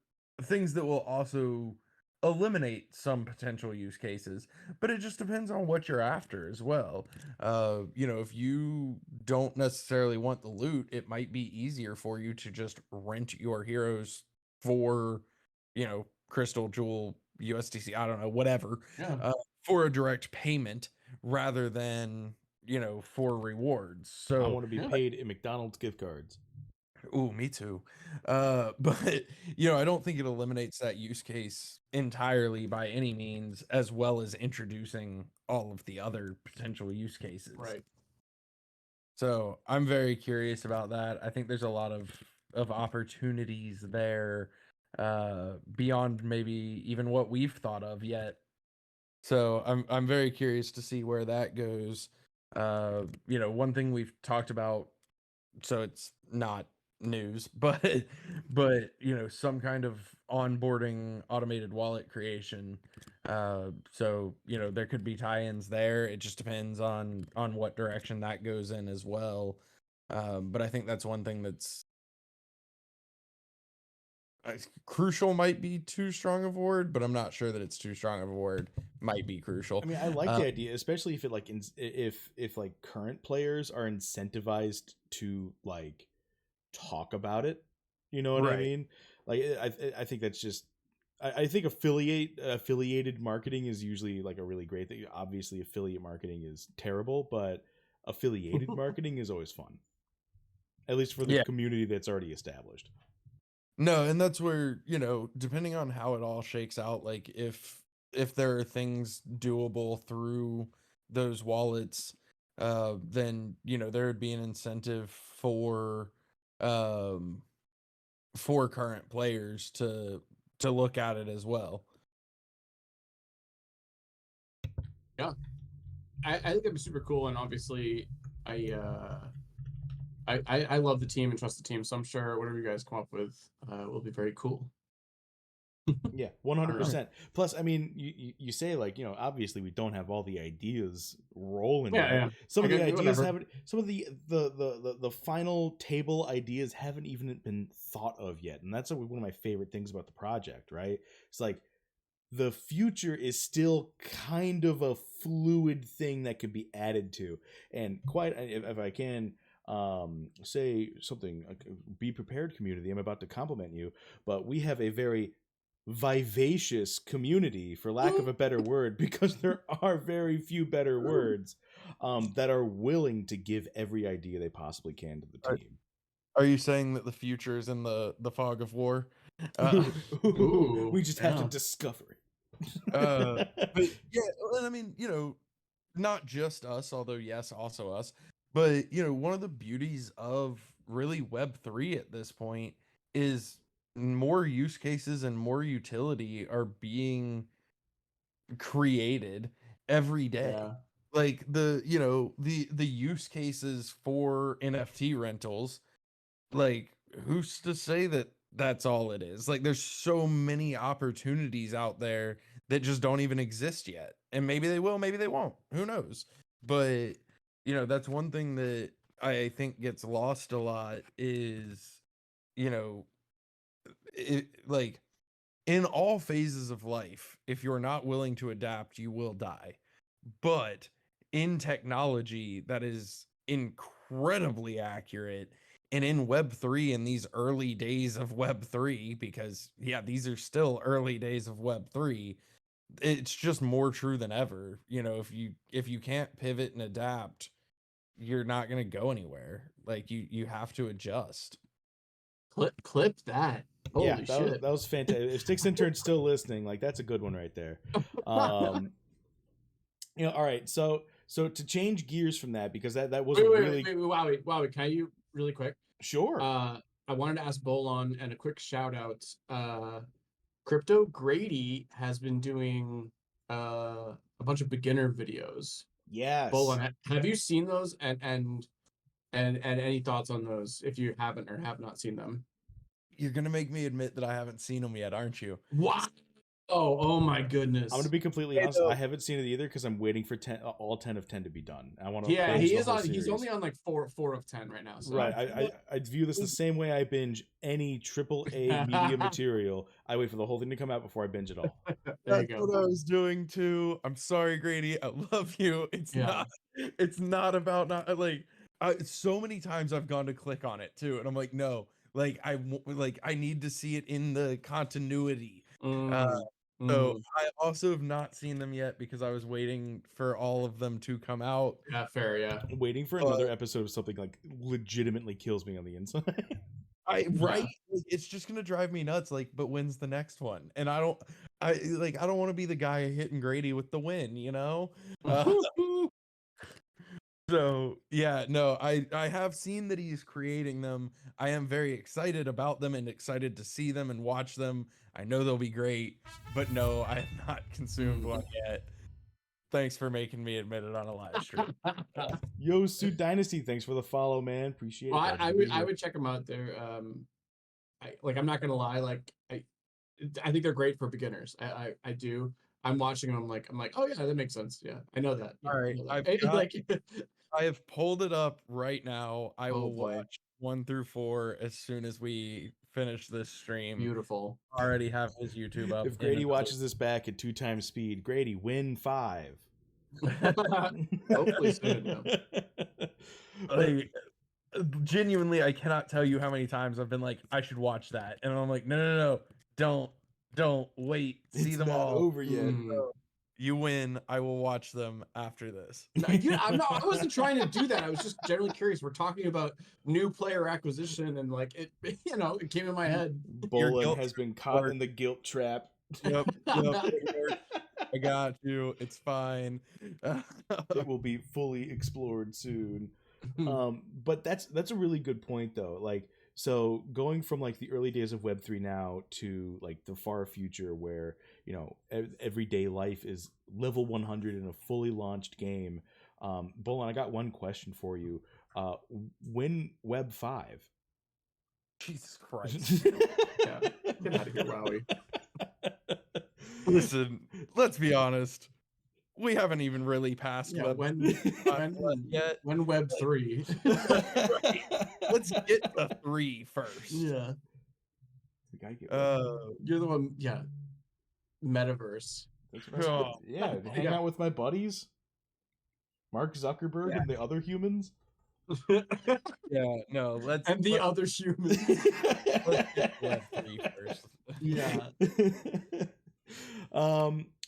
things that will also eliminate some potential use cases, but it just depends on what you're after as well. If you don't necessarily want the loot, it might be easier for you to just rent your heroes for, Crystal, Jewel, USDC, I don't know, whatever, for a direct payment rather than, for rewards. So I want to be paid in McDonald's gift cards. Ooh, me too. But you know, I don't think it eliminates that use case entirely by any means, as well as introducing all of the other potential use cases. Right. So I'm very curious about that. I think there's a lot of opportunities there, beyond maybe even what we've thought of yet. So I'm very curious to see where that goes. You know, one thing we've talked about, so it's not news, but you know, some kind of onboarding automated wallet creation. So you know, there could be tie-ins there. It just depends on what direction that goes in as well. But I think that's one thing that's crucial, might be too strong of a word, but I'm not sure that it's too strong of a word. Might be crucial. I mean, I like the idea, especially if it like if like current players are incentivized to like talk about it. You know what I Right. mean? Like I think that's just I think affiliated marketing is usually like a really great thing. Obviously, affiliate marketing is terrible, but affiliated marketing is always fun. At least for the Yeah. community that's already established. No, and that's where, you know, depending on how it all shakes out, like if there are things doable through those wallets, then, you know, there would be an incentive um for current players to look at it as well. I think that'd be super cool, and obviously, I love the team and trust the team, so I'm sure whatever you guys come up with will be very cool. Yeah, 100%. Plus, I mean, you say like, you know, obviously we don't have all the ideas rolling. Yeah, yet. yeah. Some of the Okay, ideas whatever. haven't. Some of the final table ideas haven't even been thought of yet, and that's one of my favorite things about the project. Right? It's like the future is still kind of a fluid thing that could be added to, and quite if I can say something, be prepared, community. I'm about to compliment you, but we have a very vivacious community, for lack of a better word, because there are very few better words, that are willing to give every idea they possibly can to the team. Are you saying that the future is in the fog of war? Ooh, We just have to yeah. discover it. But yeah, and I mean, you know, not just us, although yes, also us, but you know, one of the beauties of really Web3 at this point is more use cases and more utility are being created every day. Yeah. Like the, you know, the use cases for NFT rentals, like who's to say that that's all it is? Like there's so many opportunities out there that just don't even exist yet, and maybe they will, maybe they won't, who knows. But you know, that's one thing that I think gets lost a lot is, you know, it, like in all phases of life, if you're not willing to adapt, you will die. But in technology, that is incredibly accurate. And in Web3, in these early days of Web3, because yeah, these are still early days of Web3, it's just more true than ever. You know, if you can't pivot and adapt, you're not gonna go anywhere. Like you have to adjust. Clip that. Holy Yeah, shit. that was fantastic. If Sticks Intern's still listening, like that's a good one right there. You know, all right. So to change gears from that, because that was wait, really Wowee, can you really quick? sure. I wanted to ask Bolon, and a quick shout out. Crypto Grady has been doing a bunch of beginner videos. Yes. Bolon, have you seen those? And any thoughts on those if you haven't or have not seen them? You're gonna make me admit that I haven't seen them yet, aren't you? What? Oh my goodness. I'm gonna be completely honest. I haven't seen it either because I'm waiting for all 10 of 10 to be done. I want to. Yeah, he is on. He's only on like 4 of 10 right now. So. Right. I view this the same way I binge any AAA media material. I wait for the whole thing to come out before I binge it all. There That's you go. what I was doing too. I'm sorry, Grady. I love you. It's not. It's not about not like. So many times I've gone to click on it too, and I'm like, no. Like I need to see it in the continuity. So I also have not seen them yet because I was waiting for all of them to come out. Yeah, fair. Yeah. Waiting for another episode of something like legitimately kills me on the inside. Right? Like, it's just gonna drive me nuts. Like, but when's the next one? And I don't want to be the guy hitting Grady with the win, you know? So yeah, no, I have seen that he's creating them. I am very excited about them and excited to see them and watch them. I know they'll be great, but no, I have not consumed one yet. Thanks for making me admit it on a live stream. Yo, Sue Dynasty, thanks for the follow, man. Appreciate Well, it. I would check them out. They're I'm not gonna lie, like I think they're great for beginners. I do. I'm watching them. I'm like, oh yeah, that makes sense. Yeah, I know that. Yeah, All right, I know that. I have pulled it up right now. I Oh, will boy. watch 1 through 4 as soon as we finish this stream. Beautiful. Already have his YouTube up. If Grady watches this back at 2 times speed, Grady, win 5. Hopefully soon. Yeah. Like, genuinely, I cannot tell you how many times I've been like, I should watch that, and I'm like, no, don't wait, see It's them not all. over yet. You win. I will watch them after this. No, I wasn't trying to do that. I was just generally curious. We're talking about new player acquisition, and like it came in my head. Bolon has been caught in the guilt trap. Yep. I got you. It's fine. It will be fully explored soon. But that's a really good point though. Like, so going from like the early days of Web3 now to like the far future where, you know, everyday life is level 100 in a fully launched game. Bolon, I got one question for you. When Web 5? Jesus Christ. Yeah. Get out of here, Wowee. Listen, let's be honest. We haven't even really passed Yeah, Web yet. When Web 3. Let's get to 3 first. Yeah. You're the one, yeah. Metaverse. Yeah, hang out with my buddies. Mark Zuckerberg and the other humans. Yeah, no, and the other humans. Let's get Web 3 first. Yeah.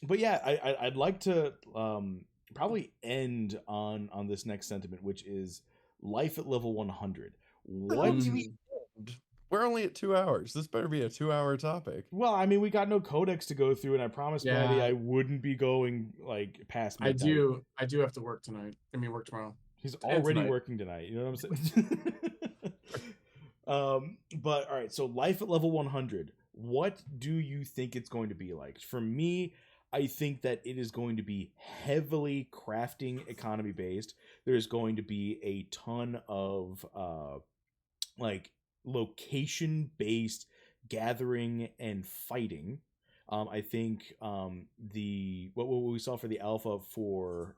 But yeah, I'd like to probably end on this next sentiment, which is life at level 100. What? We're only at 2 hours. This better be a 2-hour topic. Well, I mean, we got no codex to go through, and I promised Maddie I wouldn't be going like past midnight. I do have to work tonight. I mean, work tomorrow. He's already working tonight. You know what I'm saying? But all right, so life at level 100. What do you think it's going to be like? For me, I think that it is going to be heavily crafting economy based. There's going to be a ton of like location based gathering and fighting. I think what we saw for the alpha for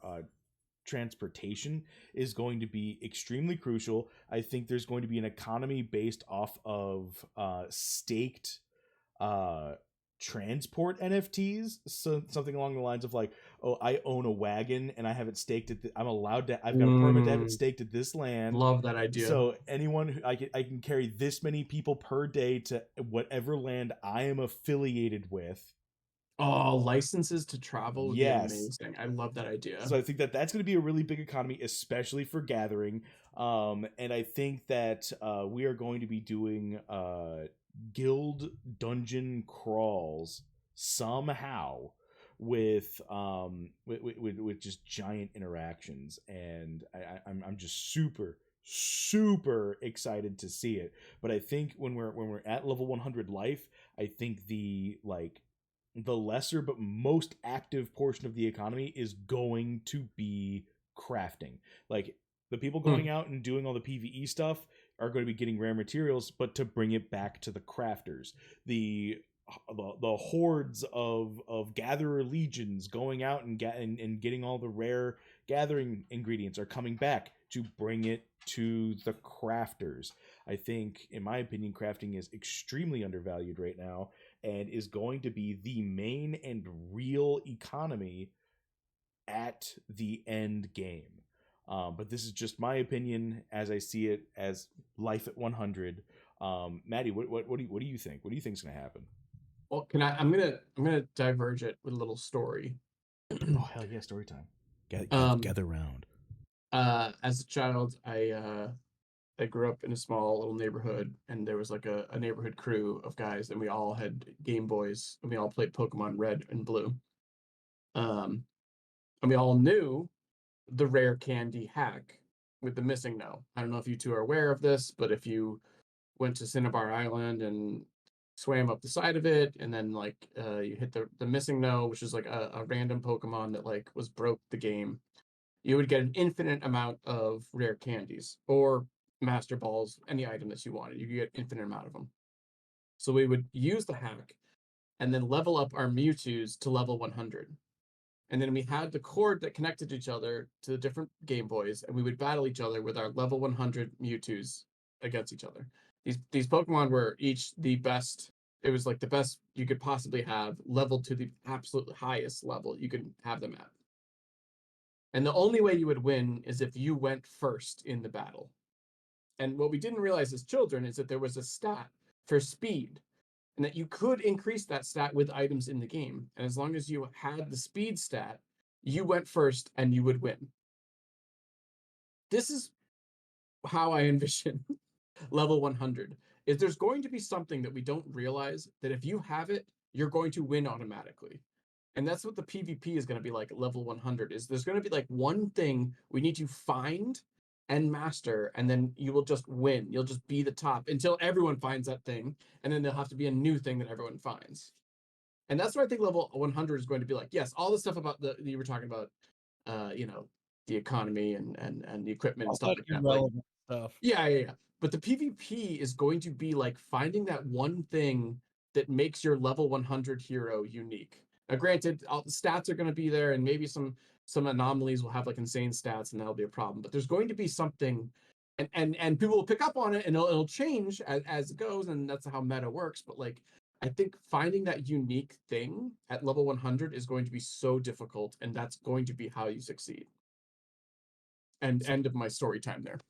transportation is going to be extremely crucial. I think there's going to be an economy based off of staked transport NFTs, so something along the lines of like, oh, I own a wagon and I have it staked at I've got a permit to have it staked at this land. Love that idea. So anyone who I can carry this many people per day to whatever land I am affiliated with. Oh, licenses to travel would be amazing. I love that idea. So I think that that's going to be a really big economy, especially for gathering. And I think that we are going to be doing guild dungeon crawls somehow with just giant interactions, and I'm just super excited to see it. But I think when we're at level 100 life, I think the lesser but most active portion of the economy is going to be crafting. Like the people going out and doing all the PvE stuff are going to be getting rare materials, but to bring it back to the crafters, the hordes of gatherer legions going out and getting all the rare gathering ingredients are coming back to bring it to the crafters. I think, in my opinion, crafting is extremely undervalued right now and is going to be the main and real economy at the end game. But this is just my opinion as I see it as life at 100. Maddie, what do you think? What do you think is going to happen? Well, I'm gonna diverge it with a little story. Oh hell yeah, story time. Gather round. As a child, I I grew up in a small little neighborhood, and there was like a neighborhood crew of guys, and we all had Game Boys, and we all played Pokemon Red and Blue. And we all knew the rare candy hack with the missing no. I don't know if you two are aware of this, but if you went to Cinnabar Island and swam up the side of it, and then like you hit the missing no, which is like a random Pokemon that like was broke the game, you would get an infinite amount of rare candies or master balls, any item that you wanted. You could get infinite amount of them. So we would use the hack and then level up our Mewtwo's to level 100. And then we had the cord that connected each other to the different Game Boys, and we would battle each other with our level 100 Mewtwo's against each other. These Pokemon were each the best. It was like the best you could possibly have, leveled to the absolute highest level you could have them at. And the only way you would win is if you went first in the battle. And what we didn't realize as children is that there was a stat for speed, and that you could increase that stat with items in the game. And as long as you had the speed stat, you went first and you would win. This is how I envision level 100. Is there's going to be something that we don't realize that if you have it, you're going to win automatically. And that's what the PvP is going to be like at level 100. Is there's going to be like one thing we need to find and master, and then you will just win. You'll just be the top until everyone finds that thing, and then there'll have to be a new thing that everyone finds. And that's what I think level 100 is going to be like. Yes, all the stuff about you were talking about, the economy and the equipment and stuff like that. Like, Stuff. yeah. But the PvP is going to be like finding that one thing that makes your level 100 hero unique. Now, granted, all the stats are going to be there, and maybe some anomalies will have like insane stats, and that'll be a problem. But there's going to be something, and people will pick up on it, and it'll change as it goes, and that's how meta works. But like, I think finding that unique thing at level 100 is going to be so difficult, and that's going to be how you succeed. And end of my story time there.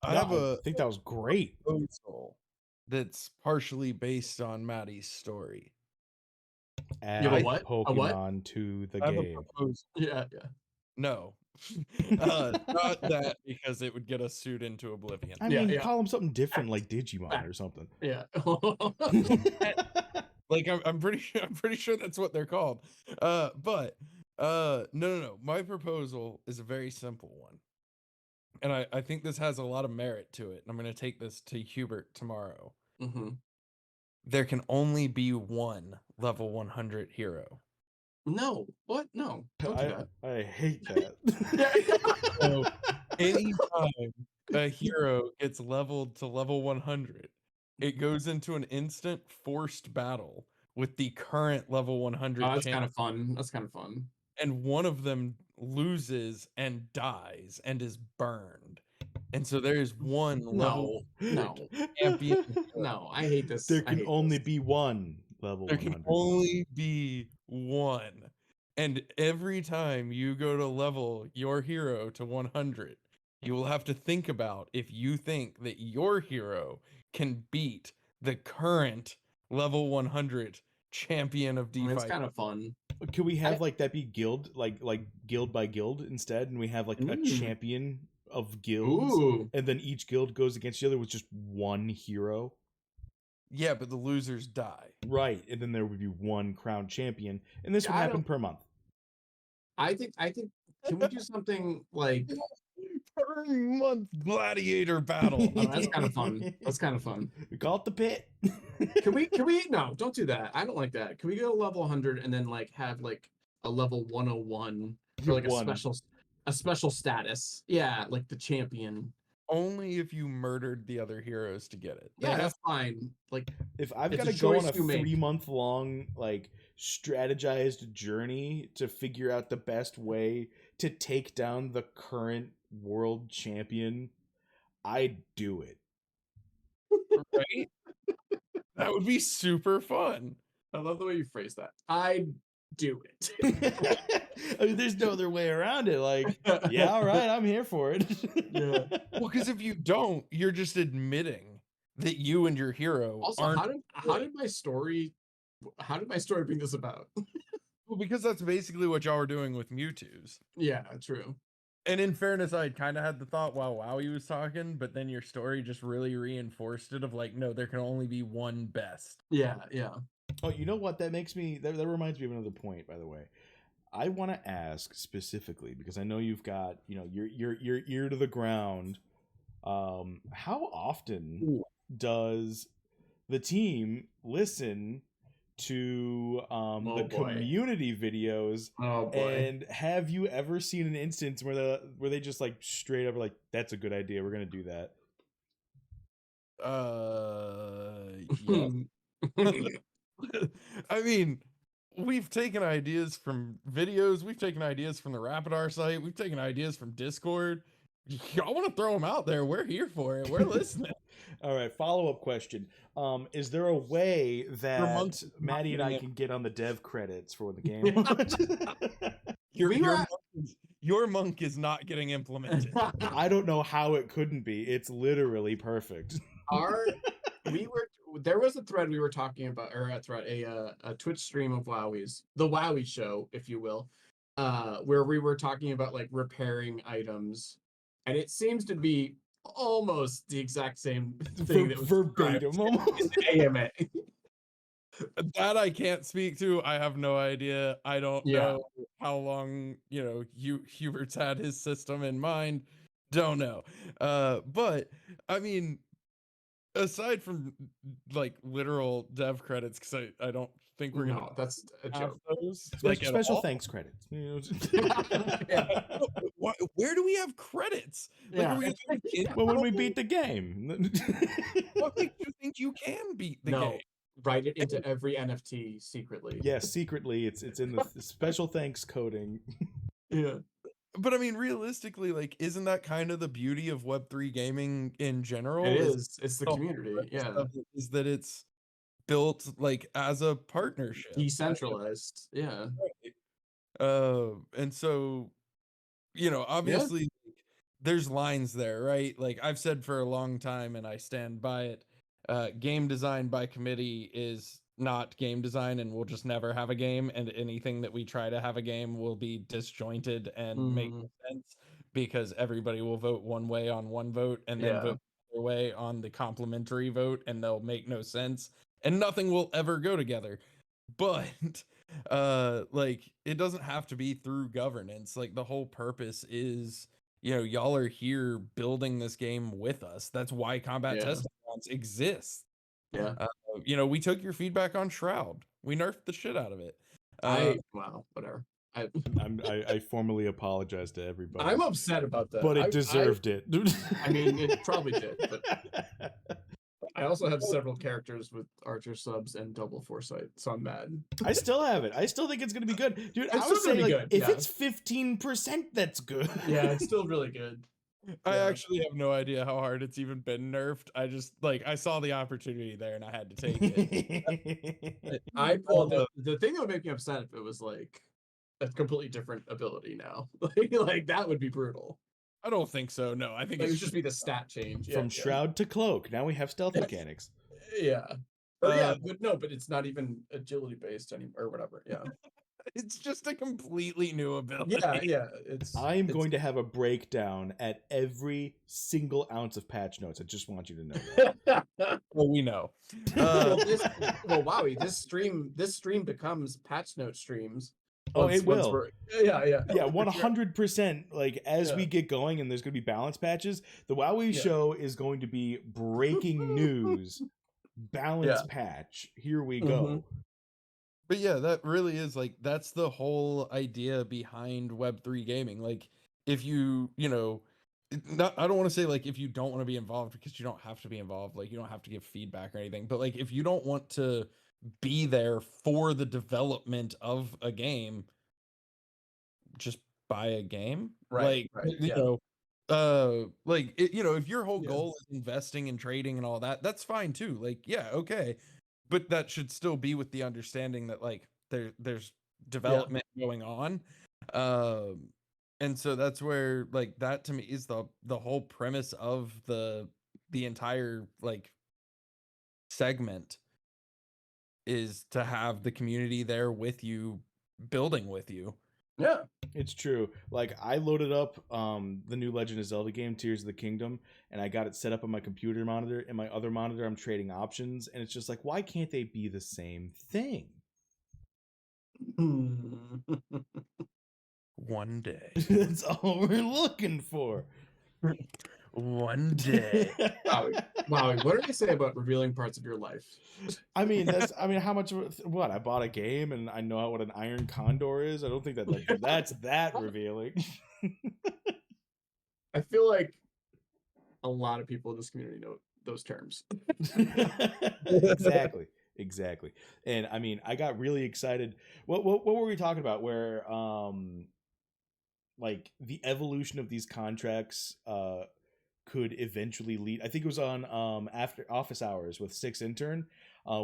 I have I think that was great. proposal that's partially based on Maddie's story. Add have a what? A what? Pokemon to the I have a game. proposal. Yeah. No, not that, because it would get us sued into oblivion. I Yeah, mean, yeah. call them something different, like Digimon or something. Yeah. Like I'm pretty sure that's what they're called. But no. My proposal is a very simple one, and I think this has a lot of merit to it. And I'm going to take this to Hubert tomorrow. Mm-hmm. There can only be one level 100 hero. No. What? No. Don't do that. I hate that. So anytime a hero gets leveled to level 100, it goes into an instant forced battle with the current level 100 Oh, that's champion. kind of fun. That's kind of fun. And one of them loses and dies and is burned. And so there's one level No. champion. No, I hate this. There I can hate only this. be one level There 100. can only be one. And every time you go to level your hero to 100, you will have to think about if you think that your hero can beat the current level 100 champion of I mean, it's DeFi. kind of fun. Could we have like that be guild, like guild by guild instead, and we have like a champion of guilds, Ooh. and then each guild goes against the other with just one hero? Yeah, but the losers die. Right, and then there would be one crowned champion, and this would I happen don't- per month. I think. Can we do something like? Per month gladiator battle. Oh, that's kind of fun. That's kind of fun. We call it the pit. Can we? No, don't do that. I don't like that. Can we go to level 100 and then like have like a level 101 for like One. a special status? Yeah, like the champion. Only if you murdered the other heroes to get it. Yeah, that's fine. Like, If I've It's got a to go on a choice you make. 3-month long like strategized journey to figure out the best way to take down the current world champion, I'd do it. Right? That would be super fun. I love the way you phrase that. I do it. I mean, there's no other way around it. Like, yeah, all right, I'm here for it. Yeah. Well, because if you don't, you're just admitting that you and your hero Also, aren't. how did my story bring this about? Well, because that's basically what y'all are doing with Mewtwo's. Yeah, true. And in fairness, I kind of had the thought while Wowee was talking, but then your story just really reinforced it of like, no, there can only be one best. Yeah. Oh, you know what? That makes me. That reminds me of another point. By the way, I want to ask specifically because I know you've got your ear to the ground. How often does the team listen to the boy. community videos? Oh boy. And have you ever seen an instance where they just like straight up are like, that's a good idea, we're gonna do that? Yeah. I mean, we've taken ideas from videos, we've taken ideas from the Rapidar site, we've taken ideas from Discord. Y'all want to throw them out there? We're here for it. We're listening. All right, follow-up question. Is there a way that months not Maddie and I getting can get on the dev credits for the game? Your monk is not getting implemented. I don't know how it couldn't be. It's literally perfect. There was a thread we were talking about, or a Twitch stream of Wowee's, the Wowee show, if you will, where we were talking about like repairing items, and it seems to be almost the exact same thing that was verbatim almost. in the AMA. That I can't speak to. I have no idea. I don't Yeah. know how long, Hubert's had his system in mind. Don't know. But I mean, aside from like literal dev credits, because I don't think we're gonna that's a have joke. those. Special thanks credits. Yeah. Where do we have credits? Like, Yeah. are we gonna do it Well, when we beat the game. what makes you think you can beat the No. game? Write it into every NFT secretly. Yes, secretly, it's in the special thanks coding. Yeah. But I mean, realistically, like, isn't that kind of the beauty of Web3 gaming in general? It is. It's the community. Yeah. Is that it's built like as a partnership, Decentralized. Yeah. And so, obviously, there's lines there, right? Like I've said for a long time, and I stand by it. Game design by committee is not game design, and we'll just never have a game, and anything that we try to have a game will be disjointed and make no sense because everybody will vote one way on one vote and then vote the other way on the complementary vote, and they'll make no sense and nothing will ever go together. But like, it doesn't have to be through governance. Like, the whole purpose is, y'all are here building this game with us. That's why combat testing grounds exist. Yeah. We took your feedback on Shroud. We nerfed the shit out of it. Whatever. I formally apologize to everybody. I'm upset about that. But it deserved it. I mean, it probably did. But I also have several characters with Archer subs and double foresight, so I'm mad. I still have it. I still think it's gonna be good, dude. It's I was still saying, gonna like, be good, if it's 15%, that's good. Yeah, it's still really good. I actually have no idea how hard it's even been nerfed. I just I saw the opportunity there and I had to take it. The thing that would make me upset if it was like a completely different ability now. like that would be brutal. I don't think so. No, I think it would just be the stat change. From Shroud to Cloak. Now we have stealth mechanics. Yeah. But it's not even agility based anymore or whatever. Yeah. It's just a completely new ability. Yeah. I'm going to have a breakdown at every single ounce of patch notes. I just want you to know that. Well, we know. Wowee, this stream becomes patch note streams. It will. Yeah, 100%. Like, as we get going and there's going to be balance patches, the Wowee show is going to be breaking news, balance patch. Here we go. But yeah, that really is that's the whole idea behind Web3 gaming. Like, if I don't want to say if you don't want to be involved, because you don't have to be involved. Like, you don't have to give feedback or anything. But if you don't want to be there for the development of a game, just buy a game. Right. If your whole goal is investing and trading and all that, that's fine too. Okay. But that should still be with the understanding that there's development going on. And so that's where that to me is the whole premise of the entire segment, is to have the community there with you, building with you. Yeah. It's true. Like I loaded up the new Legend of Zelda game, Tears of the Kingdom, and I got it set up on my computer monitor. And my other monitor, I'm trading options, and it's just like, why can't they be the same thing? One day. That's all we're looking for. One day. Wow, what did I say about revealing parts of your life? I mean, how much? What I bought a game and I know what an iron condor is. I don't think that that's that revealing. I feel like a lot of people in this community know those terms. Exactly. And I mean, I got really excited. What were we talking about? Where like the evolution of these contracts could eventually lead. I think it was on after office hours with Six Intern.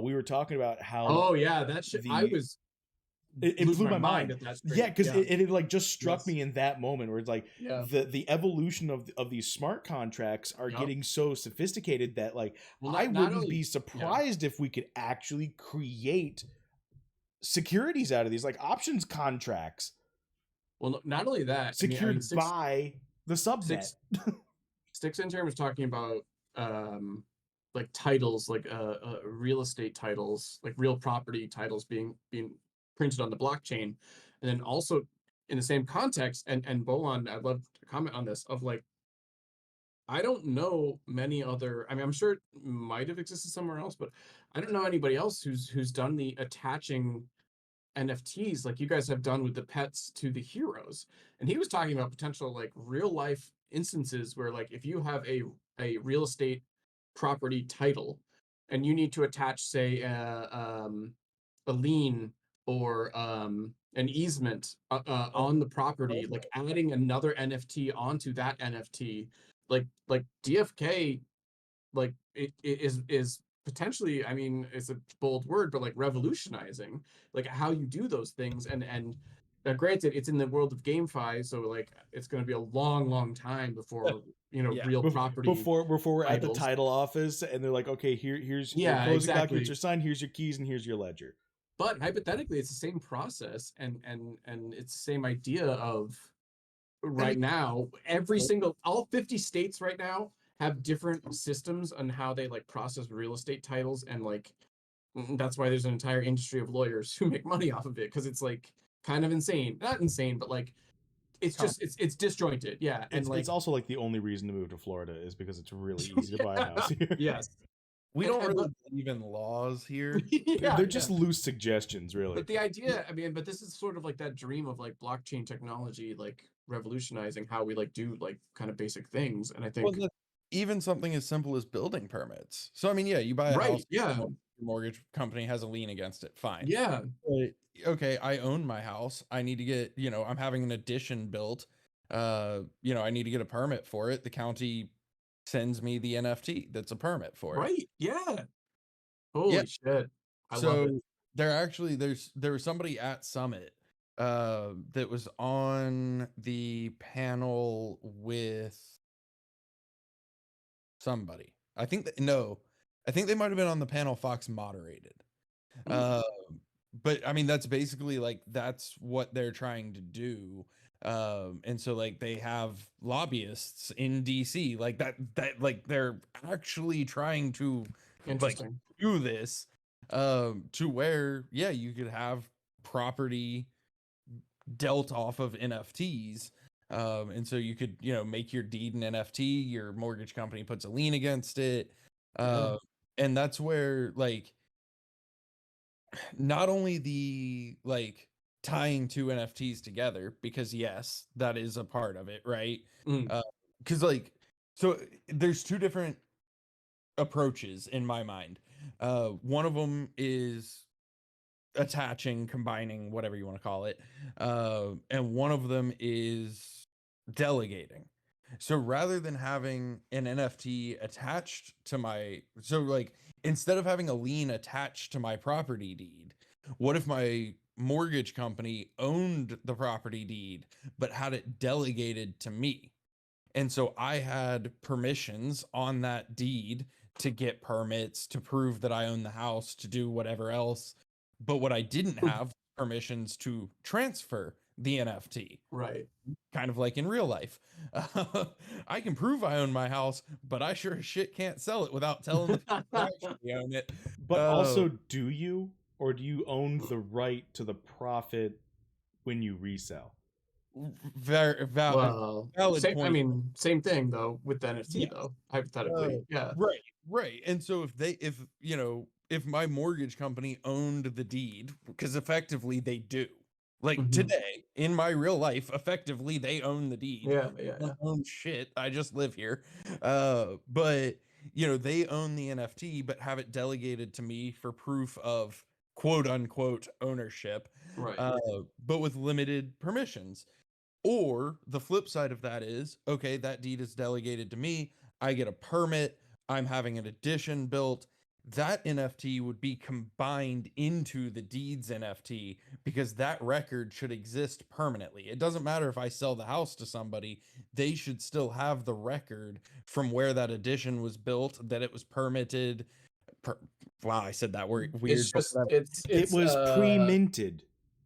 We were talking about how Oh yeah, that shit. It blew my mind. at that stream. Yeah, because it had like just struck Yes. me in that moment where it's like Yeah. the evolution of these smart contracts are Yup. getting so sophisticated that like Well, I not wouldn't only- be surprised if we could actually create securities out of these, like options contracts Well, not only that, I mean, secured Six- by the subnet. Six Intern was talking about like titles, like real estate titles, like real property titles being printed on the blockchain, and then also in the same context, and Bolon, I'd love to comment on this, of like, I don't know many other, I mean, I'm sure it might have existed somewhere else, but I don't know anybody else who's done the attaching NFTs like you guys have done with the pets to the heroes. And he was talking about potential like real life instances where like if you have a real estate property title and you need to attach, say, a lien or an easement on the property, like adding another NFT onto that NFT, like DFK, like it is potentially, I mean, it's a bold word, but like revolutionizing like how you do those things. And granted, it's in the world of GameFi, so like it's going to be a long time before Yeah. real property Before we're at the titles. title office and they're like, okay, here's your Yeah, closing exactly. documents are signed, here's your keys, and here's your ledger. But hypothetically, it's the same process, and it's the same idea of right now, all 50 states right now have different systems on how they like process real estate titles, and like that's why there's an entire industry of lawyers who make money off of it, because it's like kind of insane. Not insane, but like it's just it's disjointed. Yeah. And It's, like it's also like the only reason to move to Florida is because it's really easy to buy a house here. yes. We And- don't and really believe in laws here. Yeah, They're just loose suggestions, really. But the idea, I mean, but this is sort of like that dream of like blockchain technology, like revolutionizing how we like do like kind of basic things. And I think Even something as simple as building permits. So I mean, yeah, you buy a Right, house, yeah. your mortgage company has a lien against it, fine. yeah, But, okay, I own my house. I need to get, I'm having an addition built. I need to get a permit for it. The county sends me the NFT that's a permit for it. right, yeah. Holy shit. I love it. There was somebody at Summit that was on the panel with somebody. I think they might have been on the panel Fox moderated. But I mean, that's basically like that's what they're trying to do. And so like they have lobbyists in DC like that like they're actually trying to like Interesting. do this to where you could have property dealt off of NFTs. And so you could, make your deed an NFT, your mortgage company puts a lien against it. And that's where like not only the like tying two NFTs together, because yes, that is a part of it, right? Because like so there's two different approaches in my mind. One of them is attaching, combining, whatever you want to call it, and one of them is delegating. So rather than having an NFT attached to instead of having a lien attached to my property deed, what if my mortgage company owned the property deed but had it delegated to me? And so I had permissions on that deed to get permits, to prove that I own the house, to do whatever else. But what I didn't have permissions to transfer the NFT. Right. Kind of like in real life. I can prove I own my house, but I sure as shit can't sell it without telling the people who actually own it. But also, do you, or do you own the right to the profit when you resell? Very valid Same, point. I mean, same thing though with the NFT Yeah. though, hypothetically. Yeah. Right. And so if my mortgage company owned the deed, because effectively they do, like Mhm. today in my real life, effectively they own the deed. Yeah. I don't own shit. I just live here. But they own the NFT, but have it delegated to me for proof of quote unquote ownership, Right. but with limited permissions. Or the flip side of that is, okay, that deed is delegated to me. I get a permit. I'm having an addition built. That NFT would be combined into the deeds NFT because that record should exist permanently. It doesn't matter if I sell the house to somebody, they should still have the record from where that addition was built, that it was permitted. Wow, I said that word weird. It's just but It was pre-minted.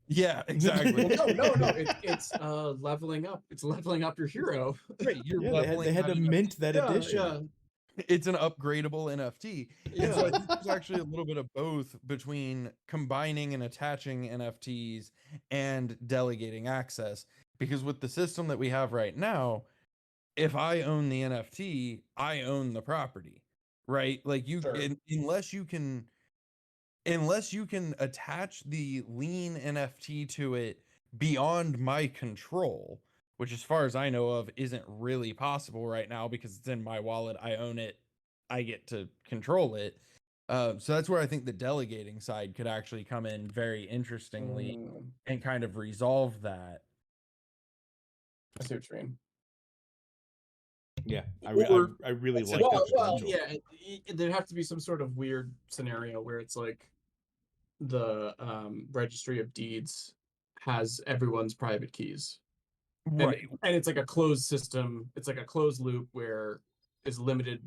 yeah, exactly. Well, no. It's leveling up. It's leveling up your hero. Right, you're Yeah, leveling they had to up. mint that edition. Yeah. It's an upgradable NFT. Yeah. And so I think there's actually a little bit of both between combining and attaching NFTs and delegating access. Because with the system that we have right now, if I own the NFT, I own the property, right? Like Sure. unless you can attach the lien NFT to it beyond my control, which as far as I know of isn't really possible right now because it's in my wallet, I own it, I get to control it. So that's where I think the delegating side could actually come in very interestingly and kind of resolve that. I see what you mean. Yeah, I really like that potential. Yeah, there'd have to be some sort of weird scenario where it's like the registry of deeds has everyone's private keys. Right. And it's like a closed system. It's like a closed loop where it's limited.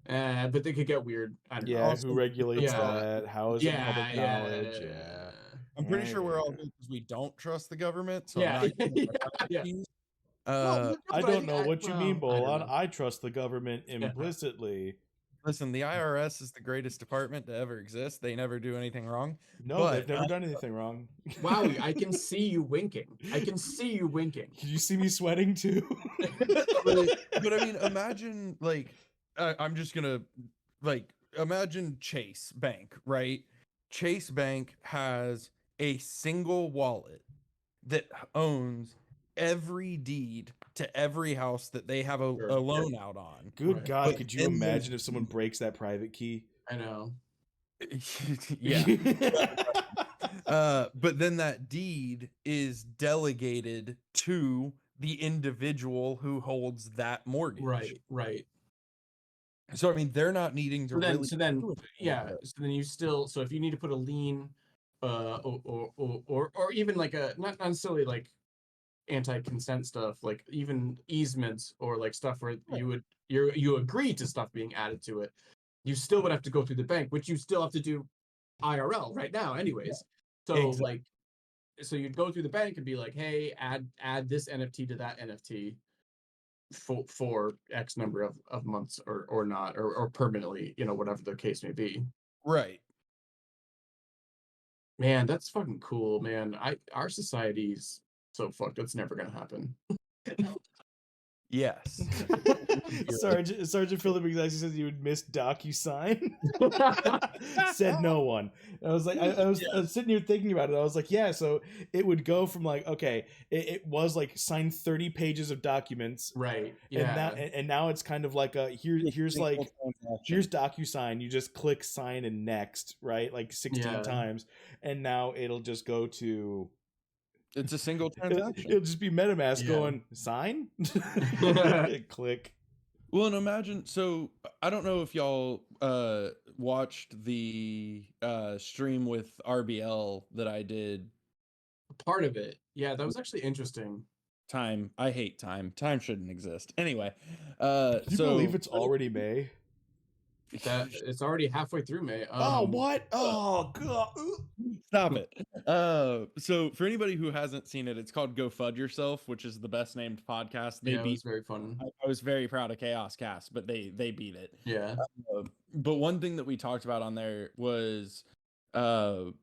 But they could get weird. I don't know. Also, who regulates that? How is it public knowledge? Yeah. I'm pretty sure we're all good because we don't trust the government. So Yeah. I'm not giving our private Yeah. keys. I don't know what you mean, Bolon. I I trust the government implicitly. Listen, the IRS is the greatest department to ever exist. They never do anything wrong. No, they've never done anything wrong. Wowee, I can see you winking. Can you see me sweating too? but I mean, imagine I'm just gonna imagine Chase Bank, right? Chase Bank has a single wallet that owns every deed to every house that they have a loan out on. Good God, could you imagine if someone breaks that private key? I know. Yeah. But then that deed is delegated to the individual who holds that mortgage. Right. So I mean, they're not needing to So really. then you still. So if you need to put a lien, or even like a not necessarily like anti-consent stuff, like even easements or like stuff where you agree to stuff being added to it, you still would have to go through the bank, which you still have to do IRL right now, anyways. So so you'd go through the bank and be like, hey, add this NFT to that NFT for X number of months or not, or permanently, whatever the case may be. Right. Man, that's fucking cool, man. Our society's so fucked. It's never gonna happen. Yes. Sergeant Philip actually says you would miss DocuSign. Said no one. I was like, I was sitting here thinking about it. I was like, yeah, so it would go from like, okay, it was like sign 30 pages of documents, right? Yeah, and now it's kind of like here's DocuSign. You just click sign and next, right? Like 16 times, and now it'll just go to. It's a single transaction. It'll just be MetaMask going sign, click. Well, and imagine. So I don't know if y'all watched the stream with RBL that I did. Part of it, yeah, that was actually interesting. Time. I hate time. Time shouldn't exist. Anyway, Can you believe it's already May? That it's already halfway through May. Oh, what? Oh, God. Stop it. So for anybody who hasn't seen it, it's called Go Fud Yourself, which is the best named podcast. They Yeah, it beat. was very fun. I was very proud of Chaos Cast, but they beat it. Yeah. But one thing that we talked about on there was the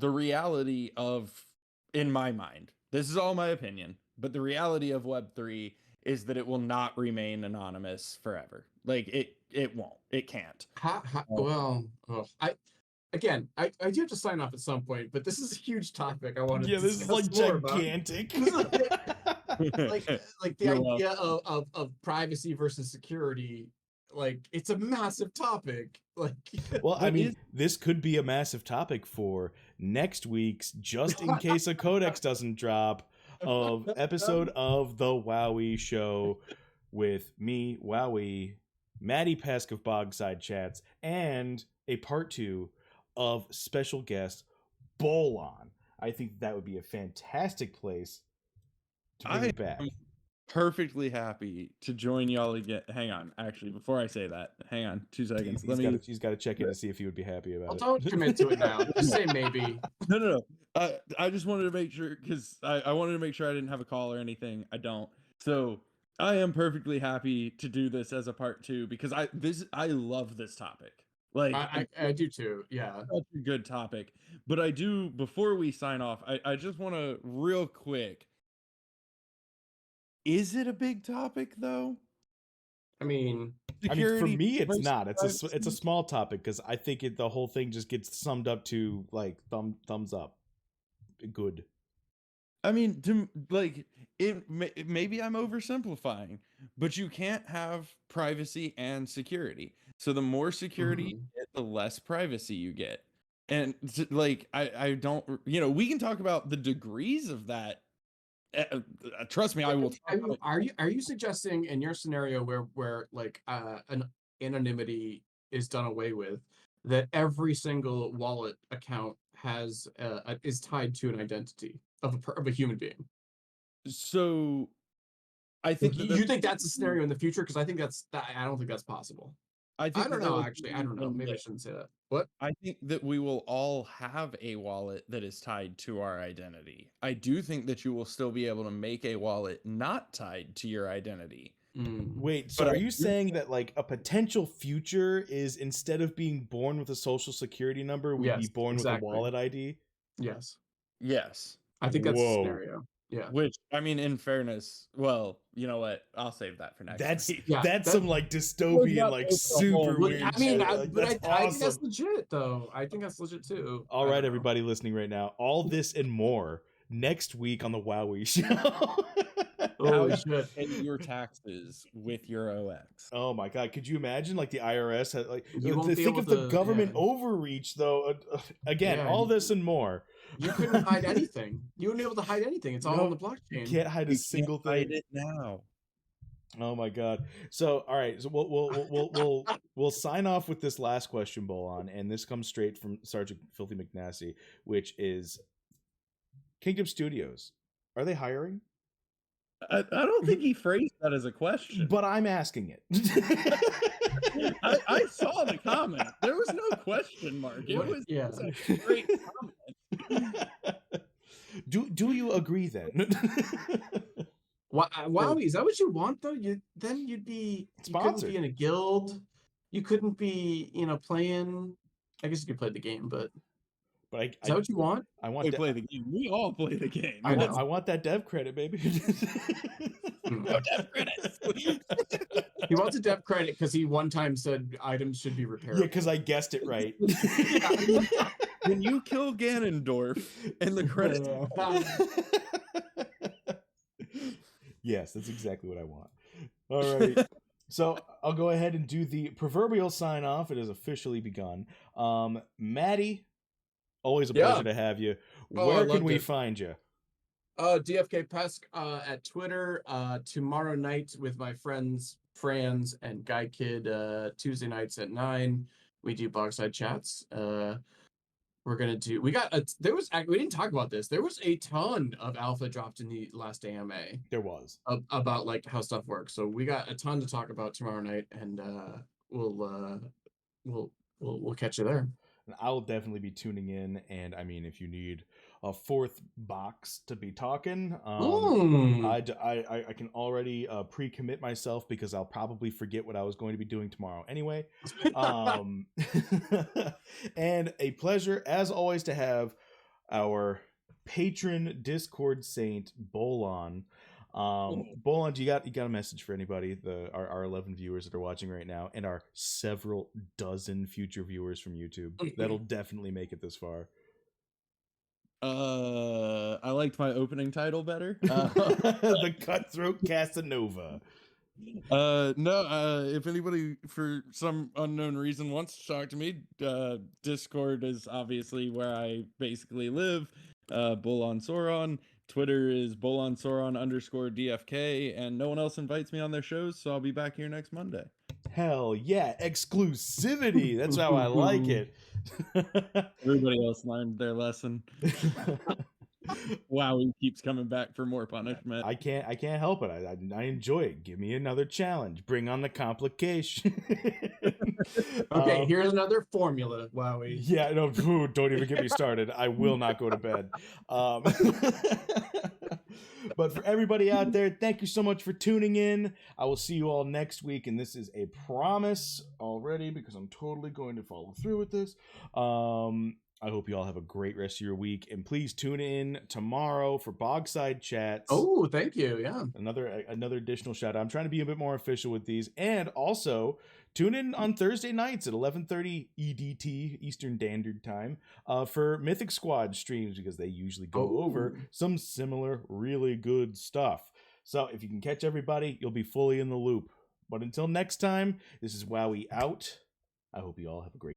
reality of, in my mind, this is all my opinion, but the reality of Web3 is that it will not remain anonymous forever. Like it won't. It can't. Well, I do have to sign off at some point, but this is a huge topic. I want to. Yeah, this is like discuss more gigantic. like the idea of privacy versus security. Like, it's a massive topic. Like, well, I mean, this could be a massive topic for next week's, just in case a codex doesn't drop, of episode of the Wowee Show with me, Wowee, Maddie Pesk of Bogside Chats, and a part 2 of special guest Bolon. I think that would be a fantastic place to bring it back. I'm perfectly happy to join y'all again. Hang on, actually, before I say that, hang on 2 seconds. He's got to check in to see if he would be happy about it. Don't commit to it now. Just say maybe. No. I just wanted to make sure, because I wanted to make sure I didn't have a call or anything. I don't. So I am perfectly happy to do this as a part 2, because I love this topic. Like I do too. Yeah. Such a good topic. But I do, before we sign off, I just want to real quick. Is it a big topic though? I mean, for me, it's not. It's a small topic, because I think the whole thing just gets summed up to like thumbs up. Good. I mean, maybe I'm oversimplifying, but you can't have privacy and security. So the more security you get, the less privacy you get. And like, I don't, we can talk about the degrees of that. Trust me, I will. Are you suggesting, in your scenario where like an anonymity is done away with, that every single wallet account is tied to an identity of a human being? So I think you think that's a scenario in the future, because I think I don't think that's possible. I don't know. Actually, I don't know. Maybe I shouldn't say that. What? I think that we will all have a wallet that is tied to our identity. I do think that you will still be able to make a wallet not tied to your identity. Wait, so are you saying that like a potential future is, instead of being born with a social security number, we'd be born with a wallet ID? Yes. I think that's the scenario. Yeah. Which, I mean, in fairness, well, you know what? I'll save that for next week. That's some like dystopian, like super weird. I mean, I think that's legit, though. I think that's legit too. All right, everybody listening right now, all this and more next week on the Wowee Show. How you should pay your taxes with your OX. Oh my God! Could you imagine, like, the IRS had, like, think of the government overreach, though. Again, all this and more. You couldn't hide anything. You wouldn't be able to hide anything. It's all on the blockchain. You can't hide a single thing. Hide it now. Oh my God! So, all right. So we'll sign off with this last question, Bolon, and this comes straight from Sergeant Filthy McNasty, which is: Kingdom Studios, are they hiring? I don't think he phrased that as a question, but I'm asking it. I saw the comment. There was no question mark. It was a great comment. Do you agree then? Wowee, is that what you want though? You'd be sponsored. You couldn't be in a guild. You couldn't be, playing. I guess you could play the game, but is that what you want? I want to play the game. We all play the game. I want that dev credit, baby. No dev credits. He wants a dev credit because he one time said items should be repaired. Yeah, because I guessed it right. When you kill Ganondorf and the credits. Yes, that's exactly what I want. All right. So I'll go ahead and do the proverbial sign off. It has officially begun. Maddie, always a pleasure to have you. Where can we find you? DFK Pesk at Twitter. Tomorrow night with my friends Franz and Guy Kid, Tuesday nights at 9. We do Bogside Chats. We're gonna do. We didn't talk about this. There was a ton of alpha dropped in the last AMA. There was about like how stuff works. So we got a ton to talk about tomorrow night, and we'll catch you there. And I will definitely be tuning in. And I mean, if you need a fourth box to be talking, I can already pre-commit myself because I'll probably forget what I was going to be doing tomorrow anyway. And a pleasure, as always, to have our patron Discord saint, Bolon. Bolon, you got a message for anybody, our 11 viewers that are watching right now, and our several dozen future viewers from YouTube that'll definitely make it this far? I liked my opening title better. The Cutthroat Casanova. No, if anybody for some unknown reason wants to talk to me, Discord is obviously where I basically live. Bolon Soron. Twitter is Bolon Soron _DFK, and no one else invites me on their shows, so I'll be back here next Monday. Hell yeah, exclusivity. That's how I like it. Everybody else learned their lesson. Wow, he keeps coming back for more punishment. I can't help it. I enjoy it. Give me another challenge. Bring on the complication. Okay, here's another formula, Wowee. Yeah, no, don't even get me started. I will not go to bed. But for everybody out there, thank you so much for tuning in. I will see you all next week, and this is a promise already because I'm totally going to follow through with this. I hope you all have a great rest of your week, and please tune in tomorrow for Bogside Chats. Oh, thank you. Yeah, another additional shout out. I'm trying to be a bit more official with these, and also tune in on Thursday nights at 11:30 EDT Eastern Standard Time for Mythic Squad streams because they usually go over some similar really good stuff. So if you can catch everybody, you'll be fully in the loop. But until next time, this is Wowee out. I hope you all have a great